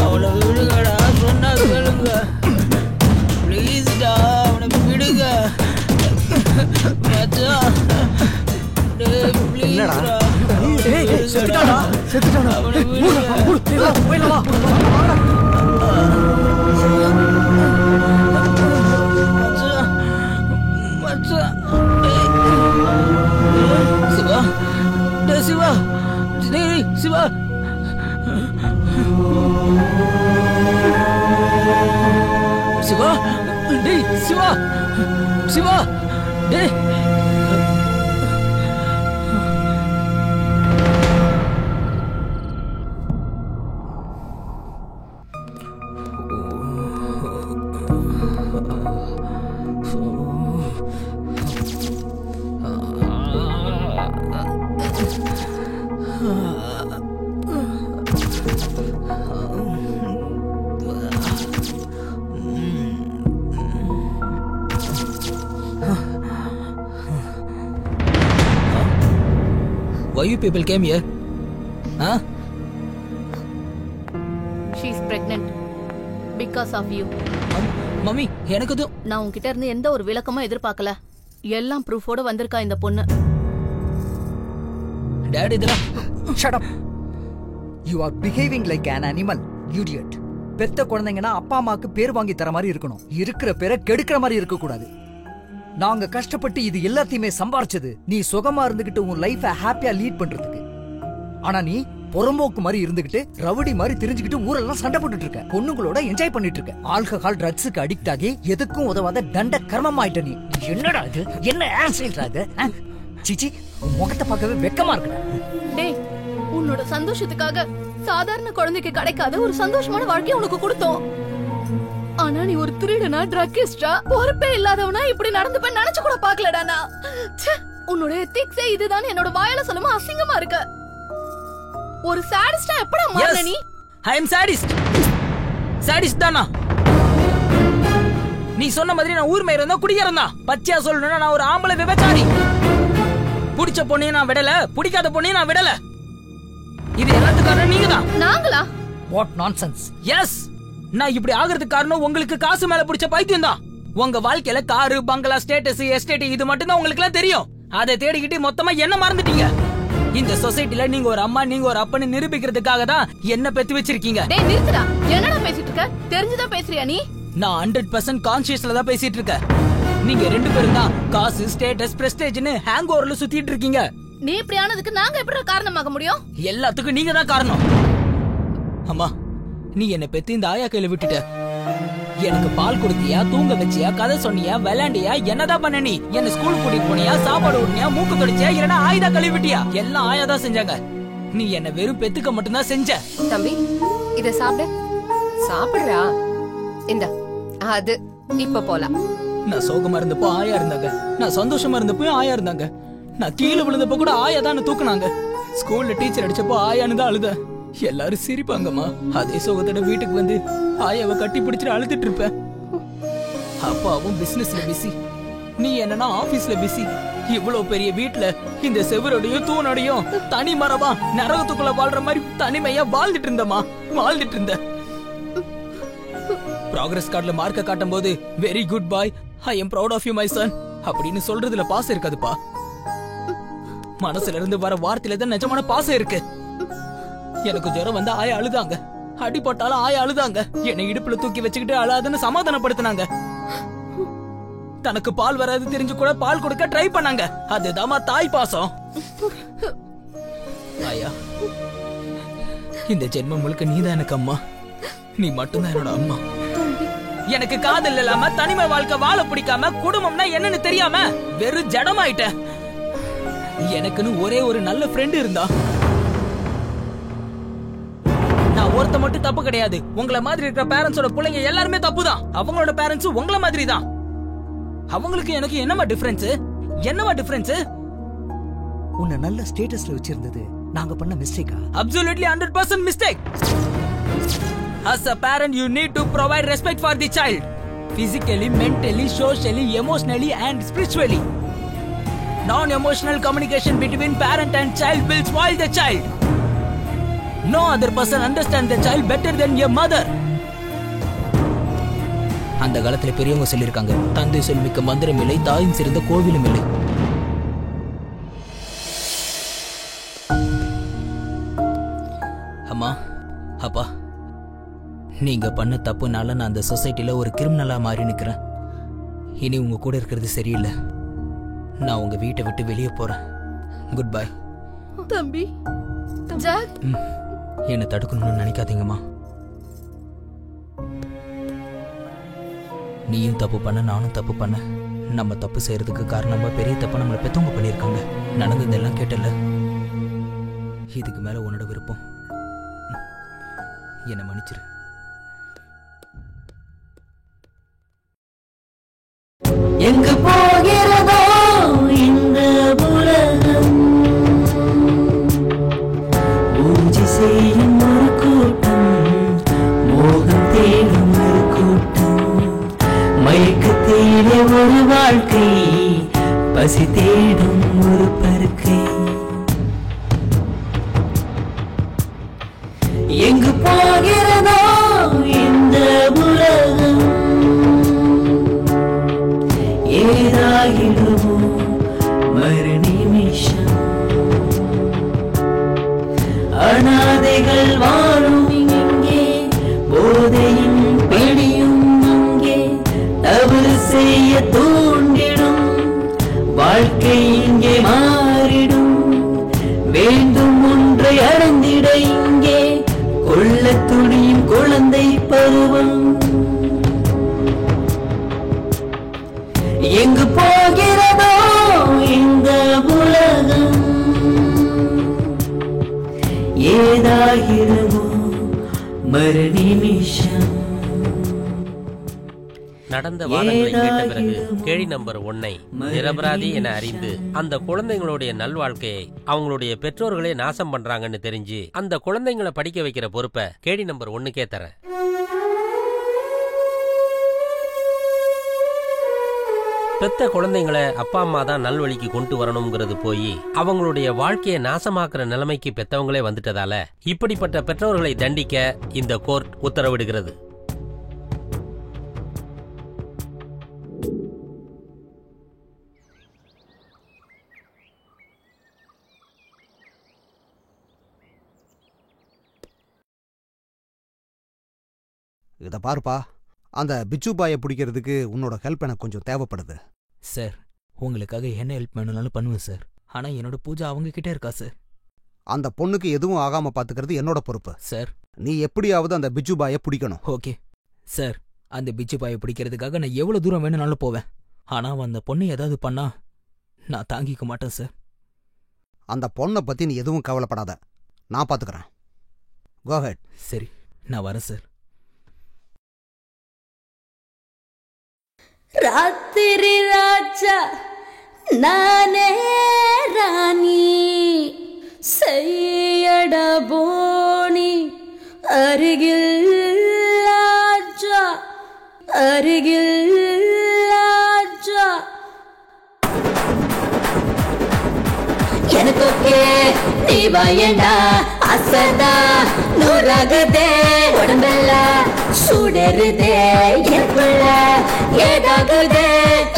அவனை விடுங்கடா சொன்னா சொல்லுங்க ப்ளீஸ்டா அவனை விடுங்க மச்சான் சிவா சிவா சிவா சிவா டேய் சிவா சிவா டேய் Why you people came here? Huh? She is pregnant because of you. Mummy எனக்கு நான் உன்கிட்ட இருந்து எந்த ஒரு விளக்கமும் எதிர்பார்க்கல. எல்லாம் ப்ரூஃபோட வந்திருக்கா இந்த பொண்ணு. டாடி இதெல்லாம் Shut up. You are behaving like an animal, idiot. பெத்த குழந்தைங்கன்னா அப்பா அம்மாக்கு பேர் வாங்கி தர மாதிரி இருக்கணும். இருக்கிற பேரை கெடுக்கிற மாதிரி இருக்க கூடாது. நாங்க கஷ்டப்பட்டு இது எல்லாத்தையுமே சம்பாரிச்சது நீ சுகமா இருந்துகிட்டு உன் லைஃப ஹாப்பியா லீட் பண்றதுக்கு. ஆனா நீ பொறம்போக்கு மாதிரி இருந்துகிட்டு ரவுடி மாதிரி தெரிஞ்சுக்கிட்டு ஊரெல்லாம் சண்டை போட்டுட்டு இருக்க. பொண்ணுங்களோட என்ஜாய் பண்ணிட்டு இருக்க. ஆல்கஹால் ட்ரக்ஸுக்கு அடிக்ட் ஆகி எதுக்கும் உதவாத தண்ட கர்மம் ஆயிட்ட நீ. என்னடா இது? என்ன ஆக்சிடென்ட் அது? சிச்சி முகத்தை பார்க்கவே வெக்கமா இருக்குடா. டேய் உன்னோட சந்தோஷத்துக்காக சாதாரண குழந்தைக்கு கிடைக்காத ஒரு சந்தோஷமான வாழ்க்கையை உனக்கு கொடுத்தோம். ஆனா நீ ஒரு திருடனா ட்ரக்கிஸ்டா பொறுப்பே இல்லாதவனா இப்படி நடந்துப்பேன்னு நினைச்சு கூட பாக்கலடா நான். உன்னோட எத்திக்ஸே இதுதான் என்னோட வாயால சொல்லுமா அசிங்கமா இருக்கு. ஒரு சாடிஸ்டா எப்படா மாறன நீ? ஐ அம் சாடிஸ்ட். சாடிஸ்ட் தானா? நீ சொன்ன மாதிரி நான் ஊர் மேயர் இருந்தா குடிக்கிறேன் தான். பச்சையா சொல்லணும்னா நான் ஒரு ஆம்பளை விபச்சாரி. புடிச்ச பொண்ணையும் நான் விடல, பிடிக்காத பொண்ணையும் நான் விடல. இது எல்லாத்துக்காரரும் நீங்க தான். நாங்களா? What nonsense. Yes. நான் இப்படி ஆகிறதுக்கு காரணம் உங்களுக்கு காசு மேல பிடிச்ச பைத்தியம் தான். உங்க வாழ்க்கையில காரு பங்களா ஸ்டேட்டஸ் எஸ்டேட் இது மட்டும் தான் உங்களுக்கு எல்லாம் தெரியும். அதை தேடிக்கிட்டு மொத்தமா என்ன மறந்துட்டீங்க. இந்த சொசைட்டில நீங்க ஒரு அம்மா நீங்க ஒரு அப்பன்னு நிரூபிக்கிறதுக்காக தான் என்ன பெத்து வச்சிருக்கீங்க. டேய் நிறுத்துடா. என்னடா பேசிட்டு இருக்க? தெரிஞ்சுதான் பேசுறியா நீ? நான் 100% கான்ஷியஸ்ல தான் பேசிட்டு இருக்கேன். நீங்க ரெண்டு பேரும் தான் காசு ஸ்டேட்டஸ் பிரஸ்டேஜ்னு ஹேங் ஓவர்ல சுத்திட்டு இருக்கீங்க. நீ இப்படி ஆனதுக்கு நாங்க எப்படி காரணமாக முடியும்? எல்லாத்துக்கும் நீங்க தான் காரணம். அம்மா நீ என்ன பெத்து இந்த ஆயா கையில விட்டுட்ட. எனக்கு பால் கொடுத்தியா, தூங்க வச்சியா, கதை சொன்னியா, விளையாண்டியா, என்னதான் பண்ண நீ? என்ன ஸ்கூல் கூட்டிட்டு போனியா, சாப்பாடு ஊட்டினியா, மூக்கு தொடிச்சியா, இல்லனா ஆயுதா கழுவி விட்டியா? எல்லாம் ஆயா தான் செஞ்சாங்க. நீ என்ன வெறும் பெத்துக்க மட்டும் தான் செஞ்ச. தம்பி இத சாப்பிடு. சாப்பிடுறா. இந்த அது இப்ப போலாம். நான் சோகமா இருந்தப்போ ஆயா இருந்தாங்க. நான் சந்தோஷமா இருந்தப்போ ஆயா இருந்தாங்க. நான் கீழே விழுந்தப்போ கூட ஆயா தான் தூக்குனாங்க. ஸ்கூல்ல டீச்சர் அடிச்சப்போ ஆயான்னு தான் அழுத. எல்லாரும் சிரிப்பாங்கம்மா. அதே சோகத்தோட வீட்டுக்கு வந்து ஆயாவை கட்டி பிடிச்சிட்டு அழுதுட்டு இருப்பேன். அப்பாவும் பிசினஸ்ல பிஸி, நீ என்னன்னா ஆபீஸ்ல பிஸி. இவ்வளவு பெரிய வீட்டுல இந்த செவரோடையும் தூணோடையும் தனி மரமா நரகத்துக்குள்ள வாழ்ற மாதிரி தனிமையா வாழ்ந்துட்டு இருந்தமா வாழ்ந்துட்டு இருந்த. ப்ராக்ரஸ் கார்டுல மார்க்க காட்டும் போது very good boy, I am proud of you my son அப்படின்னு சொல்றதுல பாசம் இருக்காதுப்பா. மனசுல இருந்து வர வார்த்தையில தான் நிஜமான பாசம் இருக்கு. எனக்கு ஜுரம் வந்தா ஆயா அழுதாங்க, அடிபட்டாலும் ஆயா அழுதாங்க. என்னை இடுப்புல தூக்கி வச்சுக்கிட்டு அழாதுன்னு சமாதானப்படுத்தினாங்க. தனக்கு பால் வராது தெரிஞ்சு கூட பால் கொடுக்க ட்ரை பண்ணாங்க. அதுதாமா தாய் பாசம். ஆயா இந்த ஜென்மம் முழுக்க நீதான் எனக்கு அம்மா. நீ மட்டும்தான் என்னோட அம்மா. எனக்கு காதல் இல்லாம தனிமை வாழ்க்கை வாழ பிடிக்காம குடும்பம்னா என்னன்னு தெரியாம வெறும் ஜடமாயிட்ட. எனக்குன்னு ஒரே ஒரு நல்ல ஃப்ரெண்ட் இருந்தா. நான் ஒருத்த மட்டும் தப்பு கிடையாது. உங்களை மாதிரி இருக்கிற பேரண்ட்ஸோட பிள்ளைங்க எல்லாருமே தப்பு தான். அவங்களோட பேரண்ட்ஸ் உங்களை மாதிரி தான். அவங்களுக்கு எனக்கு என்னமா டிஃபரன்ஸ்? என்னமா டிஃபரன்ஸ்? உன்னை நல்ல ஸ்டேட்டஸ்ல வச்சிருந்தது நாங்க பண்ண மிஸ்டேக்கா? Absolutely 100% mistake. As a parent, you need to provide respect for the child. Physically, mentally, socially, emotionally and spiritually. Non-emotional communication between parent and child will spoil the child. No other person understands the child better than your mother. அந்த காலத்துல பெரியவங்க சொல்லியிருக்காங்க, தந்தை சொல் மிக்க மந்திரம் இல்லை, தாயும் சிறந்த கோவிலும் இல்லை. அம்மா, அப்பா, நீங்க பண்ண தப்புனால நான் அந்த சொசைட்டில ஒரு கிரிமினலா மாறி நிக்கிறேன். இனி உங்க கூட இருக்கிறது சரியில்லை. நான் உங்க வீட்டை விட்டு வெளியே போறேன். Good bye. தம்பி ஜாக், என்னை தடுக்கணும்னு நினைக்காதீங்கம்மா. நீயும் தப்பு பண்ண, நானும் தப்பு பண்ண. நம்ம தப்பு செய்யறதுக்கு காரணமா பெரிய தப்பா நம்மளை பெத்தவங்க பண்ணியிருக்காங்க. நடந்ததெல்லாம் கேட்டல. இதுக்கு மேல உன்னோட விருப்பம். என்னை மன்னிச்சிரு. எங்கு போகிறதோ இந்த உலகம், பூஜை செய்யும் ஒரு கூட்டம், மோகம் தேடும் ஒரு கூட்டம், மயக்கத்திலே ஒரு வாழ்க்கை, பசி தேடும் ஒரு பருக்கை. எங்கு போகிறதோ இந்த உலகம், ஏதாகிடுமோ மறு நிமிஷம். அனாதைகள் வாழும் இங்கே, போதையும் பிடியும் அங்கே, தவறு செய்ய தூண்டிடும், வாழ்க்கை இங்கே மாறிடும். வேண்டும் ஒன்றை அடைந்திட இங்கே, கொள்ள துணியும் குழந்தை பருவம். எங்கு போகிறதோ இந்த உலகம், ஏதாகிறதோ மறு நிமிஷம். நடந்த வாதங்களை கேட்ட பிறகு கேள்வி நம்பர் 1 நிரபராதி என அறிந்து அந்த குழந்தைங்களுடைய நல்வாழ்க்கையை அவங்களுடைய பெற்றோர்களே நாசம் பண்றாங்கன்னு தெரிஞ்சு அந்த குழந்தைங்களை படிக்க வைக்கிற பொறுப்பை கேள்வி நம்பர் 1க்கே தரேன். பெத்த குழந்தைங்களை அப்பா அம்மா தான் நல்வழிக்கு கொண்டு வரணுங்கிறது போய் அவங்களுடைய வாழ்க்கையை நாசமாக்குற நிலைமைக்கு பெத்தவங்களே வந்துட்டதால இப்படிப்பட்ட பெற்றோர்களை தண்டிக்க இந்த கோர்ட் உத்தரவிடுகிறது. இதை பாருப்பா, அந்த பிச்சு பாயை பிடிக்கிறதுக்கு உன்னோட ஹெல்ப் எனக்கு கொஞ்சம் தேவைப்படுது. சார், உங்களுக்காக என்ன ஹெல்ப் வேணும்னாலும் பண்ணுவேன் சார். ஆனா என்னோட பூஜா அவங்க கிட்டே இருக்கா சார். அந்த பொண்ணுக்கு எதுவும் ஆகாம பாத்துக்கிறது என்னோட பொறுப்பு சார். நீ எப்படியாவது அந்த பிச்சு பாயை பிடிக்கணும். ஓகே சார், அந்த பிச்சு பாயை பிடிக்கிறதுக்காக நான் எவ்வளவு தூரம் வேணும்னாலும் போவேன். ஆனா அந்த பொண்ணு ஏதாவது பண்ணா நான் தாங்கிக்க மாட்டேன் சார். அந்த பொண்ணை பத்தி நீ எதுவும் கவலைப்படாத, நான் பாத்துக்கிறேன். கோ ஹெட். சரி, நான் வரேன் சார். ராத்திரி ராஜா நானே ராணி, செய்யட போனி அருகில் ராஜா, அருகில் ராஜா. எனக்கு ஓகே நீ வாயண்டா, அசதா நூறாகுதே, உடம்பெல்லாம் சுடருதே, எனக்குள்ள ஏதாகுதே.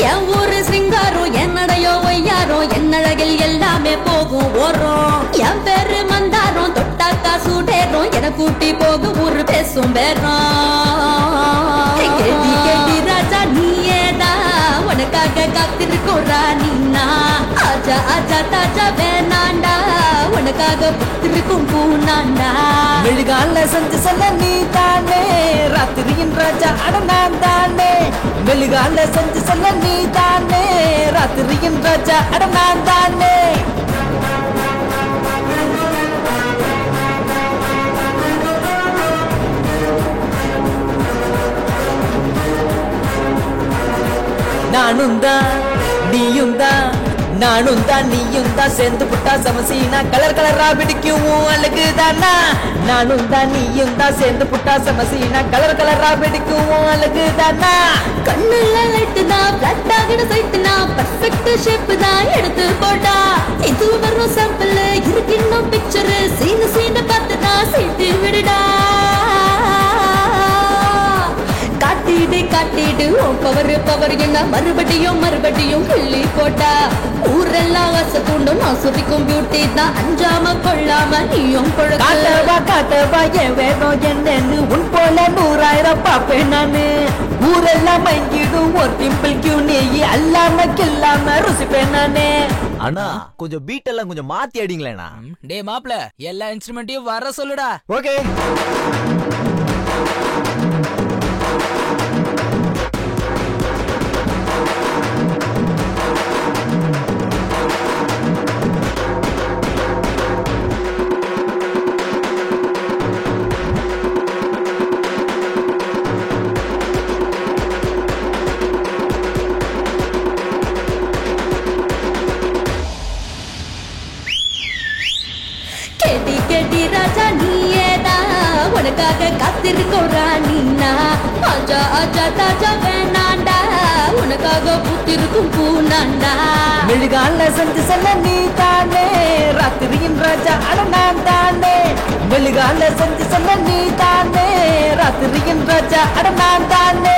என் ஊரு சிங்காரம், என்னடையோ ஒய்யாரோ, என்னழகில் எல்லாமே போகும் ஓரம். என் பேரு மந்தாரம், தொட்டாக்கா சூடேறும், என கூட்டி போகும் ஊரு பேசும் பேரம். கேட்டி கேட்டி ராஜா நீயேதா, உனக்காக காத்திருக்கும் ராணினா. ஆஜா ஆஜா தாஜா வேணாண்டா, உனக்காக புத்திருக்கும் பூனாண்டா. மெழுகால செஞ்சு சொல்ல நீ தானே, ராத்திரியின் ராஜா அட நான் தானே. மெழுகால செஞ்சு சொல்ல நீ தானே, ராத்திரியின் ராஜா அட நான் தானே. நானும் தான் நீயும் தான், நானும் தான் நீயும் தான் சேர்ந்து புட்டா சமசீனா கலர் கலரா பிடிக்கும் அழகுதானா நானும் தான் நீயும் தான் சேர்ந்து புட்டா சமசீனா கலர் கலரா பிடிக்கும் அழகுதானா கண்ணுல லைட் தான் பிளட் ஆகிட சைட் தான் பெர்ஃபெக்ட் ஷேப் தான் எடுத்து போட்டா இது வரும் சாம்பிள் இருக்கு இன்னும் பிக்சர் சீன பார்த்து தான் சேர்த்து விடுடா காட்டிடு பவர் என்ன மறுபடியும் கிள்ளி போட்டா ஊரெல்லாம் ஆசை தூண்டும் நான் சுரிக்கும் பியூட்டி தான் அஞ்சாம கொள்ளாம நீயும் காட்டவா என் வேணும் என்னன்னு உன் போல 100,000 பாப்பேன் நானு ஊரெல்லாம் மயங்கிடும் ஒரு டிம்பிள் கியூ நீ அல்லாம கில்லாம ருசிப்பேன் நானே. அண்ணா கொஞ்சம் பீட் எல்லாம் கொஞ்சம் மாத்தி அடிங்களேண்ணா. டே மாப்ள எல்லா இன்ஸ்ட்ருமெண்ட்டையும் வர சொல்லுடா. ஓகே. கேட்டி ராஜா நீயேதா உனக்காக காத்திருக்கோம் ராணினா ஆஜா ஆஜா தாஜா வேணாண்டா உனக்காக பூத்திருக்கும் பூனாண்டா மெழுகால செஞ்சு செல்ல நீ தானே ராத்திரியின் ராஜா அட நான் தானே மெழுகால செஞ்சு செல்ல நீ தானே ராத்திரியின் ராஜா அட நான் தானே.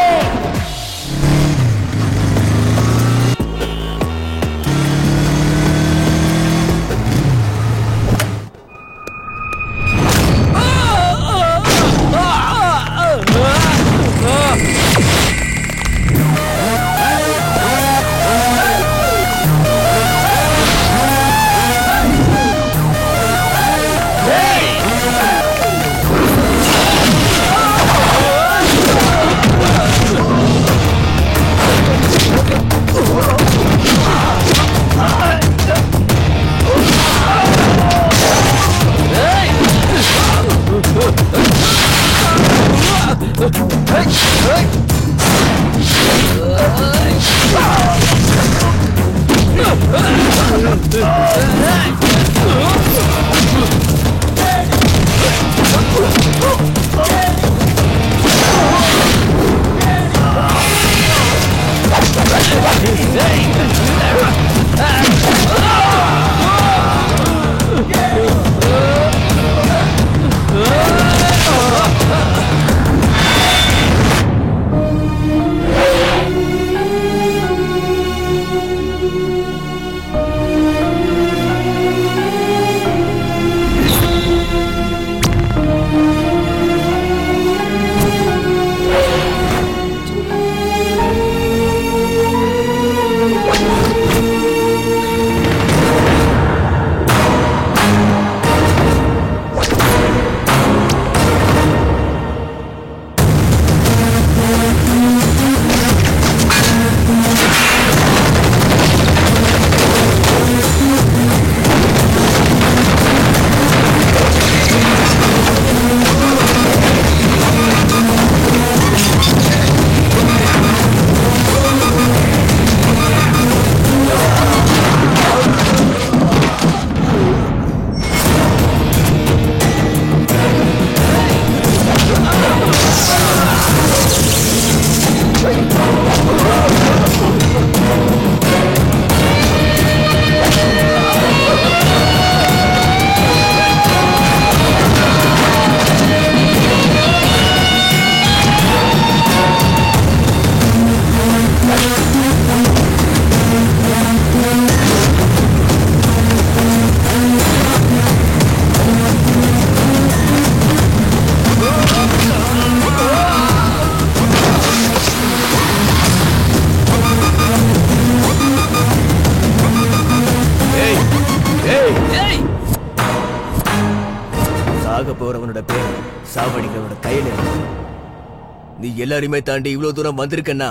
நீ எல்லாருமே தாண்டி இவ்வளவு தூரம் வந்திருக்கன்னா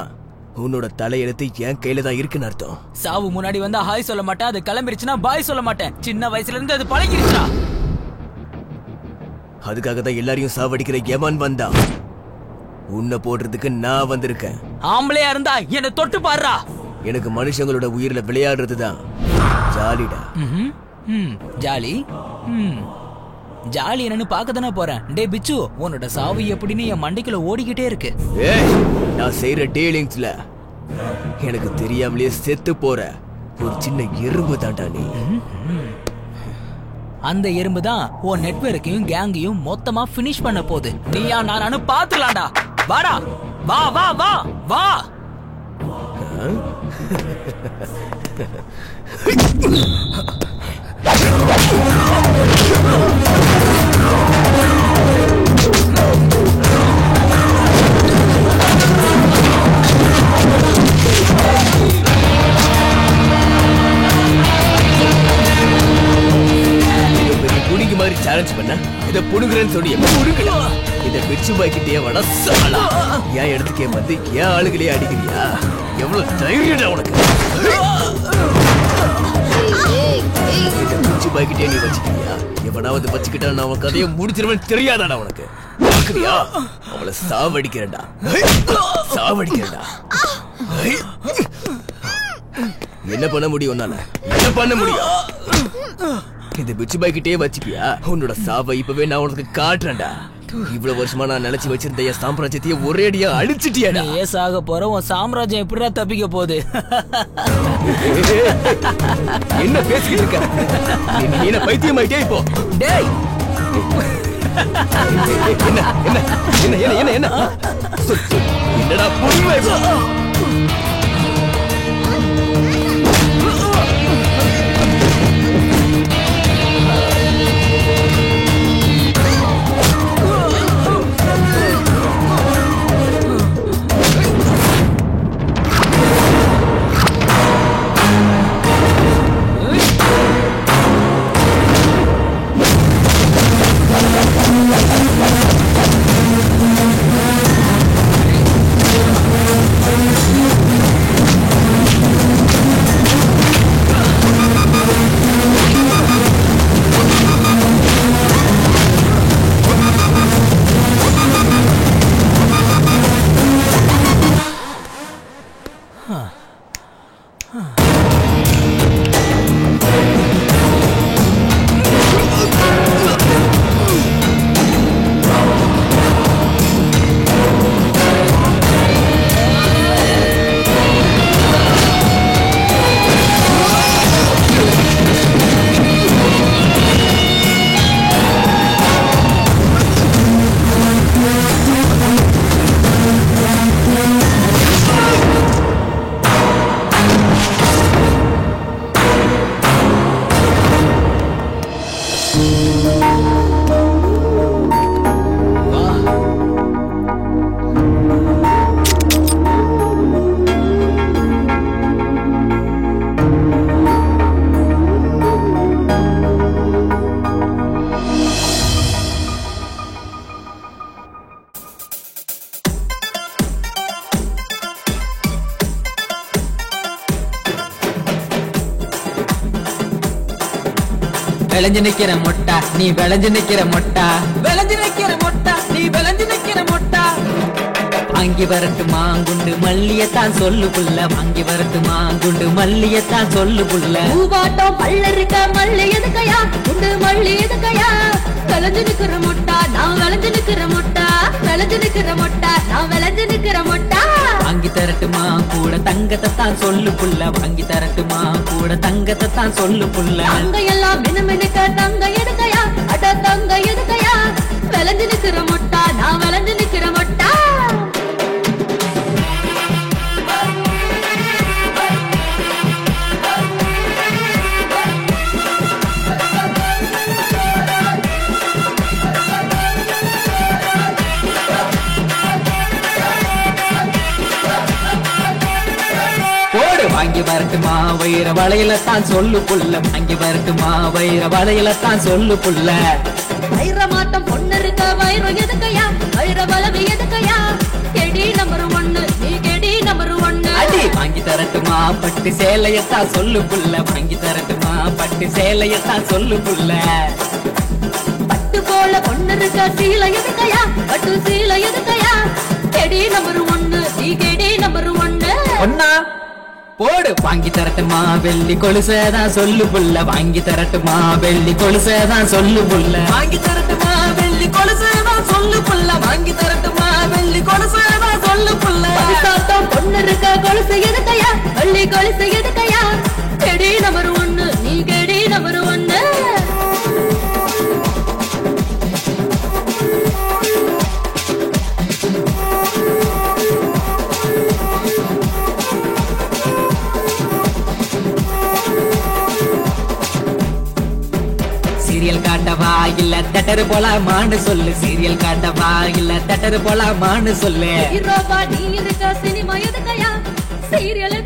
உன்னோட தலையெழுத்து என் கையில தான் இருக்குன்னு அர்த்தம். சாவு முன்னாடி வந்தா ஹாய் சொல்ல மாட்டேன், அது கிளம்பிருச்சுன்னா பாய் சொல்ல மாட்டேன். சின்ன வயசுல இருந்து அது பழகிருச்சா. அதுக்காக தான் எல்லாரையும் சாவடிக்கிற எவன் வந்தா உன்னை போடுறதுக்கு நான் வந்திருக்கேன். ஆம்பளையா இருந்தா என்ன தொட்டு பாருடா. எனக்கு மனுஷங்களோட உயிரில விளையாடுறதுதான் ஜாலிடா. ஜாலி ஜாலி என்னன்னு பார்க்க தானே போறேன். டே பிச்சு, உன்னோட சாவு எப்படின்னு என் மண்டைக்குள்ள ஓடிக்கிட்டே இருக்கு. நான் செய்யற டீலிங்ஸ்ல எனக்கு தெரியாமலே செத்து போற ஒரு சின்ன எறும்பு தான்டா நீ. அந்த எறும்பு தான் உன் நெட்வொர்க்கையும் கேங்கையும் மொத்தமா பினிஷ் பண்ண போகுது. நீயா நானு பாத்துலாம்டா. வாடா, வா வா வா வா. புடிங்க மாதிரி சேலஞ்ச் பண்ண இதை புடுங்குறேன்னு சொல்லி புடுங்கலாம். இதை பிச்சு பாய்க்கிட்டே வட சாலா. ஏன் இடத்துக்கே வந்து ஏன் ஆளுகளே அடிக்கிறியா? எவ்வளவு தைரியடா உனக்கு? இதை பிச்சு பாய்க்கிட்டே நீ வச்சுக்கிறியா? எவனாவது வச்சுக்கிட்டா நான் அவன் கதையை முடிச்சிருவேன் தெரியாதாடா உனக்கு? பாக்குறியா? அவளை சாவடிக்கிறேன்டா, சாவடிக்கிறேன்டா. என்ன பண்ண முடியும் உன்னால? என்ன பண்ண முடியும்? இந்த பிச்சு பாய்க்கிட்டே வச்சுக்கியா? உன்னோட சாவை இப்பவே நான் உனக்கு காட்டுறேன்டா. இவ்வளவு வருஷமா நான் நினைச்சு வச்சிருந்த என் சாம்ராஜ்யத்தையே ஒரேடியா அழிச்சிட்டியாடா. நீ சாக போற உன் சாம்ராஜ்யம் எப்படிடா தப்பிக்க போகுது? என்ன பேசிக்கிட்டு இருக்க? நீ என்ன பைத்தியமாயிட்டே இப்போ? டேய் என்ன என்ன என்ன என்ன என்ன என்ன என்னடா புரியுமா? விளைஞ்சு நிக்கிற மொட்டா நீ விளைஞ்சு நிக்கிற மொட்டா, விளைஞ்சு நிக்கிற மொட்டா நீ விளைஞ்சு நிக்கிற மொட்டா. வாங்கி வரட்டு மாங்குண்டு மல்லியத்தான் சொல்லு புள்ள, வாங்கி வரட்டு மாங்குண்டு மல்லியத்தான் சொல்லு புள்ள. பூவாட்டம் பள்ள இருக்க மல்லி எதுக்கையா, குண்டு மல்லி எதுக்கையா. விளைஞ்சு நிக்கிற மொட்டா நான் விளைஞ்சு நிக்கிற மொட்டா, விளைஞ்சு நிக்கிற மொட்டா நான் விளைஞ்சு நிக்கிற மொட்டா. வாங்கி தரட்டுமா கூட தங்கத்தை தான் சொல்லு புள்ள, வாங்கி தரட்டுமா கூட தங்கத்தை தான் சொல்லு புள்ள. தங்க எல்லாம் மினுமினுக்க தங்க எடுக்கையா, அட தங்க எடுக்கையா. விளைஞ்சு நிக்கிற மொட்டா நான் விளைஞ்சு நிக்கிற மொட்டா. வாங்கி வரட்டுமா வைர வளையல தான் சொல்லு புள்ள, வாங்கி வரட்டுமா வைர வளையல தான் சொல்லு புள்ள. வைர மாட்டம் பொண்ணு இருக்க வைரம் எதுக்கையா, வைர வளவு எதுக்கையா. கெடி நம்பர் 1 நீ கெடி நம்பர் 1. அடி வாங்கி தரட்டுமா பட்டு சேலையத்தான் சொல்லு புள்ள, வாங்கி தரட்டுமா பட்டு சேலையத்தான் சொல்லு புள்ள. பட்டு போல பொண்ணு இருக்க சீலை எதுக்கையா, பட்டு சீலை எதுக்கையா. கெடி நம்பர் 1 நீ கெடி நம்பர் 1. பொண்ணா போடு வாங்கி தரட்டுமா வெள்ளி கொலுசதான் சொல்லு புள்ள வாங்கி தரட்டுமா வெள்ளி கொலுசதான் சொல்லு புள்ள வாங்கி தரட்டுமா வெள்ளி கொலுசதான் சொல்லு புள்ள வாங்கி தரட்டுமா வெள்ளி கொலுசதான் சொல்லு புள்ள பரிசாத்தம் பொண்ணு இருக்க கொலுசு எதுக்கையா வெள்ளி கொலுசு எதுக்கையா கெடி நம்பர் 1 நீ கெடி நம்பர் 1 சீரியல் காட்டவா இல்ல தட்டரு போலாமான்னு சொல்லு சீரியல் காட்டவா இல்ல தட்டரு போலாமான்னு சொல்லு ஹீரோவா நீ இருக்க சினிமா எதுக்கையா சீரியல்